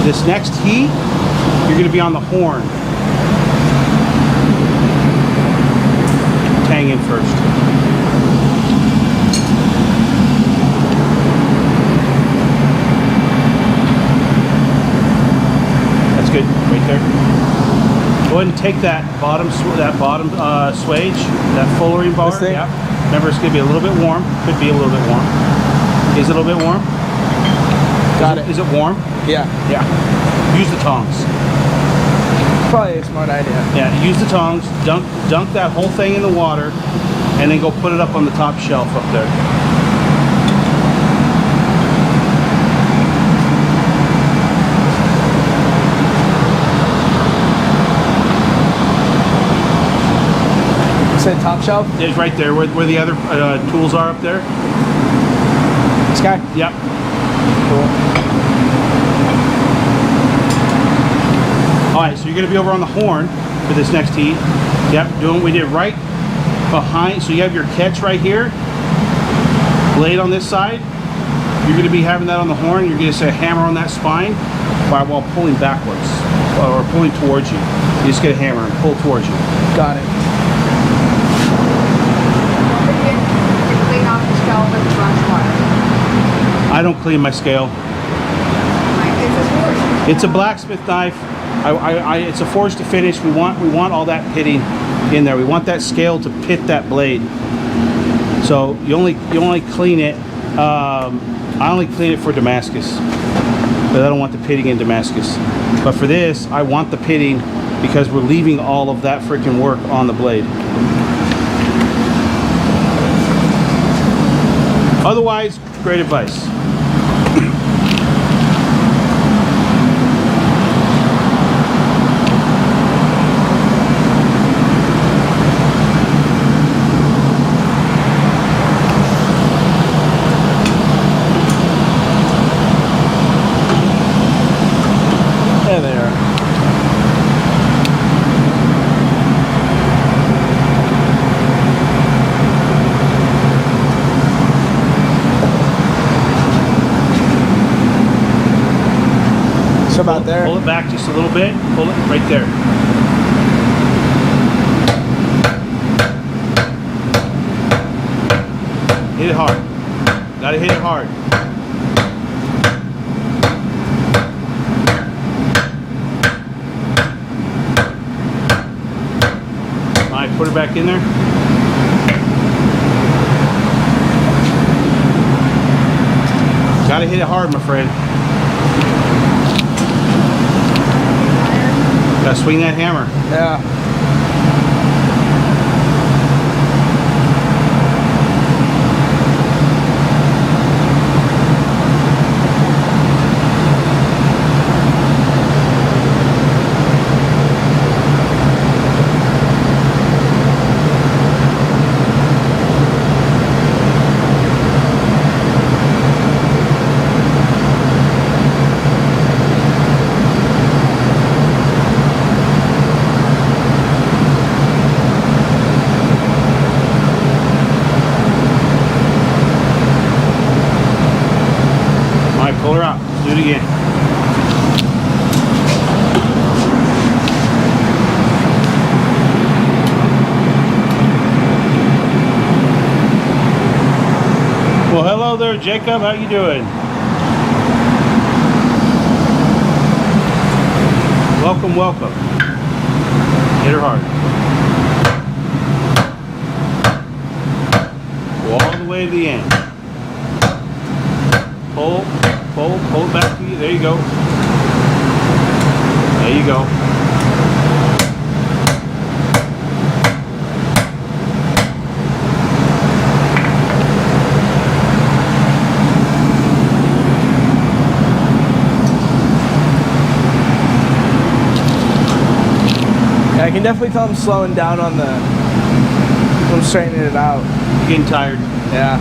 S1: This next heat, you're going to be on the horn. Tang in first. That's good, right there. Go ahead and take that bottom swage, that fullerene bar.
S2: This thing?
S1: Yeah. Remember, it's going to be a little bit warm. Could be a little bit warm. Is it a little bit warm?
S2: Got it.
S1: Is it warm?
S2: Yeah.
S1: Yeah. Use the tongs.
S2: Probably a smart idea.
S1: Yeah, use the tongs, dunk that whole thing in the water, and then go put it up on the top shelf up there.
S2: You said top shelf?
S1: It's right there where the other tools are up there.
S2: This guy?
S1: Yep.
S2: Cool.
S1: All right, so you're going to be over on the horn for this next heat. Yep, doing what we did right behind. So you have your catch right here, blade on this side. You're going to be having that on the horn. You're going to say hammer on that spine while pulling backwards or pulling towards you. You just get a hammer and pull towards you.
S2: Got it.
S3: You clean off the scale with the bronze water.
S1: I don't clean my scale.
S3: It's a force.
S1: It's a blacksmith knife. It's a forge to finish. We want all that pitting in there. We want that scale to pit that blade. So you only clean it. I only clean it for Damascus, but I don't want the pitting in Damascus. But for this, I want the pitting because we're leaving all of that freaking work on the blade. Otherwise, great advice.
S2: There they are. So about there.
S1: Pull it back just a little bit. Pull it right there. Hit it hard. Gotta hit it hard. Alright, put it back in there. Gotta hit it hard, my friend. Gotta swing that hammer.
S2: Yeah.
S1: Pull her out. Do it again. Well, hello there, Jacob. How you doing? Welcome, welcome. Hit her hard. Go all the way to the end. Pull it back to you. There you go. There you go.
S2: I can definitely tell I'm slowing down on the, I'm straightening it out.
S1: You're getting tired.
S2: Yeah.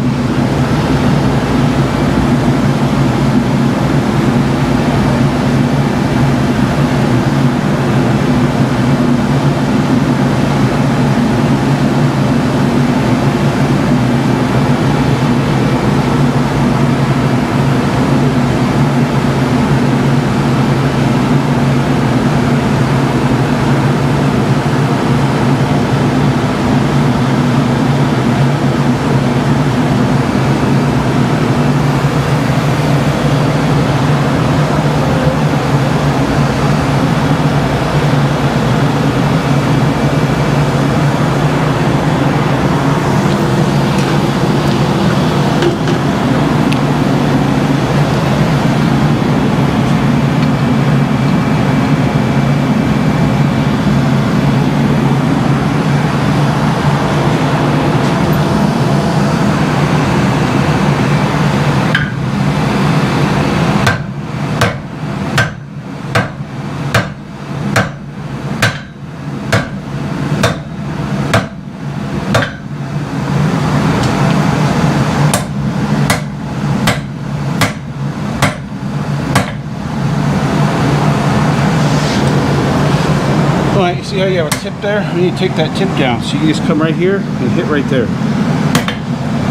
S1: Alright, you see how you have a tip there? You need to take that tip down. So you can just come right here and hit right there.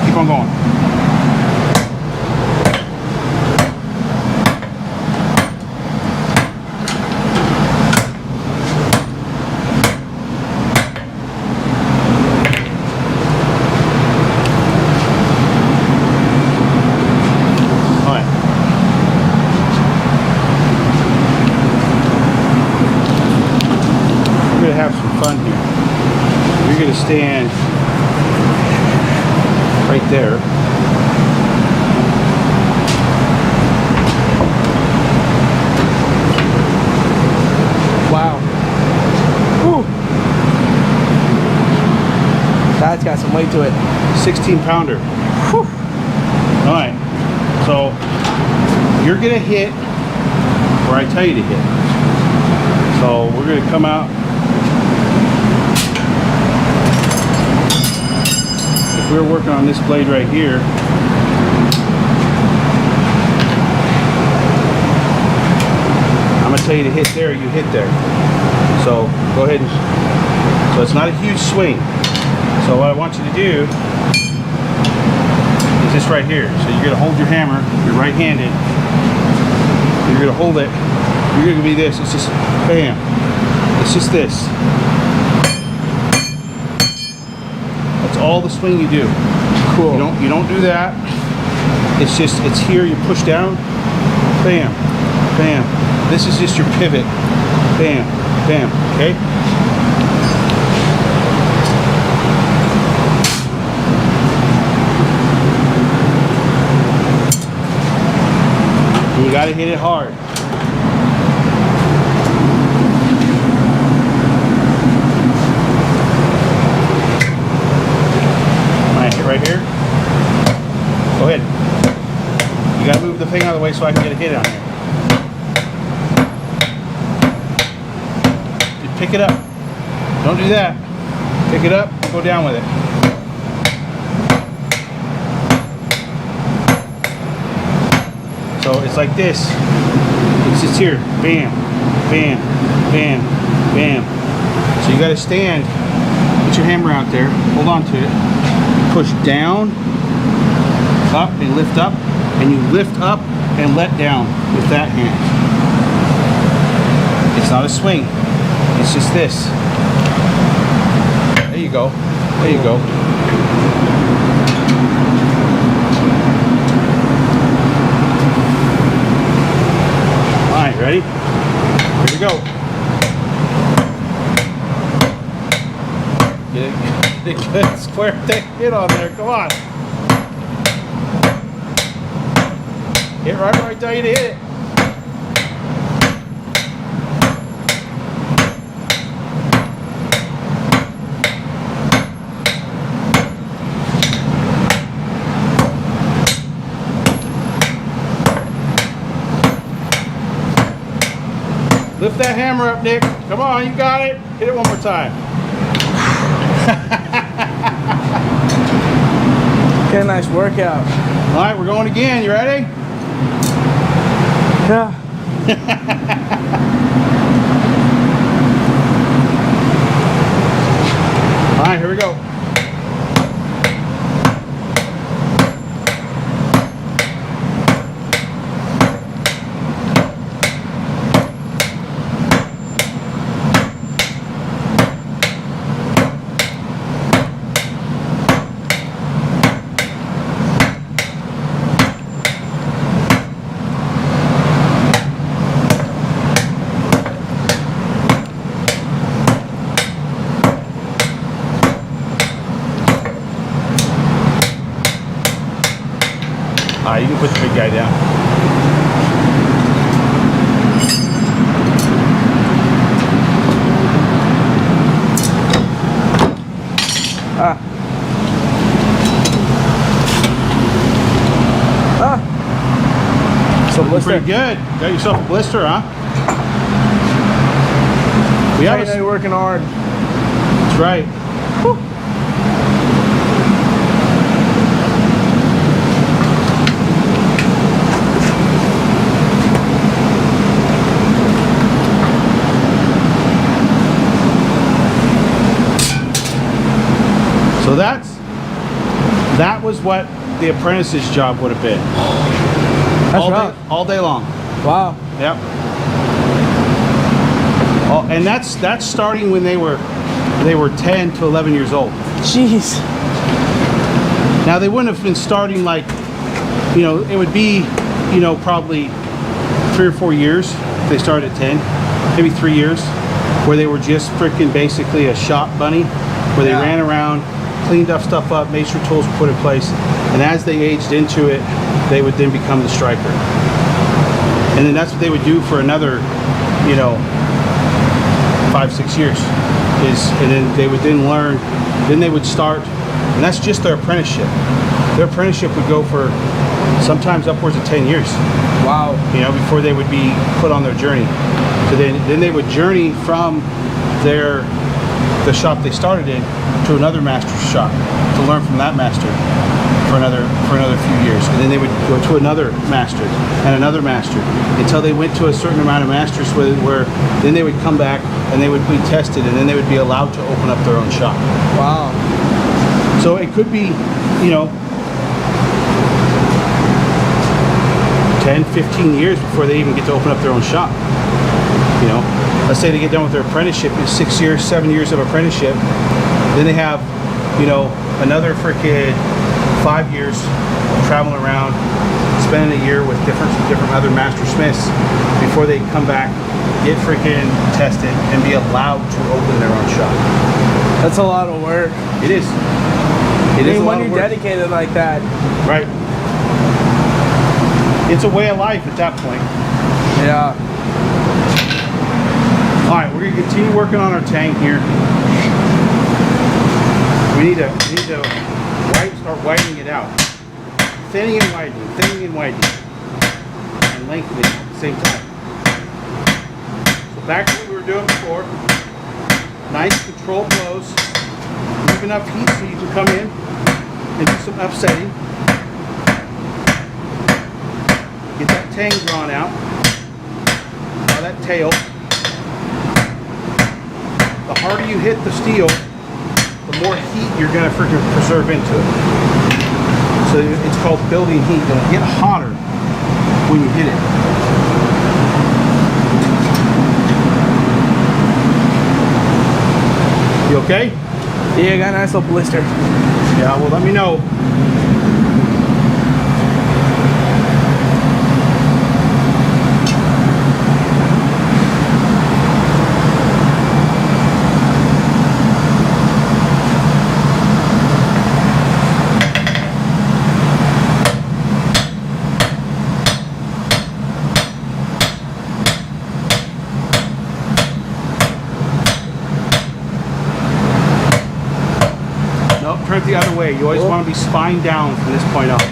S1: Keep on going. Have some fun here. You're going to stand right there.
S2: Wow. Whew. That's got some weight to it.
S1: 16 pounder. Whew. All right. So you're going to hit where I tell you to hit. So we're going to come out. If we were working on this blade right here, I'm going to tell you to hit there, you hit there. So go ahead and, so it's not a huge swing. So what I want you to do is this right here. So you're going to hold your hammer, you're right-handed, you're going to hold it, you're going to be this, it's just bam, it's just this. All the swing you do.
S2: Cool.
S1: You don't do that. It's just, it's here, you push down, bam, bam. This is just your pivot. Bam, bam, okay? And you gotta hit it hard. Right here. Go ahead. You gotta move the thing out of the way so I can get a hit on here. Just pick it up. Don't do that. Pick it up, go down with it. So it's like this. It's just here. Bam, bam, bam, bam. So you gotta stand, put your hammer out there, hold on to it. Push down, up, and lift up, and you lift up and let down with that hand. It's not a swing, it's just this. There you go, there you go. Alright, ready? Here we go. Get a good square thick hit on there, come on. Hit right where I tell you to hit it. Lift that hammer up, Nick. Come on, you got it. Hit it one more time.
S2: Get a nice workout.
S1: All right, we're going again. You ready?
S2: Yeah.
S1: All right, here we go. You can put the big guy down.
S2: So blister.
S1: Pretty good. Got yourself a blister, huh? We have
S2: You're working hard.
S1: That's right. Whew. So that was what the apprentice's job would have been.
S2: That's
S1: all day long.
S2: Wow.
S1: Yep. And that's starting when they were 10 to 11 years old.
S2: Jeez.
S1: Now they wouldn't have been starting like, you know, it would be, you know, probably 3 or 4 years if they started at 10, maybe 3 years, where they were just freaking basically a shop bunny, where they ran around, cleaned up stuff up, made sure tools were put in place, and as they aged into it, they would then become the striker. And then that's what they would do for another, you know, 5-6 years. And then they would then learn, then they would start, and that's just their apprenticeship. Their apprenticeship would go for sometimes upwards of 10 years.
S2: Wow.
S1: You know, before they would be put on their journey. So then they would journey from the shop they started in to another master's shop to learn from that master for another few years, and then they would go to another master and another master until they went to a certain amount of masters where then they would come back and they would be tested, and then they would be allowed to open up their own shop.
S2: Wow.
S1: So it could be, you know, 10, 15 years before they even get to open up their own shop. You know, let's say they get done with their apprenticeship, it's 6 years, 7 years of apprenticeship. Then they have, you know, another freaking 5 years traveling around, spending a year with different other master smiths before they come back, get freaking tested, and be allowed to open their own shop.
S2: That's a lot of work.
S1: It is. It is a lot of work.
S2: When you're dedicated like that.
S1: Right. It's a way of life at that point.
S2: Yeah.
S1: All right, we're gonna continue working on our tang here. We need to start widening it out. Thinning and widening, and lengthening at the same time. So back to what we were doing before. Nice controlled blows. Leave enough heat so you can come in and do some upsetting. Get that tang drawn out. Now that tail. The harder you hit the steel, the more heat you're going to freaking preserve into it. So it's called building heat. It'll get hotter when you hit it. You okay?
S2: Yeah, got a nice little blister.
S1: Yeah, well, let me know. Turn it the other way. You always want to be spine down from this point up.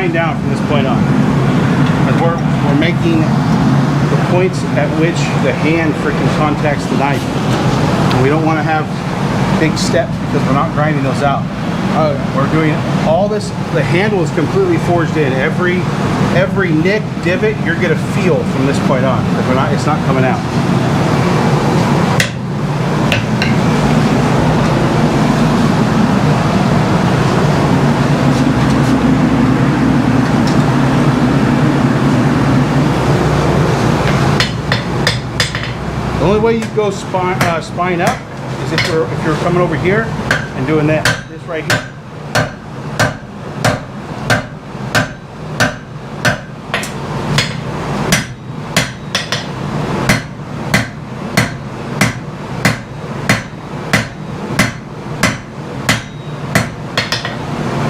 S1: grind down from this point on. And we're making the points at which the hand freaking contacts the knife. And we don't want to have big steps because we're not grinding those out. We're doing all this. The handle is completely forged in. Every nick, divot, you're gonna feel from this point on. Because it's not coming out. The only way you go spine up is if you're coming over here and doing this right here.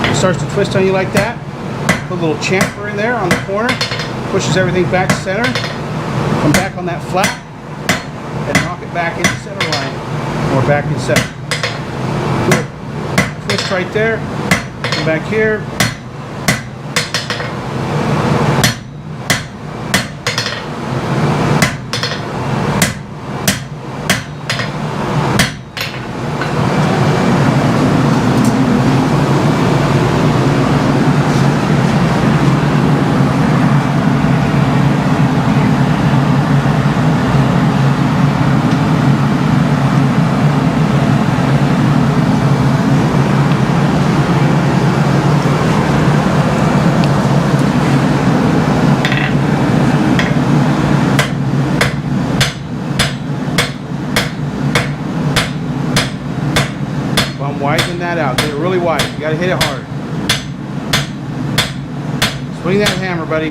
S1: It starts to twist on you like that. Put a little chamfer in there on the corner, pushes everything back to center. Come back on that flat and knock it back into center line. Or back in center. Twist right there. Come back here. Widen that out. Get it really wide. You gotta hit it hard. Swing that hammer, buddy.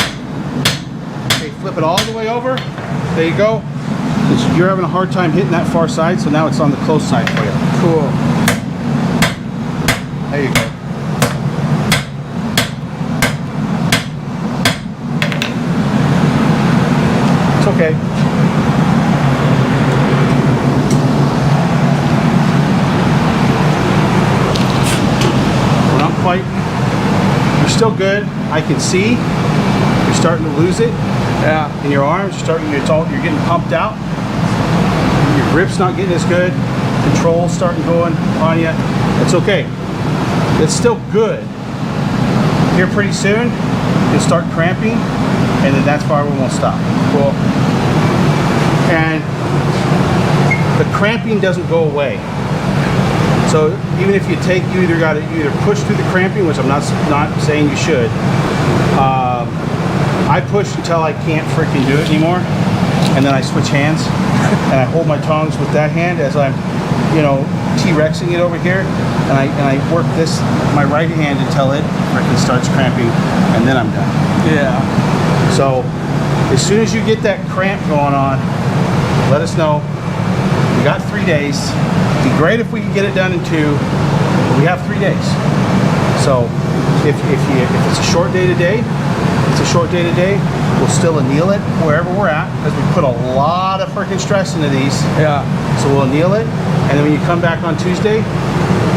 S1: Okay, flip it all the way over. There you go. You're having a hard time hitting that far side, so now it's on the close side for you.
S2: Cool.
S1: There you go. It's okay. You're still good. I can see you're starting to lose it.
S2: Yeah.
S1: In your arms, you're getting pumped out. Your grip's not getting as good. Control's starting going on you. That's okay. It's still good. Here pretty soon, you'll start cramping, and then that's why we won't stop.
S2: Cool.
S1: And the cramping doesn't go away. So even if you either push through the cramping, which I'm not saying you should. I push until I can't freaking do it anymore, and then I switch hands, and I hold my tongs with that hand as I'm, T-Rexing it over here, and I work my right hand until it freaking starts cramping, and then I'm done.
S2: Yeah.
S1: So as soon as you get that cramp going on, let us know. We got 3 days. It'd be great if we could get it done in 2, but we have 3 days. So if it's a short day today, we'll still anneal it wherever we're at, because we put a lot of freaking stress into these.
S2: Yeah.
S1: So we'll anneal it, and then when you come back on Tuesday,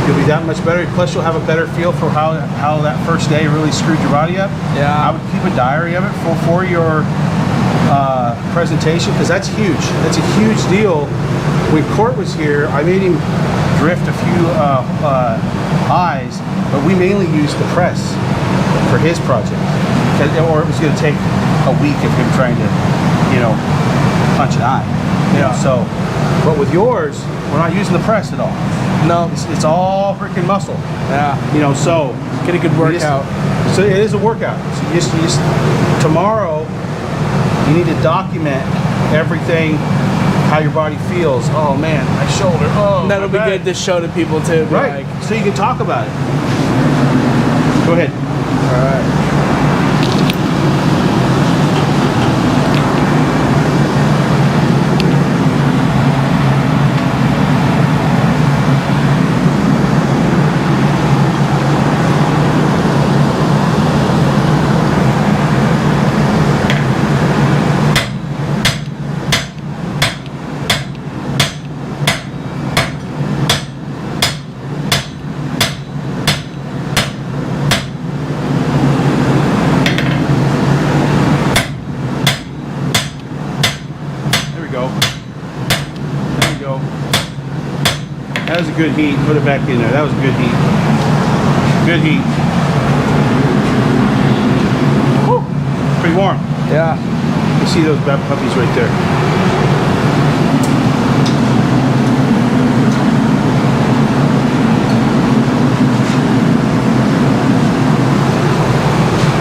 S1: you'll be that much better. Plus you'll have a better feel for how that first day really screwed your body up.
S2: Yeah.
S1: I would keep a diary of it for your presentation, because that's huge. That's a huge deal. When Court was here, I made him drift a few eyes, but we mainly used the press for his project, or it was going to take a week of him trying to, punch an eye.
S2: Yeah.
S1: So, but with yours, we're not using the press at all.
S2: No.
S1: It's all freaking muscle.
S2: Yeah.
S1: So
S2: Get a good workout.
S1: So it is a workout. So you just tomorrow, you need to document everything, how your body feels. Oh man, my shoulder. Oh,
S2: That'll be good to show to people too.
S1: Right.
S2: Like,
S1: So you can talk about it. Go ahead.
S2: all right.
S1: That was a good heat. Put it back in there. That was a good heat. Good heat. Woo. Pretty warm.
S2: Yeah.
S1: You see those puppies right there.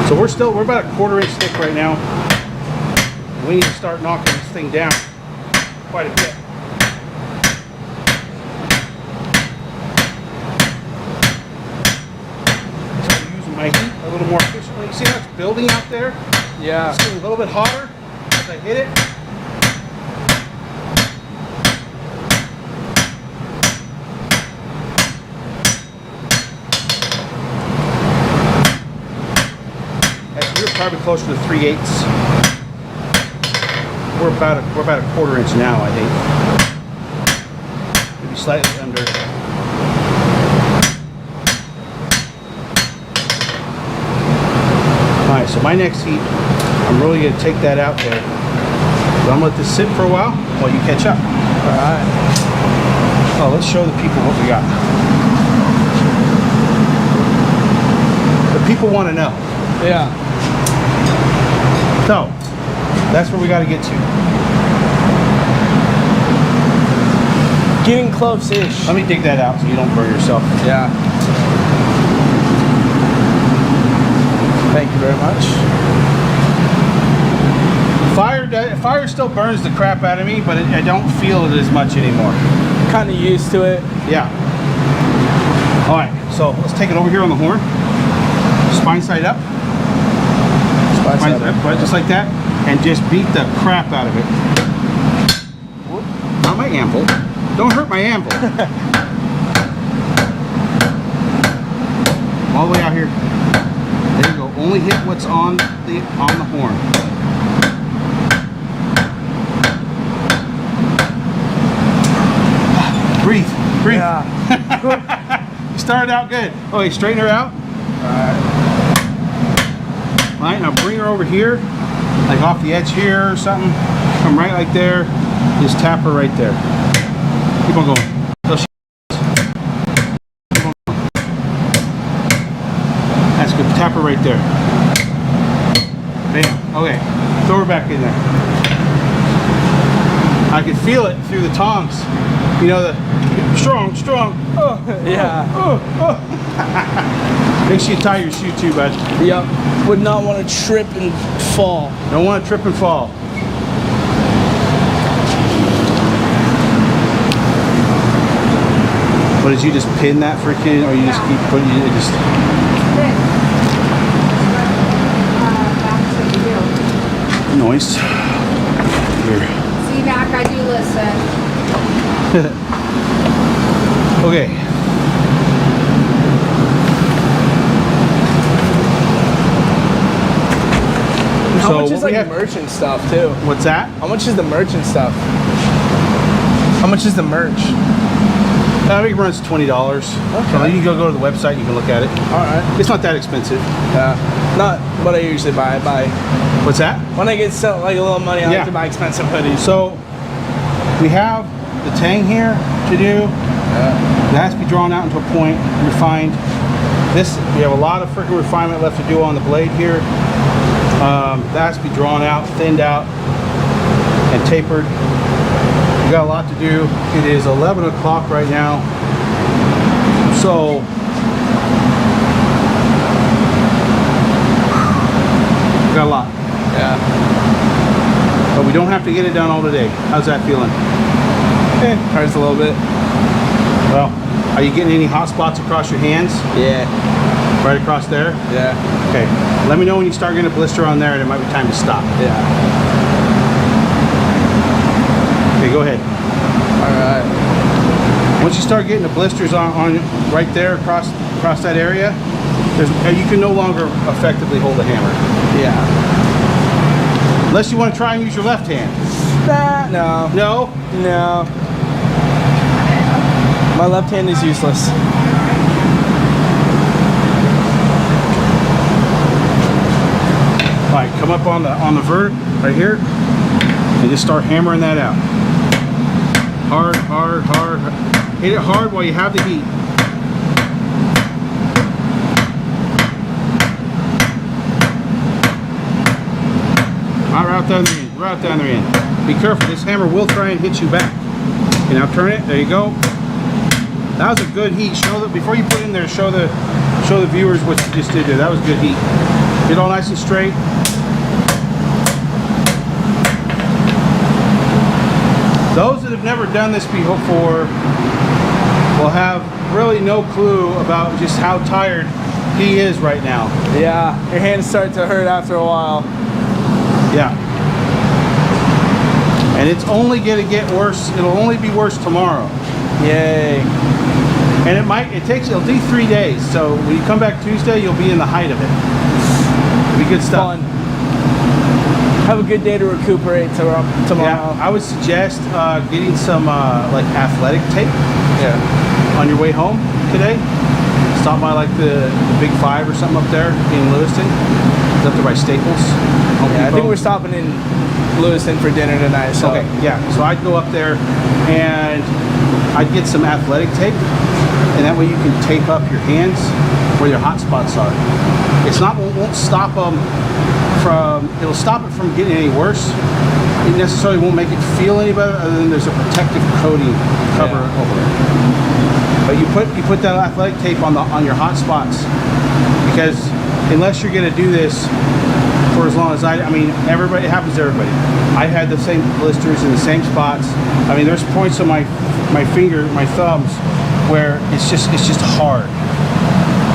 S1: So we're about a 1/4 inch thick right now. We need to start knocking this thing down quite a bit. So I'm using my heat a little more efficiently. See how it's building out there?
S2: Yeah.
S1: It's getting a little bit hotter as I hit it. We're probably closer to 3/8. We're about a 1/4 inch now, I think. Maybe slightly under. All right, so my next heat, I'm really going to take that out there. So I'm going to let this sit for a while you catch up.
S2: All right.
S1: Oh, let's show the people what we got. The people want to know.
S2: Yeah.
S1: So, that's where we got to get to.
S2: Getting close-ish.
S1: Let me dig that out so you don't burn yourself.
S2: Yeah. Thank you very much.
S1: Fire still burns the crap out of me, but I don't feel it as much anymore.
S2: Kind of used to it.
S1: Yeah. All right, so let's take it over here on the horn. Spine side up. Spine side up, right, just like that. And just beat the crap out of it. Not my anvil. Don't hurt my anvil. All the way out here. There you go. Only hit what's on the horn. Breathe. Breathe.
S2: Yeah.
S1: You started out good. Okay, straighten her out. All right, now bring her over here, like off the edge here or something. Come right like there. Just tap her right there. Keep on going. Keep on going. That's good. Tap her right there. Bam. Okay. Throw her back in there. I can feel it through the tongs. You know, the strong, strong. Oh,
S2: Yeah.
S1: oh, oh. Make sure you tie your shoe too, bud.
S2: Yep. Would not want to trip and fall.
S1: Don't want to trip and fall. What, did you just pin that freaking, or you just keep putting it just? Noise. Here.
S3: See, Mac, I do listen.
S1: Okay.
S2: How much is
S1: what we
S2: like
S1: have-
S2: merchant stuff too?
S1: What's that?
S2: How much is the merchant stuff? How much is the merch?
S1: I think it runs $20.
S2: Okay.
S1: So you can go to the website, you can look at it.
S2: Alright.
S1: It's not that expensive.
S2: Yeah. Not what I usually buy. I buy
S1: What's that?
S2: when I get like a little money, I
S1: Yeah.
S2: like to buy expensive hoodies.
S1: So we have the tang here to do. It has to be drawn out into a point, refined. This, we have a lot of freaking refinement left to do on the blade here. That has to be drawn out, thinned out, and tapered. We got a lot to do. It is 11 o'clock right now. So, we got a lot.
S2: Yeah.
S1: But we don't have to get it done all today. How's that feeling?
S2: Hurts a little bit.
S1: Well, are you getting any hot spots across your hands?
S2: Yeah.
S1: Right across there?
S2: Yeah.
S1: Okay. Let me know when you start getting a blister on there and it might be time to stop.
S2: Yeah.
S1: Okay, go ahead.
S2: Alright.
S1: Once you start getting the blisters on right there across that area, you can no longer effectively hold a hammer.
S2: Yeah.
S1: Unless you want to try and use your left hand.
S2: No.
S1: No?
S2: No. My left hand is useless.
S1: All right, come up on the vert right here and just start hammering that out. Hard, hard, hard. Hit it hard while you have the heat. All right, right down the end. Right down the end. Be careful. This hammer will try and hit you back. Okay, now turn it. There you go. That was a good heat. Show that before you put it in there. Show the viewers what you just did there. That was good heat. Get it all nice and straight. Those that have never done this before will have really no clue about just how tired he is right now.
S2: Yeah, your hands start to hurt after a while.
S1: Yeah. And it's only going to get worse. It'll only be worse tomorrow.
S2: Yay.
S1: And it'll be 3 days. So when you come back Tuesday, you'll be in the height of it. It'll be good stuff.
S2: Fun. Have a good day to recuperate tomorrow.
S1: Yeah, I would suggest getting some like athletic tape.
S2: Yeah.
S1: On your way home today. Stop by like the Big Five or something up there in Lewiston. It's up there by Staples.
S2: Yeah, I think we're stopping in Lewiston for dinner tonight. So.
S1: Okay, yeah. So I'd go up there and I'd get some athletic tape, and that way you can tape up your hands where your hot spots are. It won't stop them from. It'll stop it from getting any worse. It necessarily won't make it feel any better, other than there's a protective coating cover over it. But you put that athletic tape on your hot spots, because unless you're going to do this for as long as I mean, everybody, it happens to everybody. I had the same blisters in the same spots. I mean, there's points on my thumbs where it's just hard.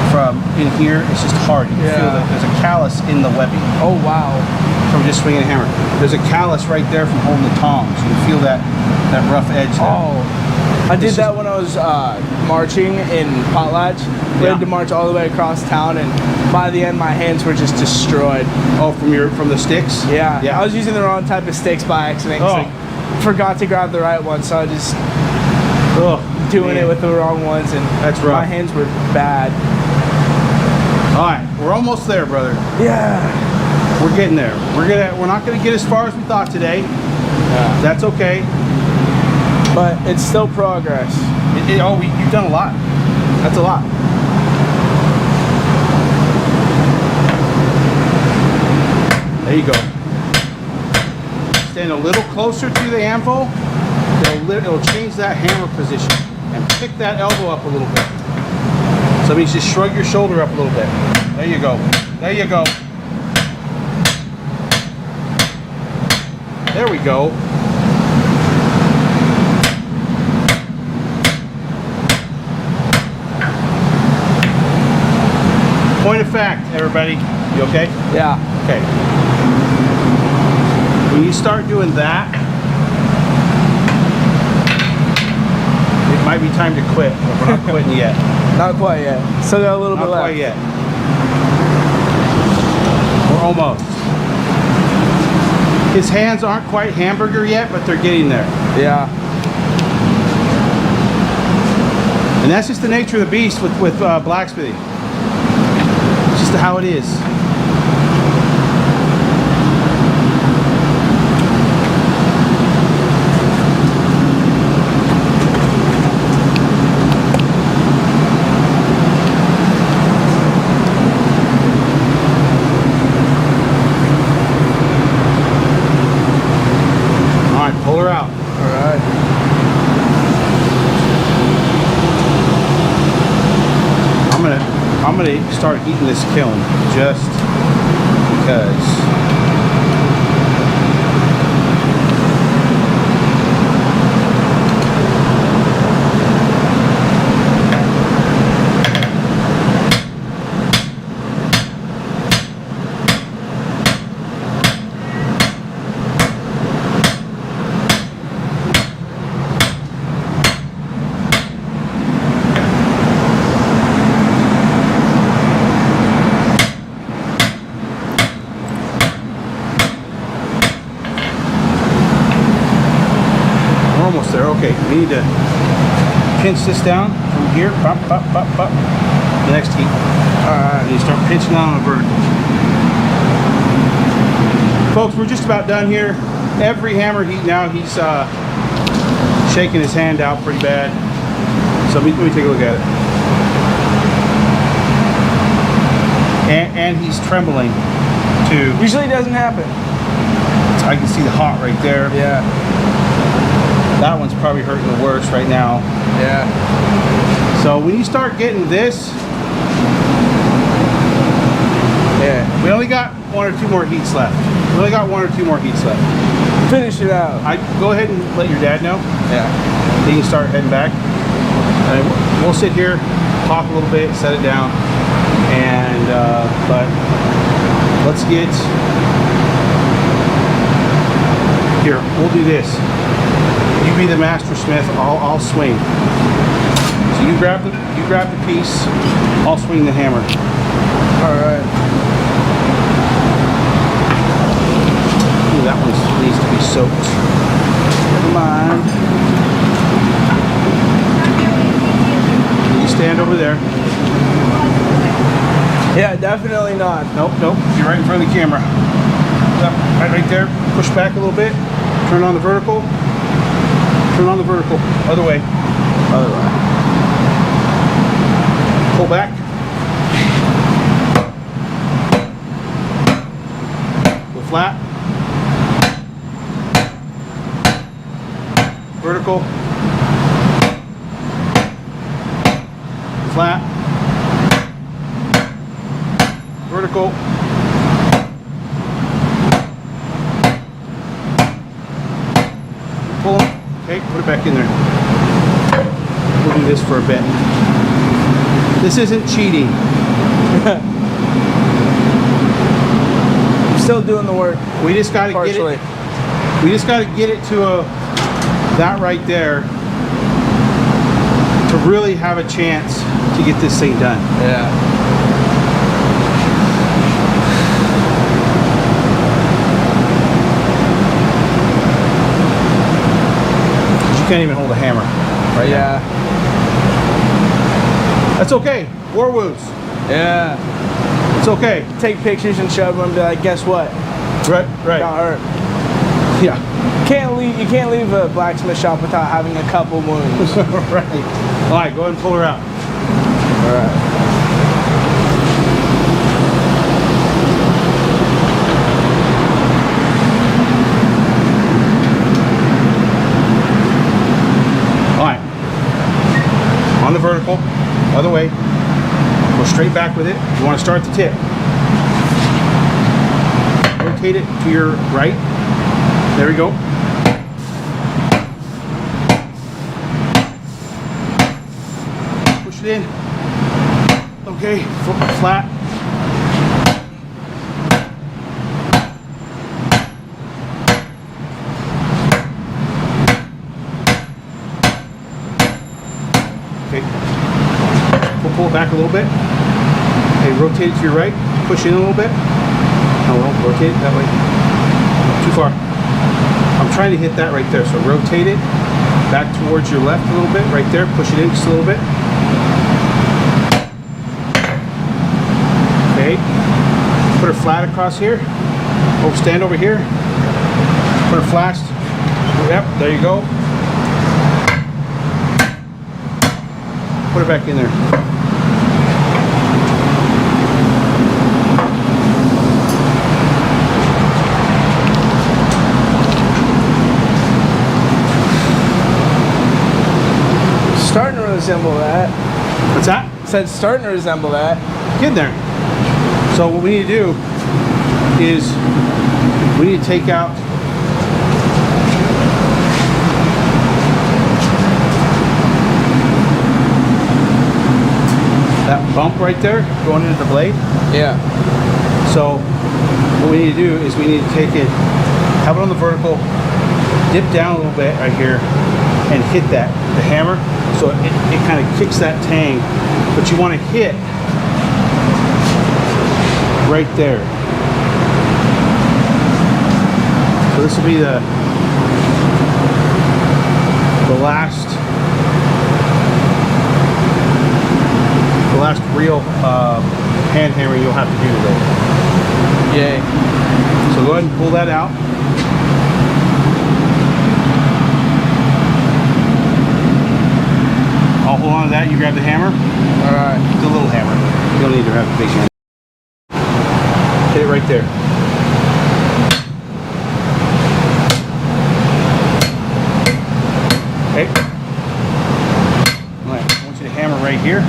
S1: From in here, it's just hard. You can feel that there's a callus in the webbing.
S2: Oh wow!
S1: From just swinging a hammer, there's a callus right there from holding the tongs. You can feel that rough edge there.
S2: Oh. I did that when I was marching in Potlatch. We had to march all the way across town, and by the end, my hands were just destroyed.
S1: Oh, from the sticks?
S2: Yeah. I was using the wrong type of sticks by accident.
S1: Oh.
S2: I forgot to grab the right one, so I was just doing it with the wrong ones, and
S1: that's rough.
S2: My hands were bad.
S1: All right, we're almost there, brother.
S2: Yeah.
S1: We're getting there. We're not gonna get as far as we thought today.
S2: Yeah.
S1: That's okay.
S2: But it's still progress.
S1: You've done a lot. That's a lot. There you go. Stand a little closer to the anvil. It'll change that hammer position and pick that elbow up a little bit. So that means just shrug your shoulder up a little bit. There you go. There you go. There we go. Point of fact, everybody. You okay?
S2: Yeah.
S1: Okay. When you start doing that, it might be time to quit, but we're not quitting yet.
S2: Not quite yet. Still got a little bit left.
S1: Not quite yet. We're almost. His hands aren't quite hamburger yet, but they're getting there.
S2: Yeah.
S1: And that's just the nature of the beast with blacksmithing. It's just how it is. Pull her out.
S2: All right.
S1: I'm gonna start heating this kiln just because. Almost there. Okay, we need to pinch this down from here. Pop, pop, pop, pop. The next heat. Alright, and you start pinching down on a vertical. Folks, we're just about done here. Every hammer heat now, he's shaking his hand out pretty bad. So let me take a look at it. And he's trembling too.
S2: Usually doesn't happen.
S1: I can see the hot right there.
S2: Yeah.
S1: That one's probably hurting the worst right now.
S2: Yeah.
S1: So when you start getting this,
S2: Yeah.
S1: we only got 1 or 2 more heats left. We only got 1 or 2 more heats left.
S2: Finish it out.
S1: I go ahead and let your dad know.
S2: Yeah.
S1: Then you can start heading back. And we'll sit here, talk a little bit, set it down, and but let's get here. We'll do this. You be the master smith. I'll swing. So you grab the piece. I'll swing the hammer.
S2: All right.
S1: Ooh, that one needs to be soaked. Never mind. You stand over there.
S2: Yeah, definitely not.
S1: Nope. You're right in front of the camera. Yep, right there. Push back a little bit. Turn on the vertical. Turn on the vertical. Other way.
S2: Other way.
S1: Pull back. Go flat. Vertical. Flat. Vertical. Pull them. Okay, put it back in there. We'll do this for a bit. This isn't cheating.
S2: I'm still doing the work.
S1: We just got to get
S2: Partially.
S1: it. We just got to get it to that right there to really have a chance to get this thing done.
S2: Yeah.
S1: You can't even hold a hammer right now.
S2: Yeah.
S1: That's okay. War wounds.
S2: Yeah.
S1: It's okay.
S2: Take pictures and show them and be like, guess what?
S1: Right.
S2: Got hurt.
S1: Yeah.
S2: You can't leave a blacksmith shop without having a couple wounds.
S1: Right. All right, go ahead and pull her out.
S2: All right.
S1: All right. On the vertical, other way. Go straight back with it. You want to start the tip. Rotate it to your right. There we go. Push it in. Okay, flat. Okay. Pull it back a little bit. Okay, rotate it to your right. Push in a little bit. Oh, well, rotate it that way. Too far. I'm trying to hit that right there. So rotate it back towards your left a little bit. Right there. Push it in just a little bit. Okay. Put her flat across here. Oh, stand over here. Put her flat. Yep, there you go. Put it back in there.
S2: Starting to resemble that.
S1: What's that?
S2: Said starting to resemble that.
S1: Get in there. So what we need to do is we need to take out that bump right there going into the blade.
S2: Yeah.
S1: So what we need to do is we need to take it, have it on the vertical, dip down a little bit right here, and hit that, the hammer. So it kind of kicks that tang, but you want to hit right there. So this will be the last real hand hammer you'll have to do today.
S2: Yay.
S1: So go ahead and pull that out. I'll hold on to that. You grab the hammer.
S2: All right.
S1: The little hammer. You don't need to have the big hammer. Hit it right there. Okay. All right. I want you to hammer right here.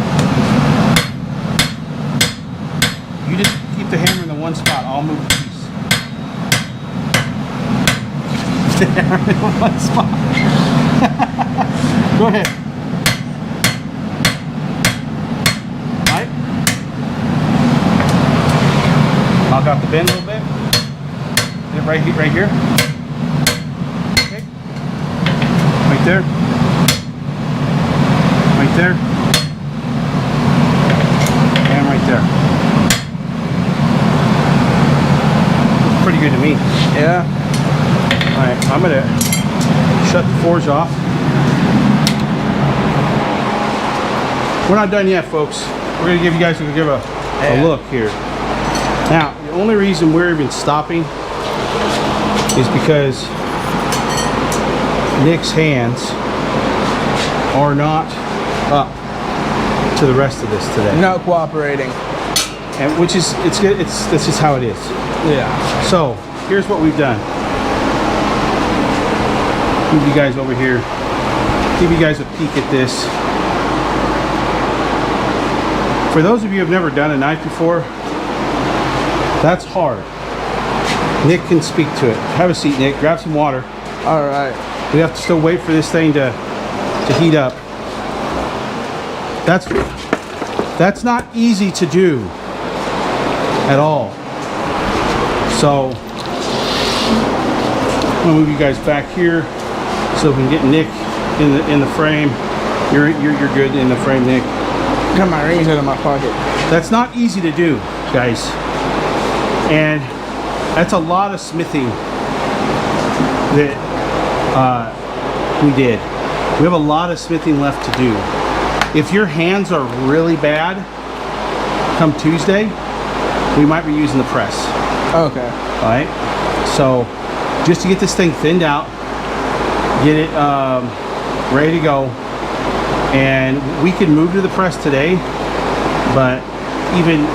S1: You just keep the hammer in the one spot. I'll move the piece. Keep the hammer in one spot. Go ahead. All right. Knock out the bend a little bit. Get it right here. Okay. Right there. Right there. And right there. Looks pretty good to me.
S2: Yeah.
S1: Alright, I'm gonna shut the forge off. We're not done yet, folks. We're gonna give you guys a look here. Now, the only reason we're even stopping is because Nick's hands are not up to the rest of this today.
S2: Not cooperating.
S1: And which is this is how it is.
S2: Yeah.
S1: So here's what we've done. Move you guys over here. Give you guys a peek at this. For those of you who have never done a knife before, that's hard. Nick can speak to it. Have a seat, Nick. Grab some water.
S2: All right.
S1: We have to still wait for this thing to heat up. That's not easy to do at all. So I'm gonna move you guys back here so we can get Nick in the frame. You're good in the frame, Nick.
S2: Got my rings out of my pocket.
S1: That's not easy to do, guys. And that's a lot of smithing that we did. We have a lot of smithing left to do. If your hands are really bad, come Tuesday, we might be using the press.
S2: Okay.
S1: All right. So just to get this thing thinned out, get it ready to go, and we can move to the press today. But even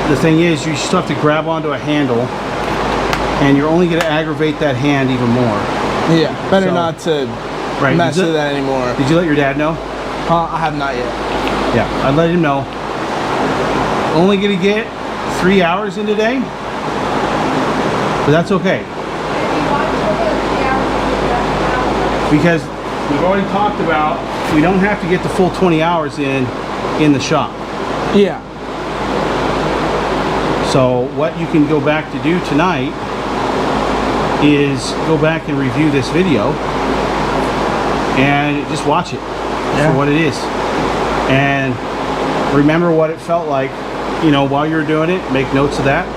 S1: the thing is, you still have to grab onto a handle, and you're only going to aggravate that hand even more.
S2: Yeah. Better
S1: So,
S2: not to
S1: right.
S2: mess with that anymore.
S1: Did you let your dad know?
S2: I have not yet.
S1: Yeah, I'd let him know. Only going to get 3 hours in today, but that's okay. Because we've already talked about, we don't have to get the full 20 hours in the shop.
S2: Yeah.
S1: So what you can go back to do tonight is go back and review this video and just watch it for what it is. And remember what it felt like, you know, while you're doing it. Make notes of that.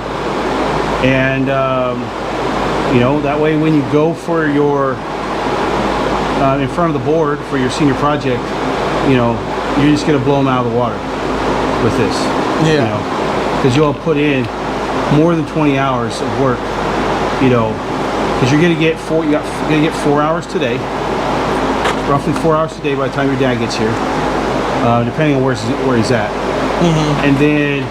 S1: And, you know, that way when you go for your, in front of the board for your senior project, you know, you're just going to blow them out of the water with this.
S2: Yeah.
S1: You know, because you'll put in more than 20 hours of work, you know, because you're going to get 4 hours today, roughly 4 hours today by the time your dad gets here, depending on where he's at. Mm-hmm. And then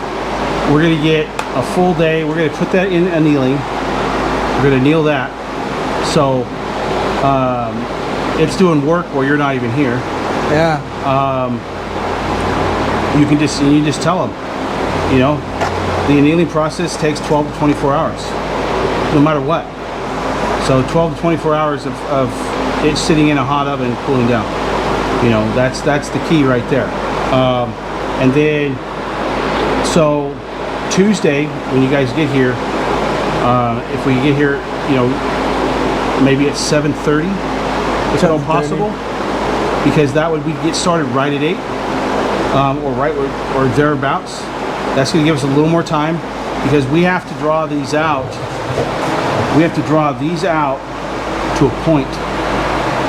S1: we're going to get a full day. We're going to put that in annealing. We're going to anneal that. So it's doing work while you're not even here.
S2: Yeah.
S1: You just tell them, you know, the annealing process takes 12 to 24 hours, no matter what. So 12 to 24 hours of it sitting in a hot oven cooling down. You know, that's the key right there. And then, so Tuesday when you guys get here, if we get here, you know, maybe at 7:30, if at all possible, because that would we get started right at 8, or thereabouts. That's going to give us a little more time because we have to draw these out. We have to draw these out to a point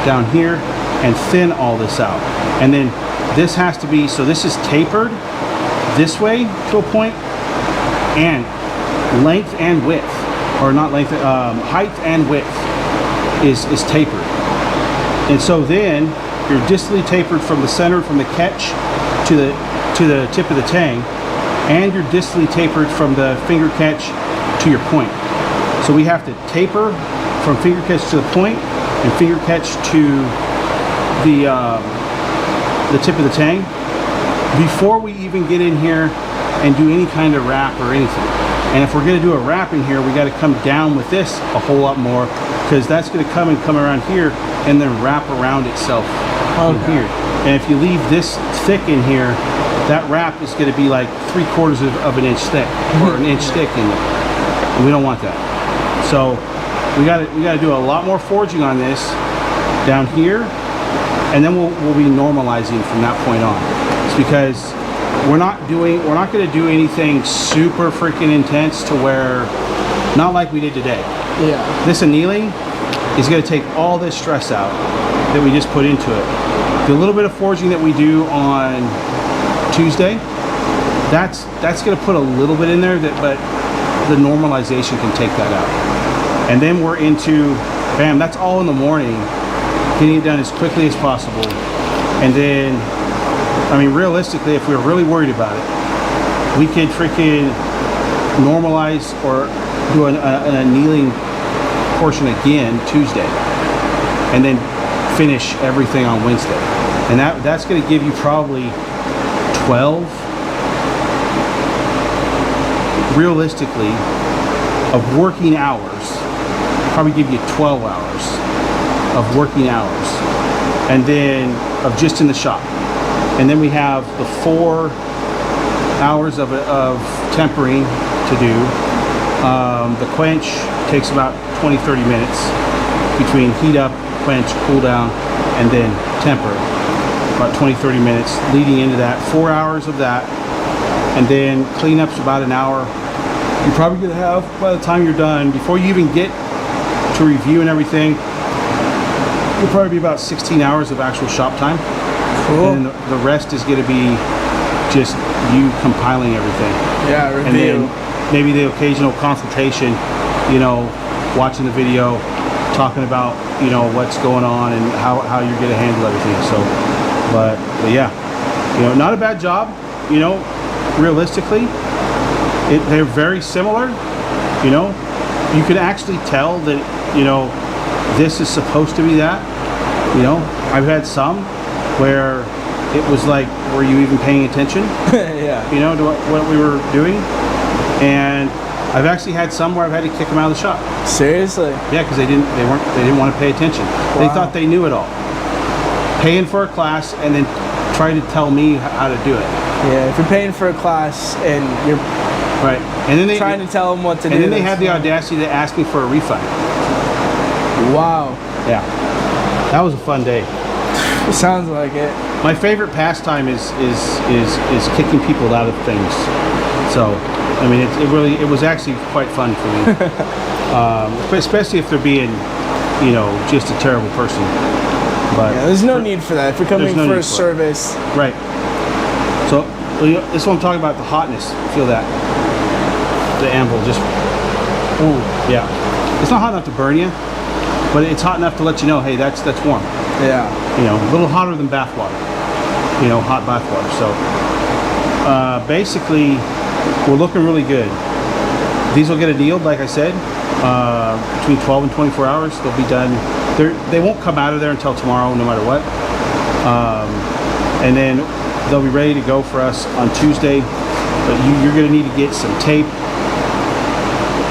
S1: down here and thin all this out. And then this has to be, so this is tapered this way to a point, and length and width, or not length, height and width is tapered. And so then you're distally tapered from the center, from the catch to the tip of the tang, and you're distally tapered from the finger catch to your point. So we have to taper from finger catch to the point and finger catch to the tip of the tang before we even get in here and do any kind of wrap or anything. And if we're going to do a wrap in here, we got to come down with this a whole lot more, because that's going to come around here and then wrap around itself in here. And if you leave this thick in here, that wrap is going to be like 3/4 of an inch thick or an inch thick in it. And we don't want that. So we got to do a lot more forging on this down here, and then we'll be normalizing from that point on. It's because we're not going to do anything super freaking intense to where, not like we did today.
S2: Yeah.
S1: This annealing is going to take all this stress out that we just put into it. The little bit of forging that we do on Tuesday, that's going to put a little bit in there, but the normalization can take that out. And then we're into, bam, that's all in the morning, getting it done as quickly as possible. And then, I mean, realistically, if we were really worried about it, we could freaking normalize or do an annealing portion again Tuesday, and then finish everything on Wednesday. And that's going to give you probably 12, realistically, of working hours. Probably give you 12 hours of working hours, and then of just in the shop. And then we have the 4 hours of tempering to do. The quench takes about 20-30 minutes between heat up, quench, cool down, and then temper. About 20-30 minutes leading into that. 4 hours of that, and then cleanup's about an hour. You're probably gonna have, by the time you're done, before you even get to review and everything, you'll probably be about 16 hours of actual shop time. Cool. And the rest is going to be just you compiling everything.
S2: Yeah, review.
S1: And then maybe the occasional consultation, you know, watching the video, talking about, you know, what's going on and how you're going to handle everything. So, but yeah, you know, not a bad job, you know, realistically. They're very similar, you know. You can actually tell that, you know, this is supposed to be that, you know. I've had some where it was like, were you even paying attention?
S2: Yeah.
S1: You know, to what we were doing? And I've actually had some where I've had to kick them out of the shop.
S2: Seriously?
S1: Yeah, because they didn't want to pay attention. Wow. They thought they knew it all. Paying for a class and then trying to tell me how to do it.
S2: Yeah, if you're paying for a class and you're
S1: right, and then
S2: trying to tell them what to do.
S1: And then they had the audacity to ask me for a refund.
S2: Wow.
S1: Yeah, that was a fun day.
S2: It sounds like it.
S1: My favorite pastime is kicking people out of things. So, I mean, it was actually quite fun for me, especially if they're being, you know, just a terrible person. But
S2: yeah, there's no need for that. If you're coming for a service,
S1: right? So this is what I'm talking about, the hotness. Feel that the anvil just, ooh, yeah. It's not hot enough to burn you, but it's hot enough to let you know, hey, that's warm.
S2: Yeah.
S1: You know, a little hotter than bath water. You know, hot bath water. So basically, we're looking really good. These will get annealed, like I said, between 12 and 24 hours. They'll be done. They won't come out of there until tomorrow, no matter what. And then they'll be ready to go for us on Tuesday. But you're going to need to get some tape,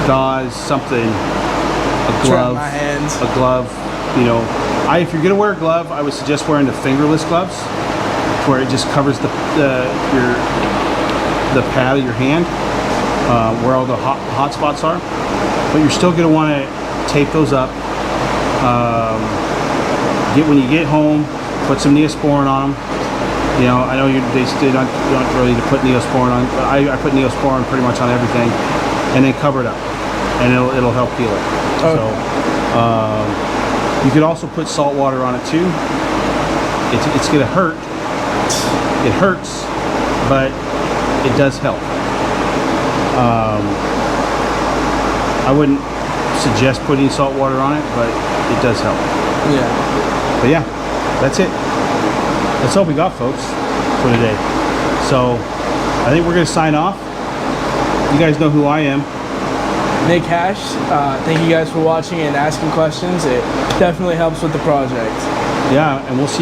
S1: gauze, something, a glove,
S2: my hands.
S1: a glove. You know, if you're going to wear a glove, I would suggest wearing the fingerless gloves, where it just covers the pad of your hand, where all the hot spots are. But you're still going to want to tape those up. When you get home, put some Neosporin on them. You know, I know they still don't really put Neosporin on, but I put Neosporin pretty much on everything, and then cover it up, and it'll help heal it. Okay. So you could also put salt water on it too. It's gonna hurt. It hurts, but it does help. I wouldn't suggest putting salt water on it, but it does help.
S2: Yeah.
S1: But yeah, that's it. that's all we got, folks, for today. So I think we're gonna sign off. You guys know who I am.
S2: Nick Hash, thank you guys for watching and asking questions. It definitely helps with the project.
S1: Yeah, and we'll see